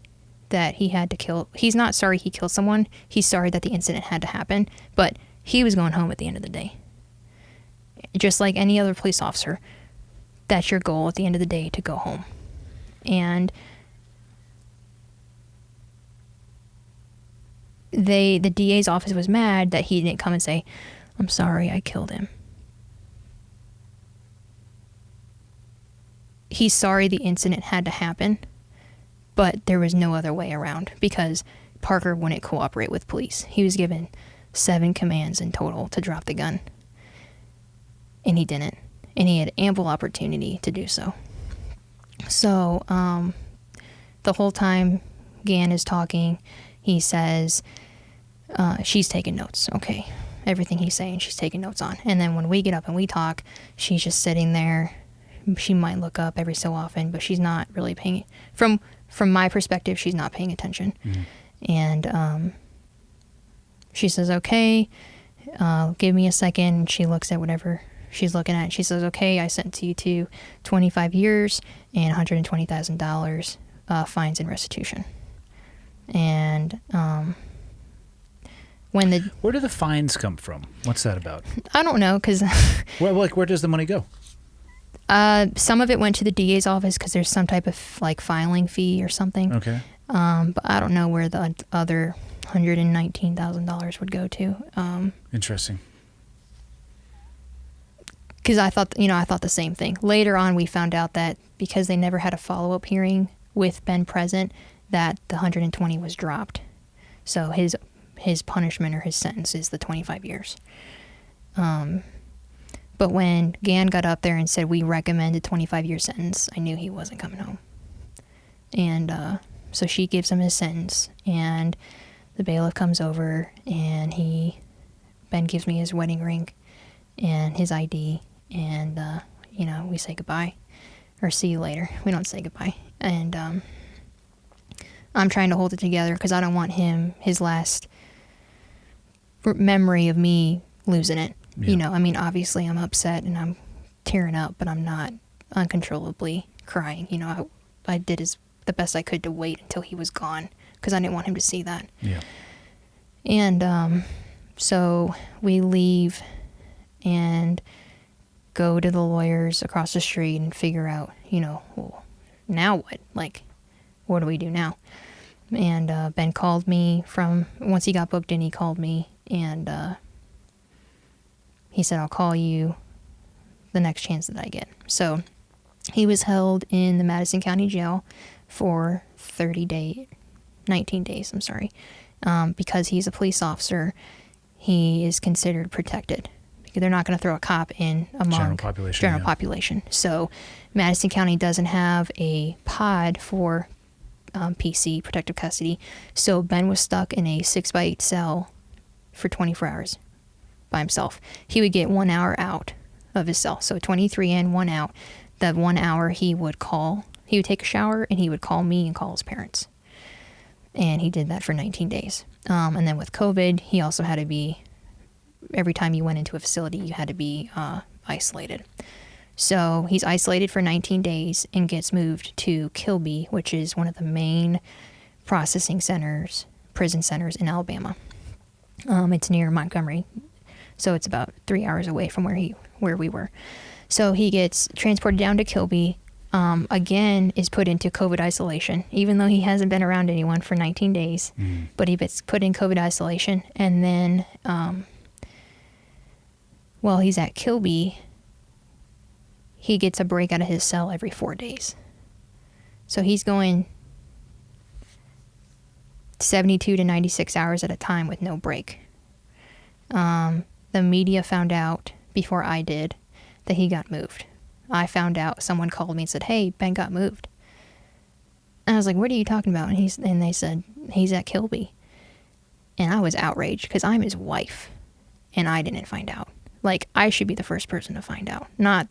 that he had to kill. He's not sorry he killed someone. He's sorry that the incident had to happen, but he was going home at the end of the day. Just like any other police officer, that's your goal at the end of the day, to go home. And the DA's office was mad that he didn't come and say, "I'm sorry, I killed him." He's sorry the incident had to happen, but there was no other way around because Parker wouldn't cooperate with police. He was given 7 commands in total to drop the gun, and he didn't. And he had ample opportunity to do so. So, the whole time Gan is talking, he says, she's taking notes. Okay. Everything he's saying, she's taking notes on. And then when we get up and we talk, she's just sitting there. She might look up every so often, but she's not really paying, from my perspective, she's not paying attention. Mm-hmm. And, she says, okay, give me a second. She looks at whatever she's looking at. She says, okay, I sentence you to 25 years and $120,000 fines and restitution. And where do the fines come from? What's that about? I don't know, because where does the money go? Some of it went to the DA's office because there's some type of like filing fee or something. Okay. But I don't know where the other $119,000 would go to. Interesting. Because I thought the same thing. Later on, we found out that because they never had a follow-up hearing with Ben present, that the 120 was dropped. So his punishment or his sentence is the 25 years. But when Gan got up there and said we recommend a 25-year sentence, I knew he wasn't coming home. And so she gives him his sentence, and the bailiff comes over, and Ben gives me his wedding ring and his ID, and we say goodbye, or see you later. We don't say goodbye. And I'm trying to hold it together because I don't want his last memory of me losing it. Yeah. Obviously I'm upset and I'm tearing up, but I'm not uncontrollably crying. I did the best I could to wait until he was gone because I didn't want him to see that. Yeah. And so we leave and go to the lawyers across the street and figure out, well, now what? Like, what do we do now? And Ben called me once he got booked in, he called me and he said, I'll call you the next chance that I get. So he was held in the Madison County Jail for 19 days, because he's a police officer. He is considered protected because they're not going to throw a cop in among general population. So Madison County doesn't have a pod for PC, protective custody. So Ben was stuck in a 6x8 cell for 24 hours by himself. He would get 1 hour out of his cell. So 23 in, 1 out. That 1 hour he would take a shower and he would call me and call his parents. And he did that for 19 days. And then with COVID, he also had to be, every time you went into a facility, you had to be isolated. So he's isolated for 19 days and gets moved to Kilby, which is one of the main prison centers in Alabama. It's near Montgomery. So it's about 3 hours away from where we were. So he gets transported down to Kilby, again is put into COVID isolation, even though he hasn't been around anyone for 19 days. But he gets put in COVID isolation. And then while he's at Kilby, he gets a break out of his cell every 4 days. So he's going 72 to 96 hours at a time with no break. The media found out before I did that he got moved. I found out, someone called me and said, hey, Ben got moved. And I was like, what are you talking about? And they said, he's at Kilby. And I was outraged because I'm his wife and I didn't find out. Like, I should be the first person to find out, not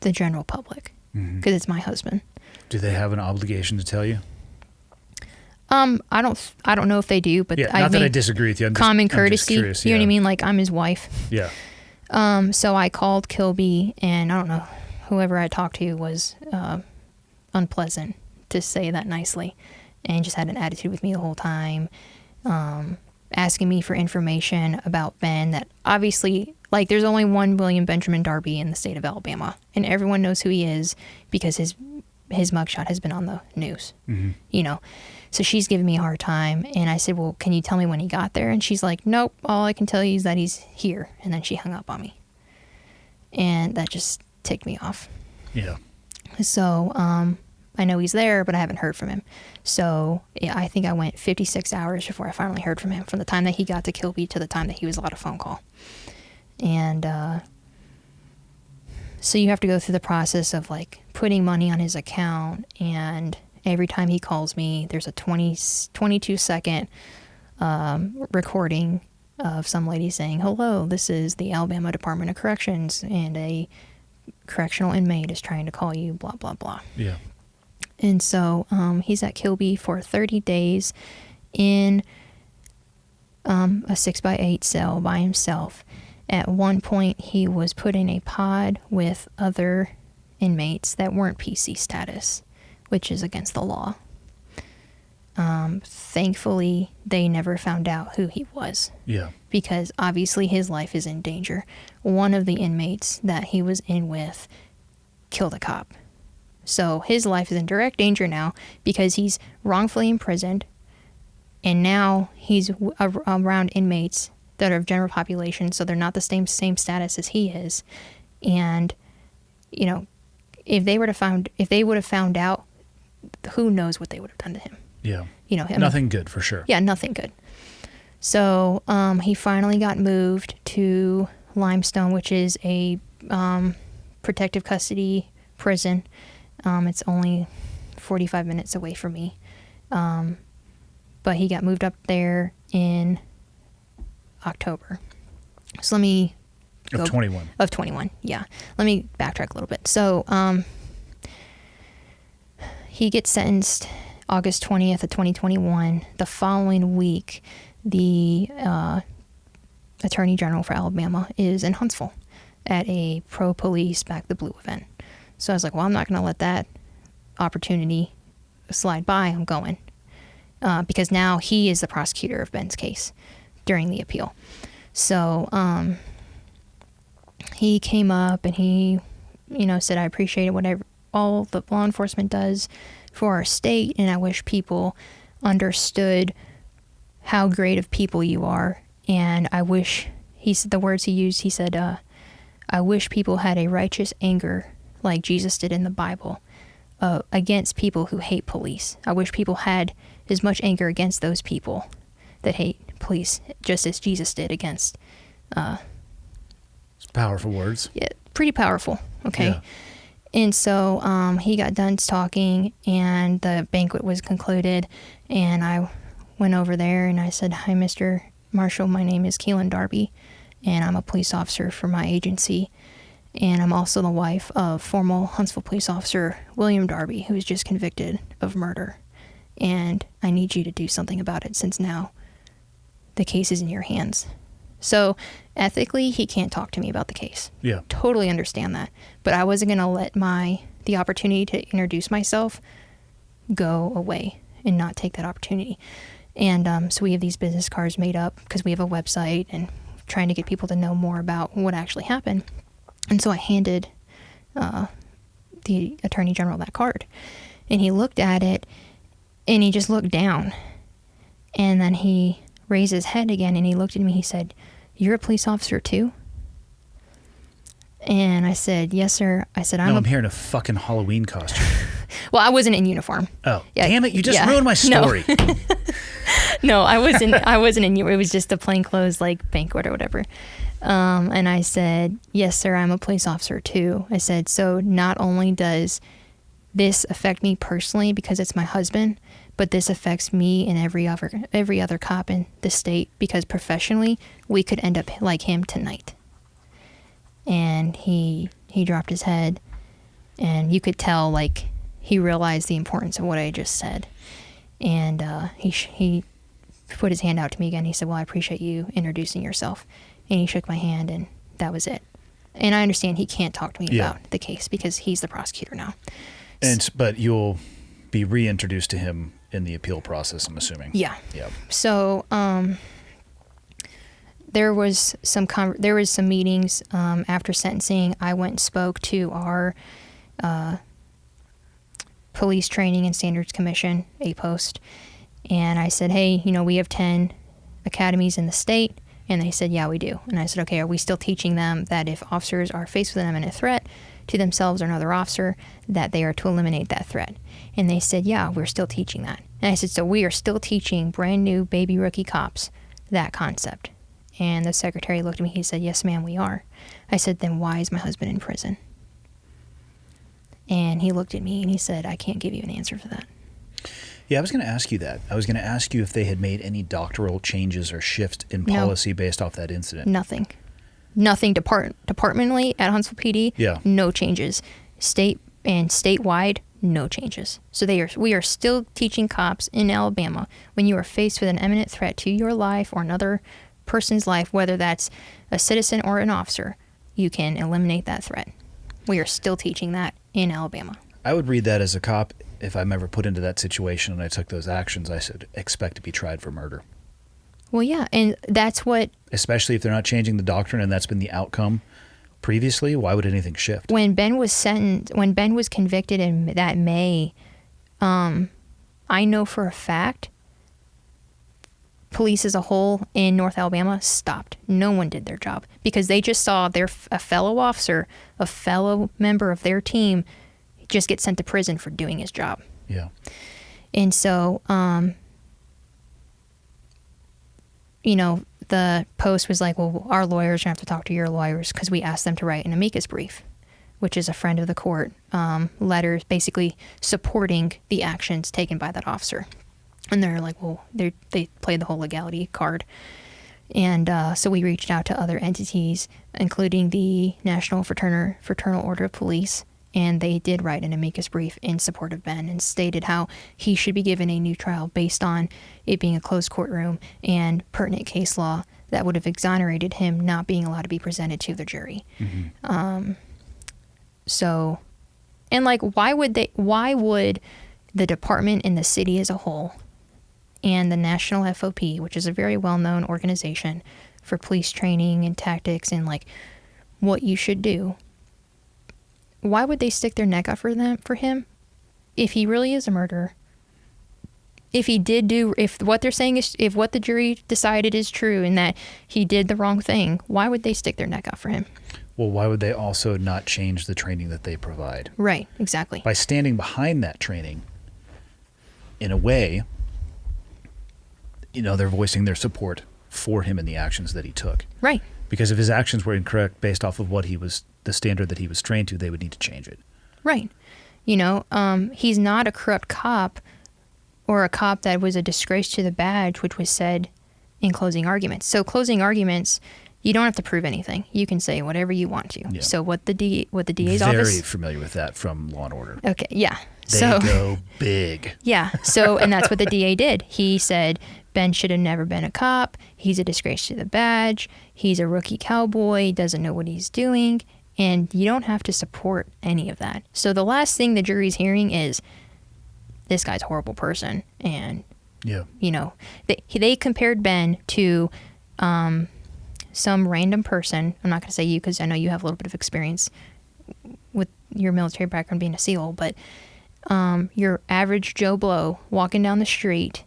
the general public, because it's my husband. Do they have an obligation to tell you? I don't know if they do, but not that I disagree with you. Common courtesy, curious, you know what I mean? Like, I'm his wife. Yeah. So I called Kilby, and I don't know, whoever I talked to was unpleasant, to say that nicely, and just had an attitude with me the whole time, asking me for information about Ben that obviously, like, there's only one William Benjamin Darby in the state of Alabama, and everyone knows who he is because his his mugshot has been on the news, you know. So she's giving me a hard time. And I said, well, can you tell me when he got there? And she's like, nope, all I can tell you is that he's here. And then she hung up on me. And that just ticked me off. Yeah. So I know he's there, but I haven't heard from him. So I think I went 56 hours before I finally heard from him, from the time that he got to Kilby to the time that he was allowed a phone call. And so you have to go through the process of like putting money on his account, and every time he calls me, there's a 22-second recording of some lady saying, hello, this is the Alabama Department of Corrections, and a correctional inmate is trying to call you, blah, blah, blah. Yeah. And so he's at Kilby for 30 days in a 6x8 cell by himself. At one point, he was put in a pod with other inmates that weren't PC status, which is against the law. Thankfully, they never found out who he was. Yeah. Because obviously his life is in danger. One of the inmates that he was in with killed a cop. So his life is in direct danger now because he's wrongfully imprisoned, and now he's around inmates that are of general population, so they're not the same status as he is. And, you know, if they would have found out, who knows what they would have done to him. Yeah. You know, nothing good for sure. Yeah, nothing good. So he finally got moved to Limestone, which is a protective custody prison. It's only 45 minutes away from me. But he got moved up there in October. So let me Of 21. Of 21, yeah. Let me backtrack a little bit. So he gets sentenced August 20th of 2021. The following week, the Attorney General for Alabama is in Huntsville at a pro-police Back the Blue event. So I was like, well, I'm not going to let that opportunity slide by. I'm going. Because now he is the prosecutor of Ben's case during the appeal. So he came up and he, said, I appreciate whatever all the law enforcement does for our state, and I wish people understood how great of people you are. And I wish, he said the words he used, he said, I wish people had a righteous anger like Jesus did in the Bible against people who hate police. I wish people had as much anger against those people that hate police, just as Jesus did against. It's powerful words. Yeah, pretty powerful. Okay. Yeah. And so he got done talking, and the banquet was concluded, and I went over there and I said, hi, Mr. Marshall, my name is Keelan Darby, and I'm a police officer for my agency, and I'm also the wife of former Huntsville police officer William Darby, who was just convicted of murder, and I need you to do something about it since now the case is in your hands. So ethically, he can't talk to me about the case. Yeah. Totally understand that. But I wasn't going to let the opportunity to introduce myself go away and not take that opportunity. And so we have these business cards made up because we have a website and trying to get people to know more about what actually happened. And so I handed the Attorney General that card. And he looked at it, and he just looked down. And then he raised his head again, and he looked at me. He said, you're a police officer too? And I said, yes, sir. I said, I'm here in a fucking Halloween costume. Well, I wasn't in uniform. Oh, yeah, damn it. You just ruined my story. No. No, I wasn't in uniform. It was just a plainclothes like banquet or whatever. And I said, yes, sir, I'm a police officer too. I said, so not only does this affect me personally because it's my husband, but this affects me and every other cop in the state, because professionally we could end up like him tonight. And he dropped his head, and you could tell like he realized the importance of what I just said. And he put his hand out to me again. He said, well, I appreciate you introducing yourself. And he shook my hand, and that was it. And I understand he can't talk to me about the case because he's the prosecutor now. But you'll be reintroduced to him in the appeal process, I'm assuming. Yeah. Yeah. So there was some meetings after sentencing. I went and spoke to our Police Training and Standards Commission, APOST. And I said, hey, we have 10 academies in the state. And they said, yeah, we do. And I said, okay, are we still teaching them that if officers are faced with an imminent threat to themselves or another officer, that they are to eliminate that threat? And they said, yeah, we're still teaching that. And I said, so we are still teaching brand new baby rookie cops that concept. And the secretary looked at me, he said, yes, ma'am, we are. I said, then why is my husband in prison? And he looked at me and he said, I can't give you an answer for that. Yeah, I was going to ask you that. I was going to ask you if they had made any doctoral changes or shifts in policy based off that incident. Nothing departmentally at Huntsville PD. Yeah. No changes. State and statewide, no changes. So we are still teaching cops in Alabama, when you are faced with an imminent threat to your life or another person's life, whether that's a citizen or an officer, you can eliminate that threat. We are still teaching that in Alabama. I would read that as a cop. If I'm ever put into that situation and I took those actions, I should expect to be tried for murder. Well, yeah, and that's what... Especially if they're not changing the doctrine and that's been the outcome previously, why would anything shift? When Ben was convicted in that May, I know for a fact police as a whole in North Alabama stopped. No one did their job because they just saw a fellow officer, a fellow member of their team just get sent to prison for doing his job. Yeah. And so, the Post was like, well, our lawyers are going to have to talk to your lawyers because we asked them to write an amicus brief, which is a friend of the court letter basically supporting the actions taken by that officer. And they're like, well, they played the whole legality card. And so we reached out to other entities, including the National Fraternal Order of Police, and they did write an amicus brief in support of Ben and stated how he should be given a new trial based on it being a closed courtroom and pertinent case law that would have exonerated him not being allowed to be presented to the jury. Mm-hmm. So, and like, why would the department and the city as a whole and the National FOP, which is a very well-known organization for police training and tactics and like what you should do, why would they stick their neck out for him if he really is a murderer? If what they're saying is, if what the jury decided is true and that he did the wrong thing, why would they stick their neck out for him? Well, why would they also not change the training that they provide? Right, exactly. By standing behind that training, in a way, they're voicing their support for him and the actions that he took. Right. Because if his actions were incorrect based off of the standard that he was trained to, they would need to change it. Right. He's not a corrupt cop or a cop that was a disgrace to the badge, which was said in closing arguments. So closing arguments, you don't have to prove anything. You can say whatever you want to. Yeah. So what the DA's office... Very familiar with that from Law & Order. Okay, yeah. They go big. Yeah, and that's what the DA did. He said, Ben should have never been a cop. He's a disgrace to the badge. He's a rookie cowboy, doesn't know what he's doing. And you don't have to support any of that. So the last thing the jury's hearing is, this guy's a horrible person. And, they compared Ben to some random person. I'm not going to say you because I know you have a little bit of experience with your military background being a SEAL, but your average Joe Blow walking down the street,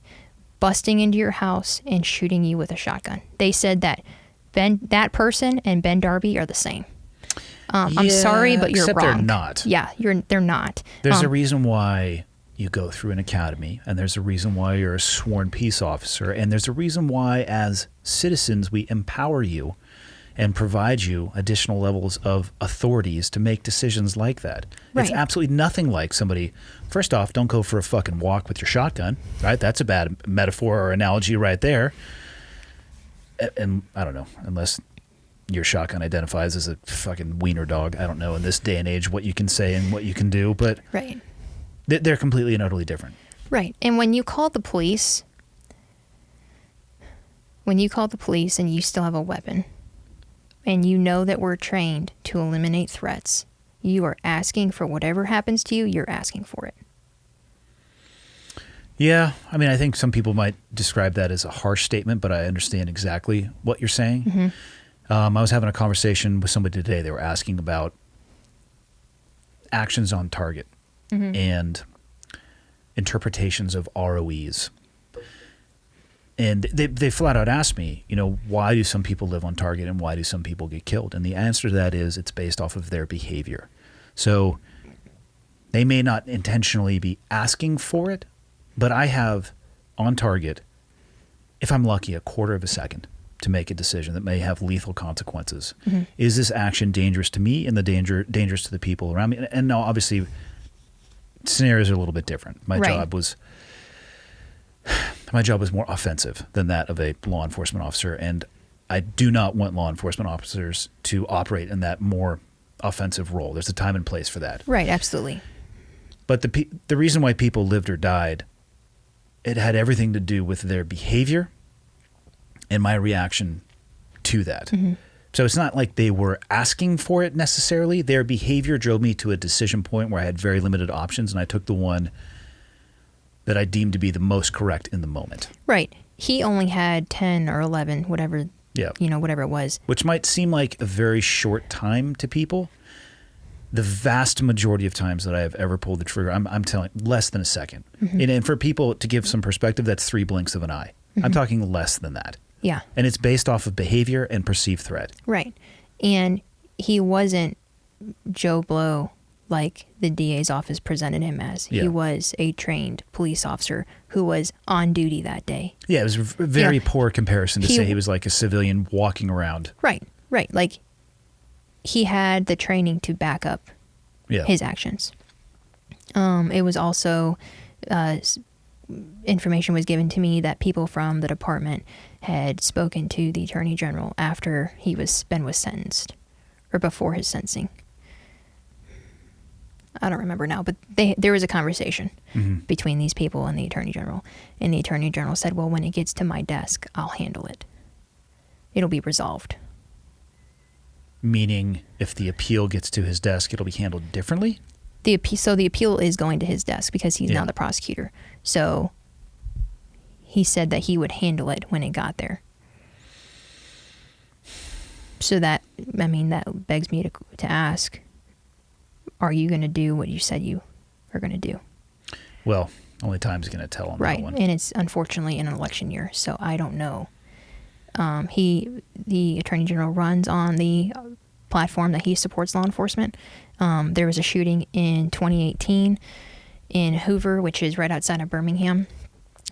busting into your house and shooting you with a shotgun. They said that that person and Ben Darby are the same. I'm sorry, but you're wrong. They're not. Yeah, they're not. There's a reason why you go through an academy, and there's a reason why you're a sworn peace officer, and there's a reason why, as citizens, we empower you and provide you additional levels of authorities to make decisions like that. Right. It's absolutely nothing like somebody, first off, don't go for a fucking walk with your shotgun, right? That's a bad metaphor or analogy right there. And I don't know, unless your shotgun identifies as a fucking wiener dog. I don't know in this day and age what you can say and what you can do, but right. They're completely and utterly different. Right. And when you call the police and you still have a weapon and you know that we're trained to eliminate threats, you are asking for whatever happens to you, you're asking for it. Yeah. I mean, I think some people might describe that as a harsh statement, but I understand exactly what you're saying. Mm-hmm. I was having a conversation with somebody today. They were asking about actions on target. Mm-hmm. And interpretations of ROEs. And they flat out asked me, why do some people live on target and why do some people get killed? And the answer to that is it's based off of their behavior. So they may not intentionally be asking for it, but I have on target, if I'm lucky, a quarter of a second to make a decision that may have lethal consequences. Mm-hmm. Is this action dangerous to me and dangerous to the people around me? And now, obviously, scenarios are a little bit different. My job was more offensive than that of a law enforcement officer, and I do not want law enforcement officers to operate in that more offensive role. There's a time and place for that. Right, absolutely. But the reason why people lived or died, it had everything to do with their behavior and my reaction to that. Mm-hmm. So it's not like they were asking for it necessarily. Their behavior drove me to a decision point where I had very limited options, and I took the one that I deemed to be the most correct in the moment. Right. He only had 10 or 11, whatever, whatever it was. Which might seem like a very short time to people. The vast majority of times that I have ever pulled the trigger, I'm telling less than a second. Mm-hmm. And for people to give some perspective, that's 3 blinks of an eye. Mm-hmm. I'm talking less than that. Yeah. And it's based off of behavior and perceived threat. Right. And he wasn't Joe Blow like the DA's office presented him as. Yeah. He was a trained police officer who was on duty that day. Yeah, it was a very poor comparison to say he was like a civilian walking around. Right. Like, he had the training to back up his actions. It was also, information was given to me that people from the department had spoken to the Attorney General after Ben was sentenced, or before his sentencing. I don't remember now, but there was a conversation between these people and the Attorney General. And the Attorney General said, well, when it gets to my desk, I'll handle it. It'll be resolved. Meaning, if the appeal gets to his desk, it'll be handled differently? So the appeal is going to his desk because he's now the prosecutor. So he said that he would handle it when it got there. So that begs me to ask, are you going to do what you said you are going to do? Well, only time's going to tell on that one. Right, and it's unfortunately an election year, so I don't know. The Attorney General runs on the platform that he supports law enforcement. There was a shooting in 2018 in Hoover, which is right outside of Birmingham,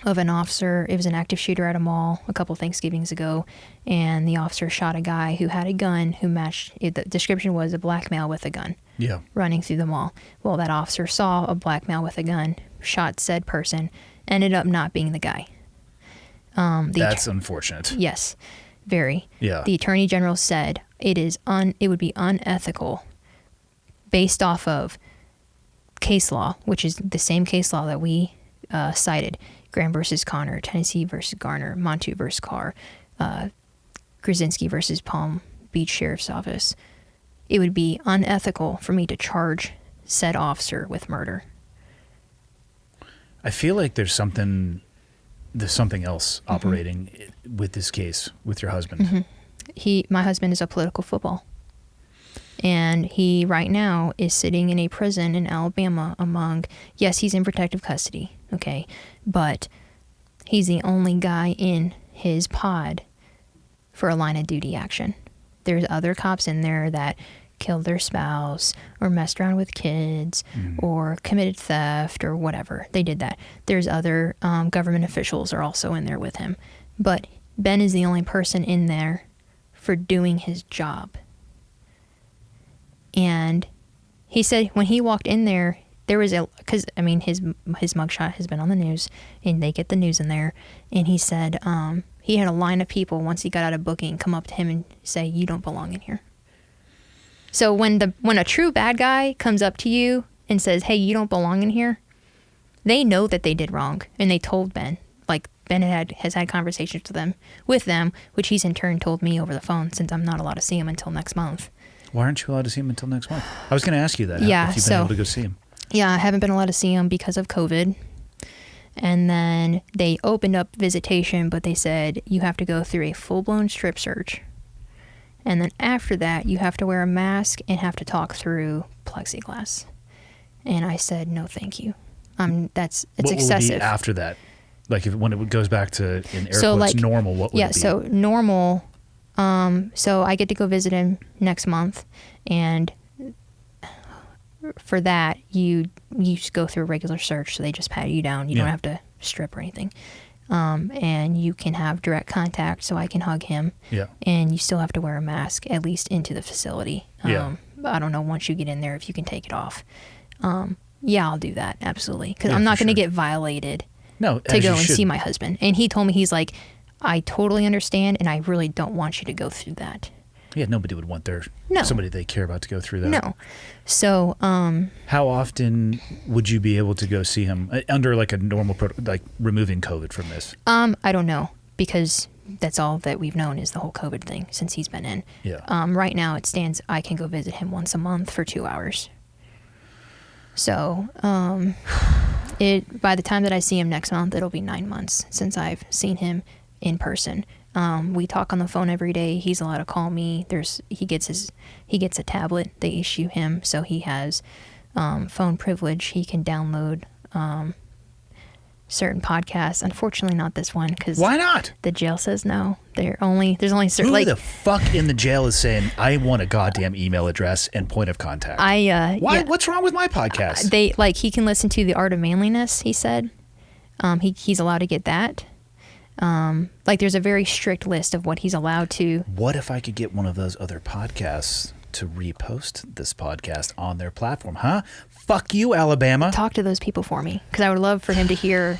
of an officer. It was an active shooter at a mall a couple Thanksgivings ago, and the officer shot a guy who had a gun who matched, the description was a black male with a gun running through the mall. Well, that officer saw a black male with a gun, shot said person, ended up not being the guy. That's unfortunate. Yes, very. Yeah. The Attorney General said it would be unethical based off of case law, which is the same case law that we cited, Graham versus Connor, Tennessee versus Garner, Montu versus Carr, Krasinski versus Palm Beach Sheriff's Office. It would be unethical for me to charge said officer with murder. I feel like there's something else operating with this case with your husband. Mm-hmm. My husband is a political football. And he right now is sitting in a prison in Alabama yes, he's in protective custody, okay, but he's the only guy in his pod for a line of duty action. There's other cops in there that killed their spouse or messed around with kids or committed theft or whatever. They did that. There's other government officials are also in there with him. But Ben is the only person in there for doing his job. And he said when he walked in there, his mugshot has been on the news, and they get the news in there. And he said he had a line of people once he got out of booking come up to him and say, "You don't belong in here." So when a true bad guy comes up to you and says, "Hey, you don't belong in here," they know that they did wrong, and they told Ben. Like Ben has had conversations with them, which he's in turn told me over the phone, since I'm not allowed to see him until next month. Why aren't you allowed to see him until next month? I was going to ask you that. Yeah, if you've been able to go see him. Yeah, I haven't been allowed to see him because of COVID. And then they opened up visitation, but they said you have to go through a full-blown strip search. And then after that, you have to wear a mask and have to talk through plexiglass. And I said, no, thank you. It's what excessive. What would be after that? Like when it goes back to, in air So, quotes, like, normal, what would it be? So normal, so I get to go visit him next month, and for that, you just go through a regular search, so they just pat you down. You don't have to strip or anything. And you can have direct contact, so I can hug him. Yeah. And you still have to wear a mask, at least into the facility. I don't know once you get in there if you can take it off. Yeah, I'll do that, absolutely. Because I'm not going to get violated to go and see my husband. And he told me, he's like, I totally understand, and I really don't want you to go through that. Yeah, nobody would want somebody they care about to go through that. No. So, how often would you be able to go see him under like a normal, like removing COVID from this? I don't know, because that's all that we've known is the whole COVID thing since he's been in. Yeah. Right now it stands, I can go visit him once a month for 2 hours. So, by the time that I see him next month, it'll be 9 months since I've seen him in person. We talk on the phone every day. He's allowed to call me. He gets a tablet. They issue him, so he has phone privilege. He can download certain podcasts. Unfortunately, not this one, because why not? The jail says no. There's only certain. Who the fuck in the jail is saying I want a goddamn email address and point of contact? Why? Yeah. What's wrong with my podcast? He can listen to The Art of Manliness. He said, he's allowed to get that. There's a very strict list of what he's allowed to. What if I could get one of those other podcasts to repost this podcast on their platform, Fuck you, Alabama. Talk to those people for me, because I would love for him to hear.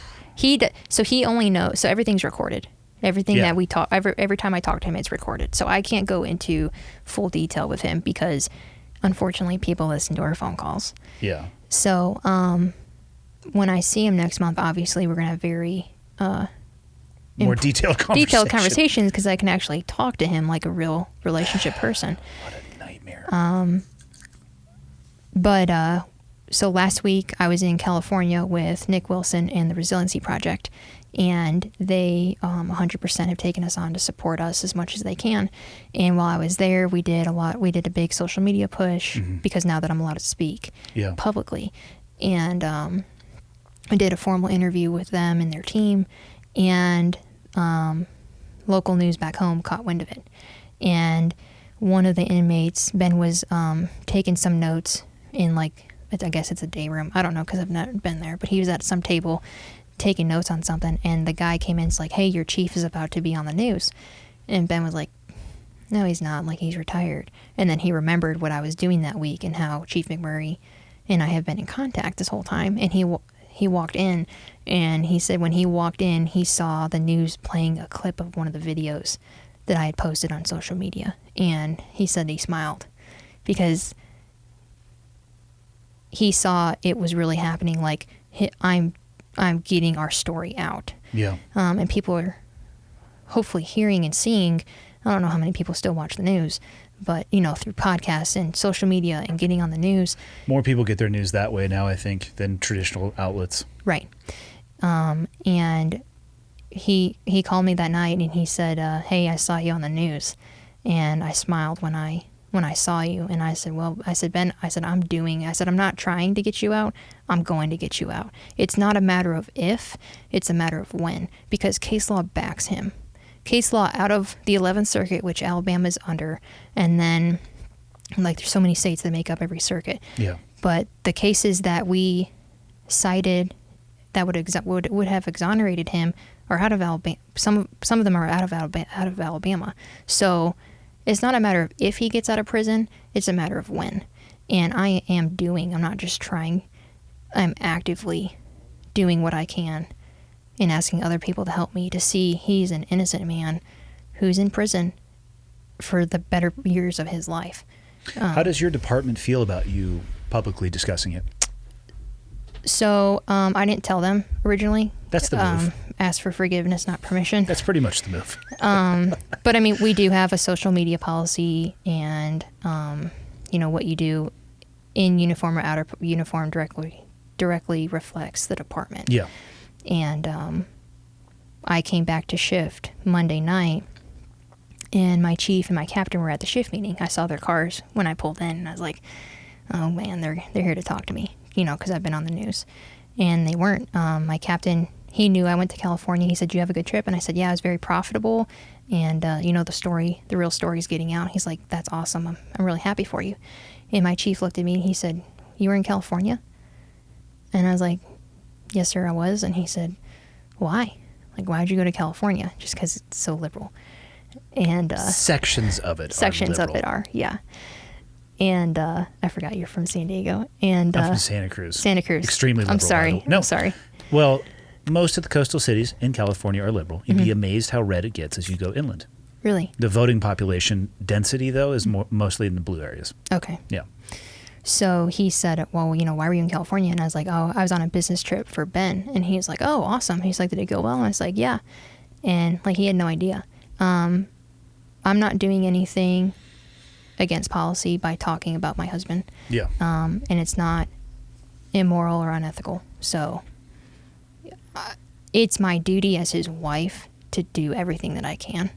So he only knows. So everything's recorded. Everything that we talk, every time I talk to him, it's recorded. So I can't go into full detail with him because, unfortunately, people listen to our phone calls. Yeah. So when I see him next month, obviously we're gonna have very more detailed conversations, because I can actually talk to him like a real relationship person. What a nightmare. So last week I was in California with Nick Wilson and the Resiliency Project, and they 100% have taken us on to support us as much as they can. And while I was there, we did a big social media push, because now that I'm allowed to speak publicly. And I did a formal interview with them and their team, and local news back home caught wind of it. And one of the inmates, Ben, was taking some notes in, I guess it's a day room. I don't know, because I've not been there. But he was at some table taking notes on something, and the guy came in and was like, hey, your chief is about to be on the news. And Ben was like, no, he's not. He's retired. And then he remembered what I was doing that week and how Chief McMurray and I have been in contact this whole time. And he walked in, and he said when he walked in, he saw the news playing a clip of one of the videos that I had posted on social media. And he said he smiled, because he saw it was really happening. I'm getting our story out. Yeah. And people are hopefully hearing and seeing. I don't know how many people still watch the news, but through podcasts and social media and getting on the news. More people get their news that way now, I think, than traditional outlets. Right. And he called me that night, and he said, hey, I saw you on the news. And I smiled when I saw you. And I said, Ben, I'm not trying to get you out. I'm going to get you out. It's not a matter of if, it's a matter of when, because case law backs him. Case law out of the 11th Circuit, which Alabama's under, and then there's so many states that make up every circuit. Yeah. But the cases that we cited that would have exonerated him are out of Alabama. Some of them are out of Alabama. So it's not a matter of if he gets out of prison, it's a matter of when. And I'm not just trying, I'm actively doing what I can and asking other people to help me to see he's an innocent man who's in prison for the better years of his life. How does your department feel about you publicly discussing it? So I didn't tell them originally. That's the move. Asked for forgiveness, not permission. That's pretty much the move. But I mean, we do have a social media policy, and what you do in uniform or out of uniform directly reflects the department. Yeah. And I came back to shift Monday night, and my chief and my captain were at the shift meeting. I saw their cars when I pulled in, and I was like, oh man, they're here to talk to me, because I've been on the news. and they weren't. My captain, he knew I went to California. He said, "You have a good trip?" And I said, "Yeah, it was very profitable. And, the real story is getting out." He's like, "That's awesome. I'm really happy for you." And my chief looked at me and he said, "You were in California?" And I was like, "Yes, sir, I was." And he said, "Why? Like, why'd you go to California?" Just because it's so liberal. And sections of it are, yeah. And I forgot you're from San Diego. And I'm from Santa Cruz. Santa Cruz. Extremely liberal. I'm sorry. No. I'm sorry. Well, most of the coastal cities in California are liberal. You'd be amazed how red it gets as you go inland. Really? The voting population density, though, is mostly in the blue areas. Okay. Yeah. So he said, "Well, why were you in California?" And I was like, "Oh, I was on a business trip for Ben." And he was like, "Oh, awesome." He's like, "Did it go well?" And I was like, "Yeah." And like, he had no idea. I'm not doing anything against policy by talking about my husband. Yeah. And it's not immoral or unethical. So it's my duty as his wife to do everything that I can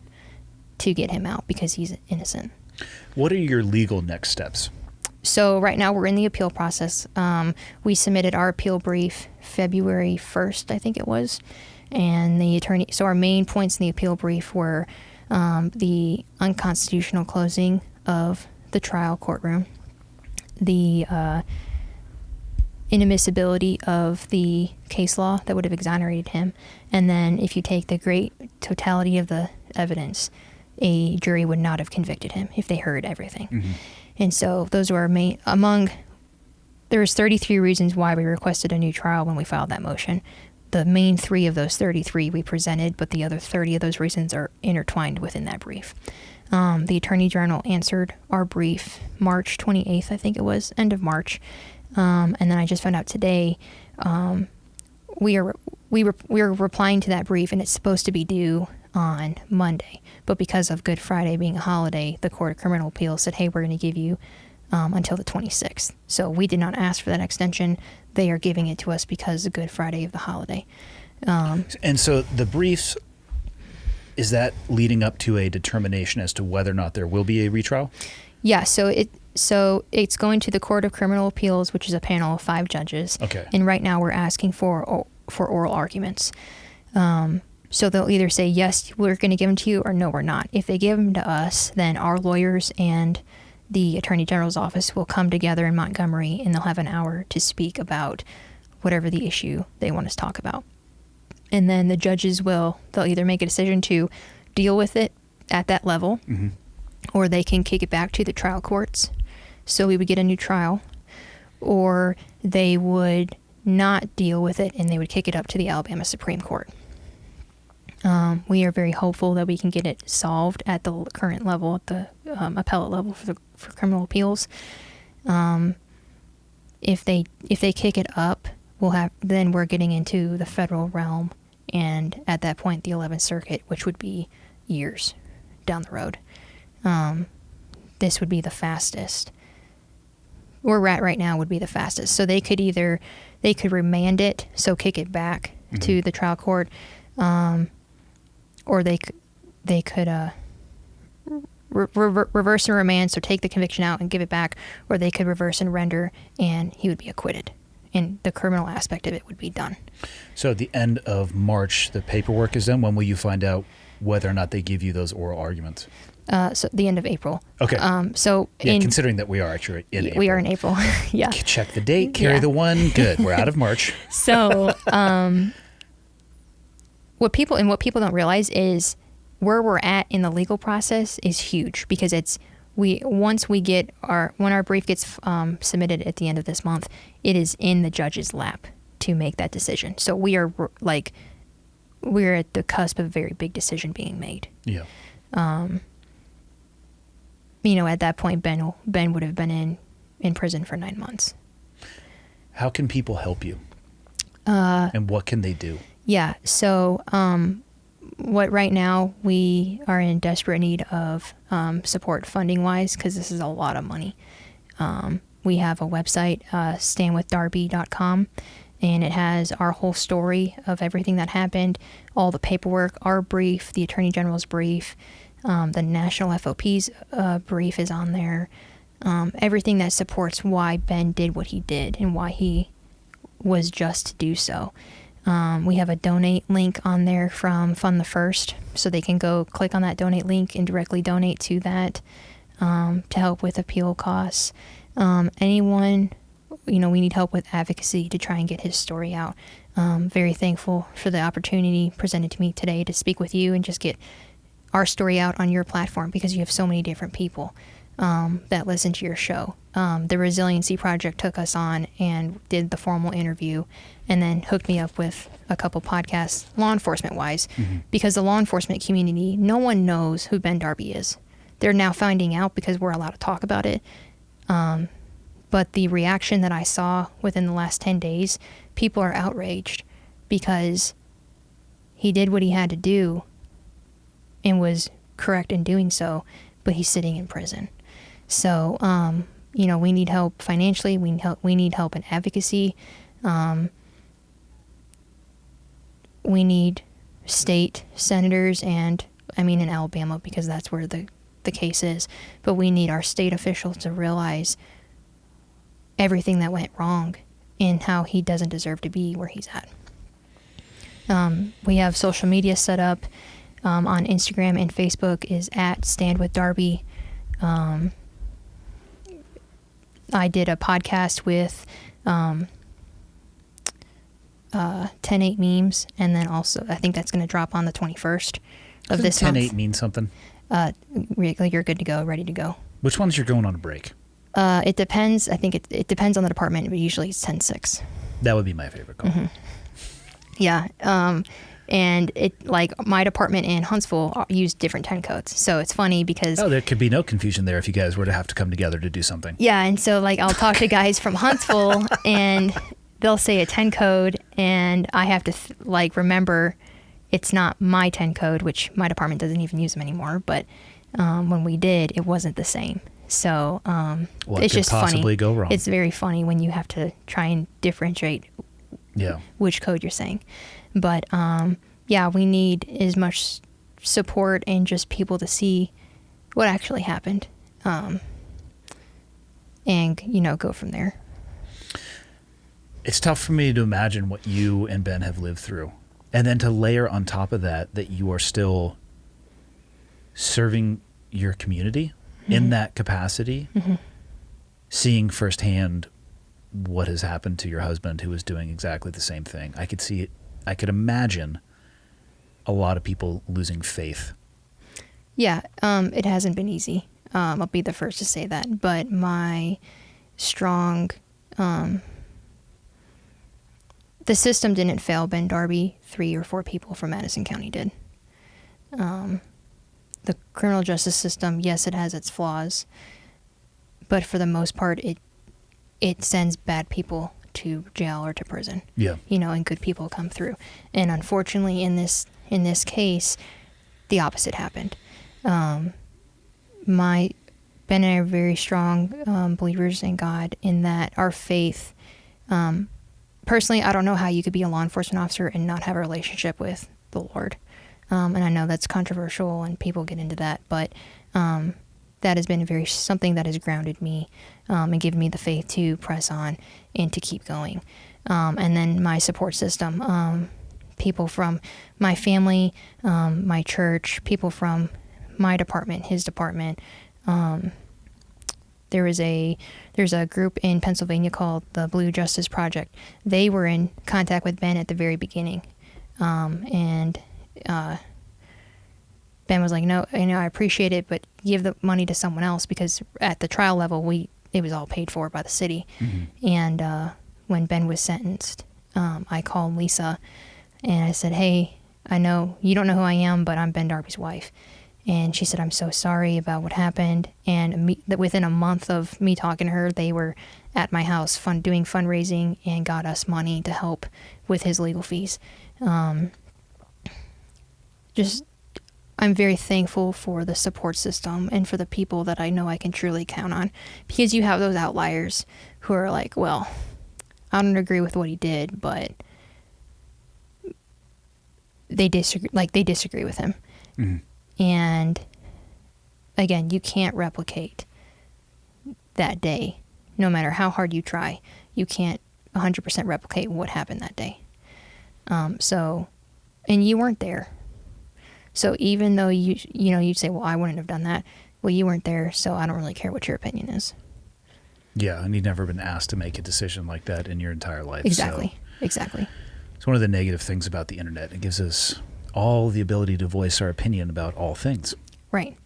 to get him out because he's innocent. What are your legal next steps? So right now we're in the appeal process. We submitted our appeal brief February 1st, I think it was. And so our main points in the appeal brief were the unconstitutional closing of the trial courtroom, the inadmissibility of the case law that would have exonerated him, and then if you take the great totality of the evidence, a jury would not have convicted him if they heard everything. Mm-hmm. And so those were our main, there's 33 reasons why we requested a new trial when we filed that motion. The main 3 of those 33 we presented, but the other 30 of those reasons are intertwined within that brief. The Attorney General answered our brief March 28th, I think it was, end of March. And then I just found out today we are replying to that brief, and it's supposed to be due on Monday. But because of Good Friday being a holiday, the Court of Criminal Appeals said, "Hey, we're going to give you until the 26th. So we did not ask for that extension. They are giving it to us because of Good Friday of the holiday. And so the briefs, is that leading up to a determination as to whether or not there will be a retrial? Yeah, so it's going to the Court of Criminal Appeals, which is a panel of 5 judges. Okay. And right now we're asking for oral arguments. So they'll either say, yes, we're going to give them to you, or no, we're not. If they give them to us, then our lawyers and the Attorney General's office will come together in Montgomery, and they'll have an hour to speak about whatever the issue they want us to talk about. And then the judges they'll either make a decision to deal with it at that level, mm-hmm. or they can kick it back to the trial courts. So we would get a new trial, or they would not deal with it and they would kick it up to the Alabama Supreme Court. We are very hopeful that we can get it solved at the current level, at the appellate level for criminal appeals. If they kick it up, then we're getting into the federal realm, and at that point, the 11th Circuit, which would be years down the road. This would be the fastest. Where we're at right now would be the fastest. So they could remand it, so kick it back mm-hmm. to the trial court. Or they could reverse and remand, so take the conviction out and give it back, or they could reverse and render, and he would be acquitted, and the criminal aspect of it would be done. So at the end of March, the paperwork is done. When will you find out whether or not they give you those oral arguments? So the end of April. Okay. Considering that we are actually in April. We are in April, yeah. Check the date, carry the one. Good, we're out of March. So, what people don't realize is where we're at in the legal process is huge, because when our brief gets submitted at the end of this month, it is in the judge's lap to make that decision. So we're at the cusp of a very big decision being made. Yeah. At that point, Ben would have been in prison for 9 months. How can people help you? And what can they do? Yeah. So, what right now we are in desperate need of support funding wise, because this is a lot of money. We have a website, standwithdarby.com, and it has our whole story of everything that happened, all the paperwork, our brief, the Attorney General's brief, the National FOP's brief is on there. Everything that supports why Ben did what he did and why he was just to do so. We have a donate link on there from Fund the First, so they can go click on that donate link and directly donate to that to help with appeal costs. Anyone, we need help with advocacy to try and get his story out. Very thankful for the opportunity presented to me today to speak with you and just get our story out on your platform, because you have so many different people that listen to your show. The Resiliency Project took us on and did the formal interview and then hooked me up with a couple podcasts, law enforcement wise, because the law enforcement community, no one knows who Ben Darby is. They're now finding out because we're allowed to talk about it. But the reaction that I saw within the last 10 days, people are outraged because he did what he had to do and was correct in doing so, but he's sitting in prison. So, we need help financially. We need help in advocacy. We need state senators and, in Alabama, because that's where the case is. But we need our state officials to realize everything that went wrong and how he doesn't deserve to be where he's at. We have social media set up on Instagram and Facebook is at Stand With Darby. I did a podcast with 10-8 memes, and then also I think that's going to drop on the 21st of this month. 10-8 mean something? You're good to go, ready to go. Which ones you're going on a break? It depends. I think it depends on the department, but usually it's 10-6. That would be my favorite call. Mm-hmm. Yeah. And it, like, my department in Huntsville use different 10 codes. So it's funny because... Oh, there could be no confusion there if you guys were to have to come together to do something. Yeah, and so, like, I'll talk to guys from Huntsville, and they'll say a 10 code, and I have to, remember it's not my 10 code, which my department doesn't even use them anymore, but when we did, it wasn't the same. So it's just funny. What could possibly go wrong? It's very funny when you have to try and differentiate which code you're saying. But we need as much support and just people to see what actually happened, and go from there. It's tough for me to imagine what you and Ben have lived through, and then to layer on top of that you are still serving your community in that capacity, seeing firsthand what has happened to your husband, who is doing exactly the same thing. I could see it. I could imagine a lot of people losing faith. Yeah, it hasn't been easy. I'll be the first to say that. But my strong... the system didn't fail Ben Darby. 3 or 4 people from Madison County did. The criminal justice system, yes, it has its flaws. But for the most part, it sends bad people to jail or to prison. Yeah. And good people come through. And unfortunately, in this case, the opposite happened. Ben and I are very strong believers in God, in that our faith. Personally, I don't know how you could be a law enforcement officer and not have a relationship with the Lord. And I know that's controversial and people get into that, but that has been something that has grounded me and given me the faith to press on and to keep going. And then my support system, people from my family, my church, people from my department, his department. There's a group in Pennsylvania called the Blue Justice Project. They were in contact with Ben at the very beginning. And Ben was like, no, I appreciate it, but give the money to someone else, because at the trial level, it was all paid for by the city. Mm-hmm. And when Ben was sentenced, I called Lisa and I said, hey, I know you don't know who I am, but I'm Ben Darby's wife. And she said, I'm so sorry about what happened. And within a month of me talking to her, they were at my house doing fundraising and got us money to help with his legal fees. I'm very thankful for the support system and for the people that I know I can truly count on, because you have those outliers who are like, well, I don't agree with what he did, but they disagree with him. Mm-hmm. And again, you can't replicate that day. No matter how hard you try, you can't 100% replicate what happened that day. And you weren't there. So even though you'd say, well, I wouldn't have done that. Well, you weren't there, so I don't really care what your opinion is. Yeah, and you've never been asked to make a decision like that in your entire life. Exactly. So Exactly. it's one of the negative things about the internet. It gives us all the ability to voice our opinion about all things. Right.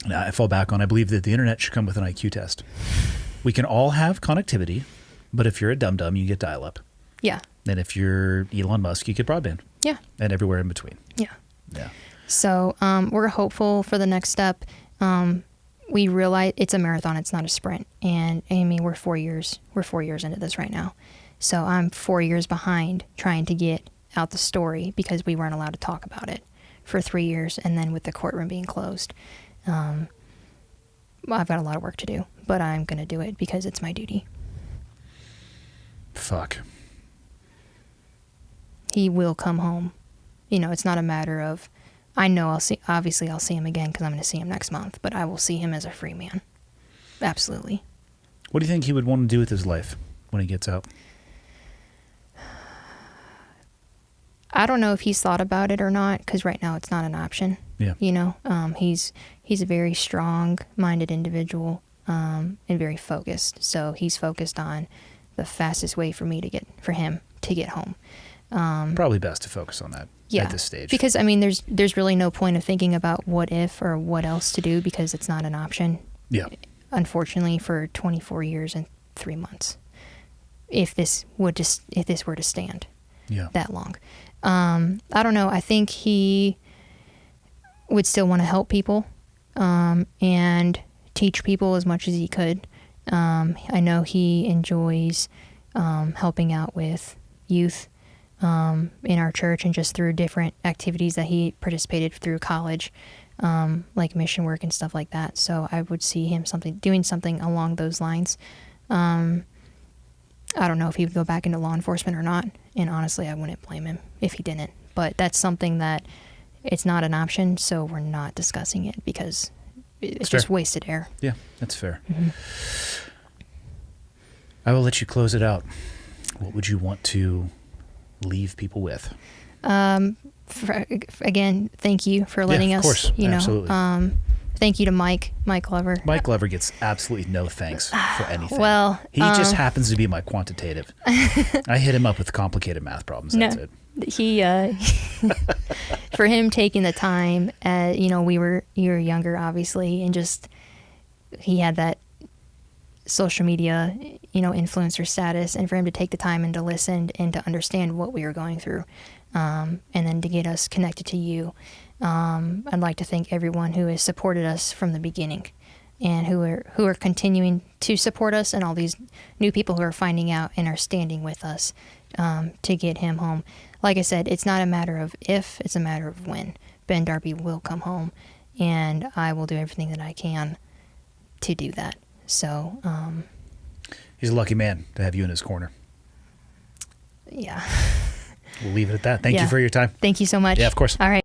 And I fall back on, I believe that the internet should come with an IQ test. We can all have connectivity, but if you're a dum-dum, you get dial-up. Yeah. And if you're Elon Musk, you get broadband. Yeah. And everywhere in between. Yeah. Yeah. So we're hopeful for the next step. We realize it's a marathon, it's not a sprint. And I mean, we're 4 years into this right now. So I'm 4 years behind trying to get out the story because we weren't allowed to talk about it for 3 years. And then with the courtroom being closed, I've got a lot of work to do, but I'm going to do it because it's my duty. Fuck. He will come home. It's not a matter of, I know I'll see him again because I'm going to see him next month, but I will see him as a free man. Absolutely. What do you think he would want to do with his life when he gets out? I don't know if he's thought about it or not because right now it's not an option. Yeah. He's a very strong-minded individual and very focused. So he's focused on the fastest way for him to get home. Probably best to focus on that at this stage. Because I mean, there's really no point of thinking about what if or what else to do because it's not an option. Yeah. Unfortunately, for 24 years and 3 months, if this were to stand that long, I don't know. I think he would still want to help people and teach people as much as he could. I know he enjoys helping out with youth in our church and just through different activities that he participated through college, like mission work and stuff like that. So I would see him doing something along those lines. I don't know if he would go back into law enforcement or not. And honestly, I wouldn't blame him if he didn't. But that's something that it's not an option, so we're not discussing it because it's just wasted air. Yeah, that's fair. Mm-hmm. I will let you close it out. What would you want to leave people with? Again, thank you for letting us. Of course, absolutely. Thank you to Mike Glover. Mike Glover gets absolutely no thanks for anything. Well, he just happens to be my quantitative. I hit him up with complicated math problems. That's it. He, for him taking the time, you were younger, obviously, and just he had that social media, influencer status, and for him to take the time and to listen and to understand what we were going through, and then to get us connected to you. I'd like to thank everyone who has supported us from the beginning and who are continuing to support us, and all these new people who are finding out and are standing with us to get him home. Like I said, it's not a matter of if, it's a matter of when. Ben Darby will come home, and I will do everything that I can to do that. So, he's a lucky man to have you in his corner. Yeah. We'll leave it at that. Thank you for your time. Thank you so much. Yeah, of course. All right.